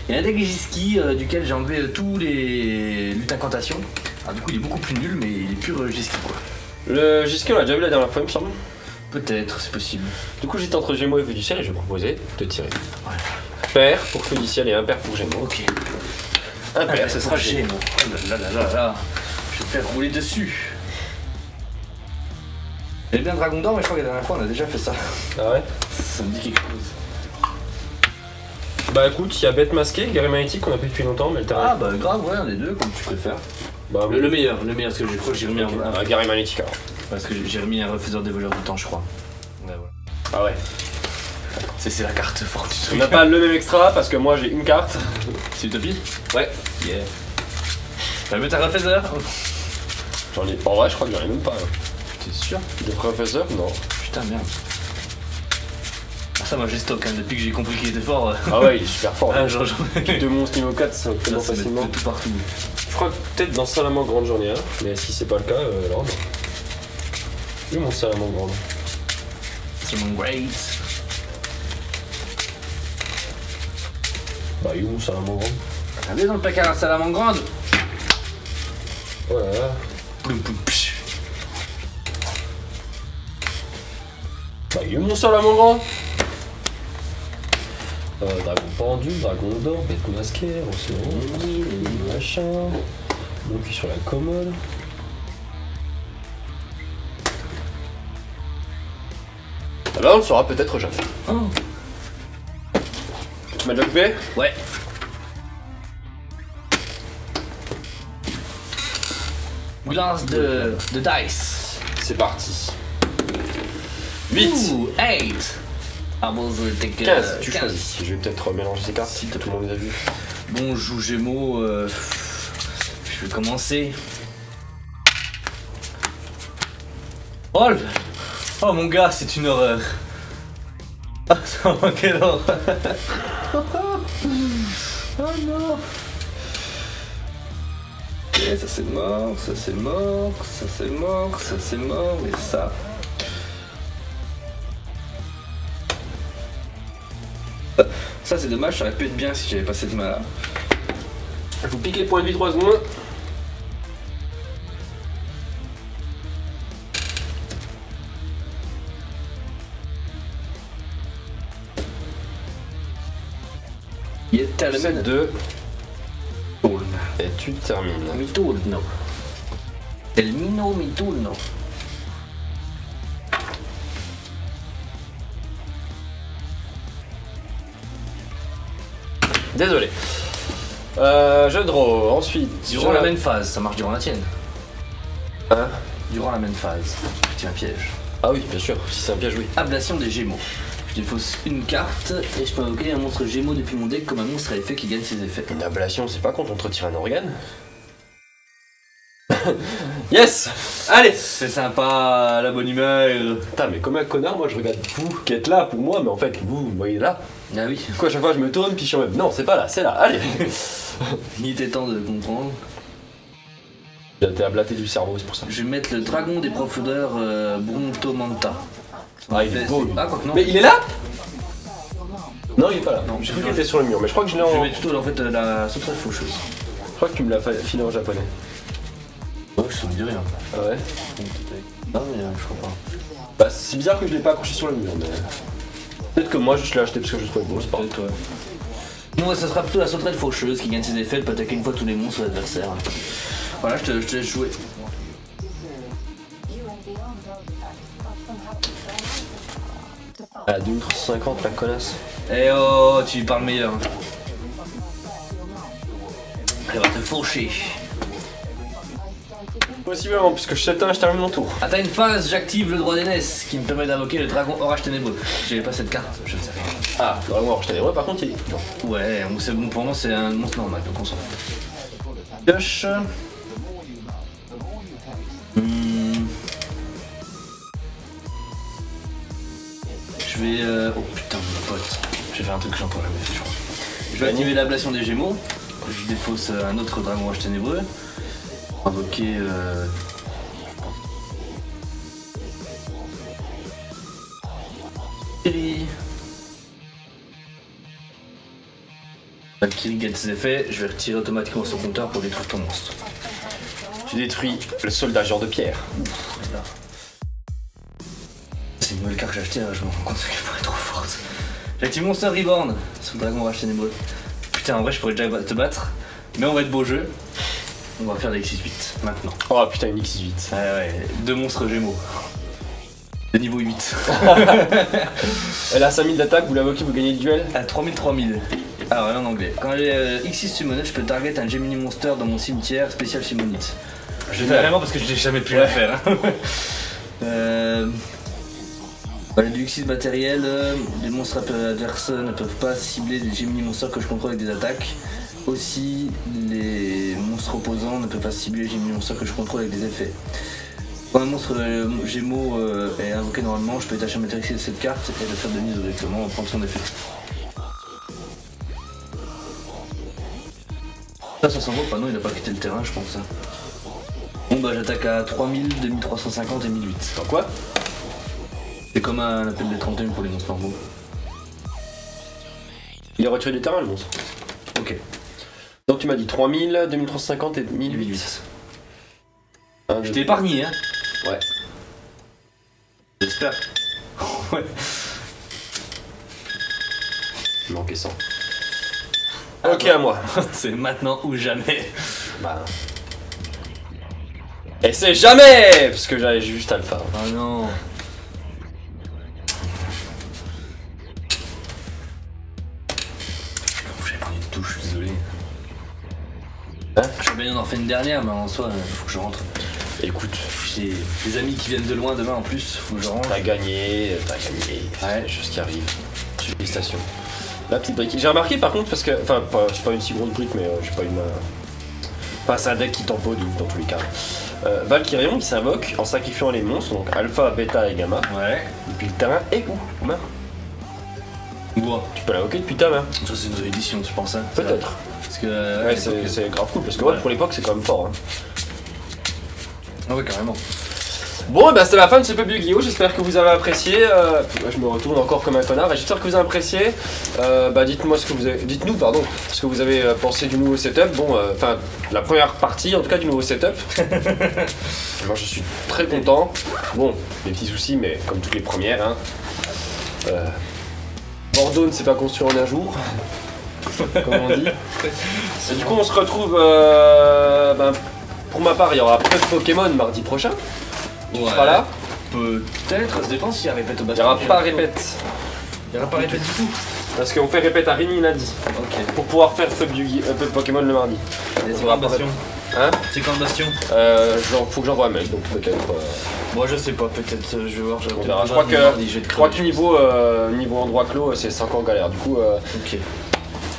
Et un deck Jiski, duquel j'ai enlevé tous les luttes incantations. Alors du coup il est beaucoup plus nul, mais il est pur Jiski quoi. Le Giskin, on l'a déjà vu la dernière fois, il me semble. Peut-être, c'est possible. Du coup, j'étais entre Gémeaux et Feu du ciel et je vais proposer de tirer. Voilà. Pair pour Feu du ciel et un pair pour Gémeaux. Ok. Un pair, ce sera Gémeaux. Gémeaux. Oh là là là là là. Je vais faire rouler dessus. J'avais bien Dragon d'or, mais je crois que la dernière fois on a déjà fait ça. Ah ouais? Ça me dit quelque chose. Bah écoute, il y a Bête Masquée, Guerrier Magnétique qu'on a plus depuis longtemps, mais le terrain. Ah bah grave, ouais, un des deux, comme tu préfères. Bah, Le meilleur, parce que je crois que j'ai remis un Guerrier Magnétique alors. parce que j'ai remis un refaiseur des voleurs du temps, je crois. Ouais, voilà. Ah ouais. C'est la carte forte du On truc. n'a pas le même extra parce que moi j'ai une carte. C'est Utopie? Ouais. Yeah. Tu vas mettre un refaiseur? J'en ai. En vrai, je crois que j'en ai même pas. T'es sûr? De professeur? Non. Putain, merde. Ah, ça, moi j'ai stock, hein, depuis que j'ai compris qu'il était fort. Ah ouais, il est super fort. Ah, genre, Deux monstres niveau 4, ça va ça, tellement ça met facilement. tout partout. Je crois que peut-être dans Salamandre j'en ai un, mais si c'est pas le cas, alors non. Où est mon Salamandre? C'est mon great. Bah, il est où mon Salamandre? Regardez dans le placard à salamandre grande. Oh là là. Ploum, ploum, psh. Bah, il est où mon Salamandre? Dragon pendu, dragon d'or, bête masquée, océan, machin. Mon cul sur la commode. Ah bah, on le saura peut-être jamais. Oh. Tu m'as déjà coupé? Ouais. Glance de dice. C'est parti. 8. Ouh, 8. Ah bon, je vais take 15, tu choisis. Je vais peut-être mélanger ces cartes si tout le monde les a vues. Bon, je joue Gémeaux. Je vais commencer. Oh, oh mon gars, c'est une horreur. Ah, quelle horreur. Oh non. Ok, ça c'est mort, ça c'est mort, ça c'est mort, ça c'est mort, et ça. Ça c'est dommage, ça aurait pu être bien si j'avais pas cette main là. Je vous pique les points de vie 3 secondes. C'est 2. Et tu termines. Mi turno. Termino mi turno. Désolé. Je draw. Ensuite. Durant la même phase, ça marche durant la tienne. Hein? Durant la même phase. Petit un piège. Ah oui, bien sûr. Si c'est un piège, oui. Ablation des Gémeaux. Je défausse une carte et je peux invoquer un monstre Gémeaux depuis mon deck comme un monstre à effet qui gagne ses effets. Une ablation, c'est pas quand on te retire un organe? Yes! Allez! C'est sympa, la bonne humeur. Putain, mais comme un connard, moi je regarde vous qui êtes là pour moi, mais en fait, vous voyez là. Ah oui, Quoi, à chaque fois je me tourne, puis je suis en mode non, c'est pas là, c'est là, allez! il était temps de comprendre. J'ai été ablaté du cerveau, c'est pour ça. Je vais mettre le dragon des profondeurs Brontomanta. Ah, il est beau. Ah, quoi que non. Mais il est là? Non, il est pas là. Non, J'ai cru qu'il était sur le mur, mais je crois que je l'ai Je vais en. mettre plutôt en fait la sauterelle faucheuse. Je crois que tu me l'as filé en japonais. Oh, je me dis rien. Ah ouais? Non, mais je crois pas. Bah, c'est bizarre que je l'ai pas accroché sur le mur, mais. Peut-être que moi je l'ai acheté parce que je le trouvais beau, c'est pas. Peut-être, ouais. Moi, ça sera plutôt la sauterelle faucheuse qui gagne ses effets, elle peut attaquer une fois tous les monstres adversaires. Voilà, je te laisse jouer. À 2,50 la connasse. Eh oh, tu parles meilleur. Elle va te faucher. Possiblement, puisque je 7 je termine mon tour. À ta une phase, j'active le droit d'aînesse qui me permet d'invoquer le dragon orage ténébreux. J'avais pas cette carte, je ne sais rien. Ah, le dragon je ténébreux, par contre il est. Non. Ouais, c'est bon pour moi, c'est un monstre normal, donc on s'en fout. Pioche. Je vais... Oh putain mon pote, j'ai fait un truc que j'ai encore jamais fait je crois. Je vais activer l'ablation des Gémeaux. Je défausse un autre dragon rouge ténébreux. Invoquer... Valkyrie gagne ses effets, je vais retirer automatiquement son compteur pour détruire ton monstre. Tu détruis le soldat genre de pierre. Voilà. C'est une nouvelle carte que j'ai achetée, là, je me rends compte qu'elle pourrait être trop forte. J'active Monster Reborn sur le dragon rage ténébreux. Putain, en vrai, je pourrais déjà te battre, mais on va être beau jeu. On va faire des X68 maintenant. Oh putain, une X8. Ouais, deux monstres Gémeaux. De niveau 8. Elle a 5000 d'attaque, vous l'invoquez, vous gagnez le duel. À 3000. Alors, elle est en anglais. Quand j'ai X6 Summoner, je peux target un Gemini Monster dans mon cimetière spécial Summonite. Je le fais vraiment parce que je n'ai jamais pu la faire. Voilà, du X6 matériel, les monstres adverses ne peuvent pas cibler des Gemini Monsters que je contrôle avec des attaques. Aussi, les monstres opposants ne peuvent pas cibler les Gemini Monsters que je contrôle avec des effets. Quand un monstre Gémeaux est invoqué normalement, je peux détacher un matériel de cette carte et le faire de mise directement en prendre son effet. Ça s'en vaut pas, non, il a pas quitté le terrain, je pense. Bon, bah j'attaque à 3000, 2350 et 1008. Dans quoi? C'est comme un appel des 31 pour les monstres normaux. Il est retiré du terrain le monstre. Ok. Donc tu m'as dit 3000, 2350 et 1008. Je t'ai épargné, hein. Ouais. J'espère. Ouais. Il manquait 100. Ok, à moi. C'est maintenant ou jamais. Bah. Et c'est jamais! Parce que j'ai juste alpha. Oh non. J'avais pris une touche, je suis désolé. Hein? J'aurais bien en fait une dernière, mais en soi, faut que je rentre. Écoute, J'ai des amis qui viennent de loin demain en plus, faut que je range. t'as gagné. Ouais. C'est juste ce qui arrive. Félicitations. La petite brique. J'ai remarqué par contre, parce que. Enfin, c'est pas une si grosse brique, mais j'ai pas une. Enfin, c'est un deck qui tempo dans tous les cas. Valkyrion il s'invoque en sacrifiant les monstres, donc alpha, bêta et gamma. Ouais. Depuis le terrain et où main. Bois. Tu peux l'invoquer depuis ta main. Ça c'est une nouvelle édition, tu penses hein? Peut-être. Parce que. Ouais, c'est grave cool, parce que ouais, pour l'époque c'est quand même fort. Hein. Ah ouais, carrément. Bon, bah c'était la fin de ce pub Yu-Gi-Oh! J'espère que vous avez apprécié. Je me retourne encore comme un connard. J'espère que vous avez apprécié. Bah dites-moi ce que vous avez. Dites-nous, pardon, ce que vous avez pensé du nouveau setup. Bon, enfin, la première partie en tout cas du nouveau setup. Moi je suis très content. Bon, des petits soucis, mais comme toutes les premières. Hein. Bordeaux ne s'est pas construit en un jour. Comme on dit. Et du coup, on se retrouve. Ben, pour ma part, il y aura peu de Pokémon mardi prochain. Tu seras là? Peut-être, ça dépend s'il y a répète au Il basket. n'y aura pas répète. Il n'y aura pas répète du tout. Parce qu'on fait répète à Rini lundi. Ok. Pour pouvoir faire peu de Pokémon le mardi. C'est quand le bastion? Hein? C'est quand le bastion? Faut que j'envoie un mail, donc peut-être. Moi je sais pas, peut-être je vais voir. On verra. Je crois que niveau endroit clos, c'est encore galère. Du coup. Ok.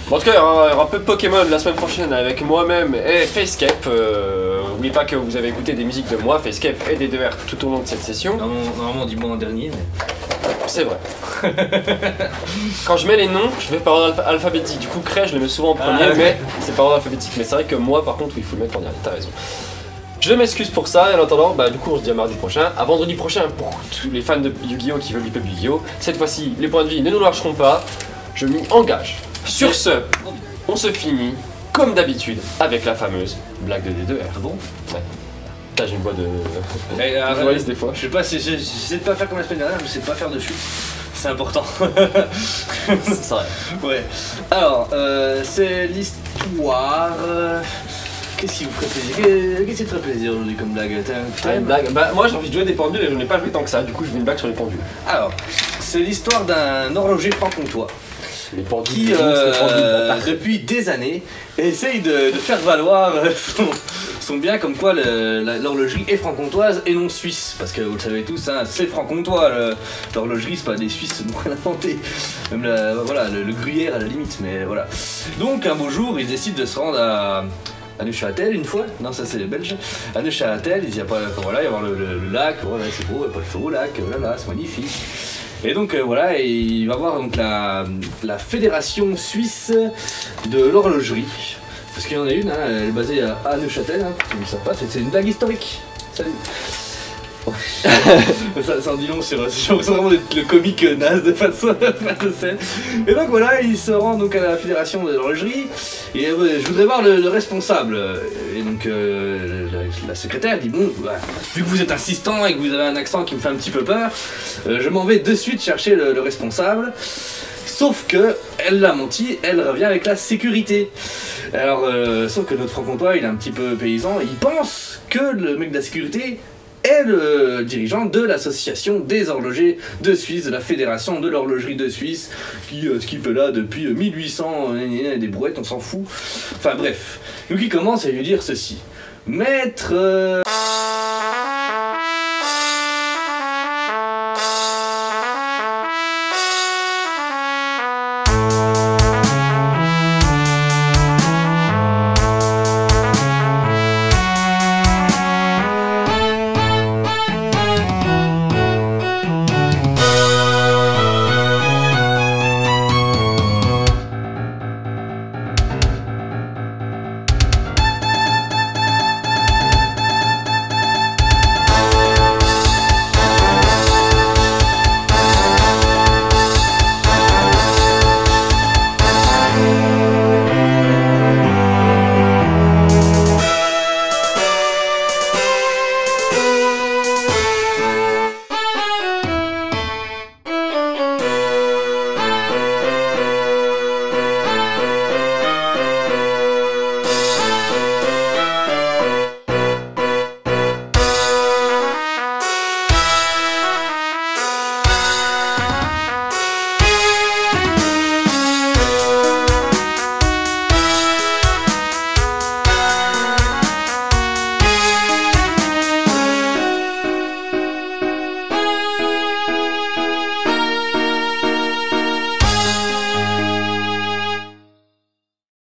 Bon, en tout cas, il y aura peu de Pokémon la semaine prochaine avec moi-même et Facecape. N'oubliez pas que vous avez écouté des musiques de moi, Facecape et des DR tout au long de cette session. Normalement on dit moi en dernier, mais. C'est vrai. Quand je mets les noms, je vais par ordre alphabétique. Du coup, Cray, je le mets souvent en premier, mais c'est par ordre alphabétique. Mais c'est vrai que moi, par contre, il faut le mettre en dernier. T'as raison. Je m'excuse pour ça, et en attendant, bah, du coup, on se dit à mardi prochain. À vendredi prochain, pour tous les fans de Yu-Gi-Oh! Qui veulent du pub Yu-Gi-Oh! Cette fois-ci, les points de vie ne nous lâcheront pas. Je m'y engage. Sur ce, on se finit, comme d'habitude, avec la fameuse blague de D2R. Ah bon? Ouais. Putain, j'ai une voix de. De journaliste des fois. Je sais pas, j'essaie de pas faire comme la semaine dernière, je sais pas faire de chute. C'est important. C'est vrai. Ouais. Alors, c'est l'histoire. Qu'est-ce qui vous ferait plaisir? Qu'est-ce qui te ferait plaisir aujourd'hui comme blague? T'as Une blague. Bah, moi, j'ai envie de jouer des pendules et je n'ai pas joué tant que ça. Du coup, je veux une blague sur les pendules. Alors, c'est l'histoire d'un horloger franc-comtois Les pendules. qui, c'est les pendules, bâtard. depuis des années, essaye de faire valoir son bien comme quoi l'horlogerie est franc-comtoise et non suisse. Parce que vous le savez tous, hein, c'est franc-comtois, l'horlogerie, c'est pas des Suisses nous rien inventé. Même voilà, le gruyère à la limite, mais voilà. Donc un beau jour, il décide de se rendre à Neuchâtel une fois, non ça c'est les Belges, à Neuchâtel, il y a pas, voilà, il y a voir le lac, voilà c'est beau, pas le feu au lac, voilà c'est magnifique. Et donc voilà, et il va voir donc la fédération suisse de l'horlogerie, parce qu'il y en a une, hein, elle est basée à Neuchâtel, hein, pour ceux qui ne savent pas, c'est une blague historique. Salut. Ça en dit long sur j'ai l'impression vraiment d'être le comique naze de face de scène. Et donc voilà, il se rend donc à la fédération de l'horlogerie et je voudrais voir le responsable. Et donc la secrétaire dit bon, bah, vu que vous êtes insistant et que vous avez un accent qui me fait un petit peu peur, je m'en vais de suite chercher le responsable. Sauf que elle l'a menti, elle revient avec la sécurité. Alors sauf que notre franc-comtois il est un petit peu paysan, il pense que le mec de la sécurité est le dirigeant de l'association des horlogers de Suisse, de la fédération de l'horlogerie de Suisse, qui est là depuis 1800, des brouettes, on s'en fout. Enfin bref, donc il commence à lui dire ceci. Maître...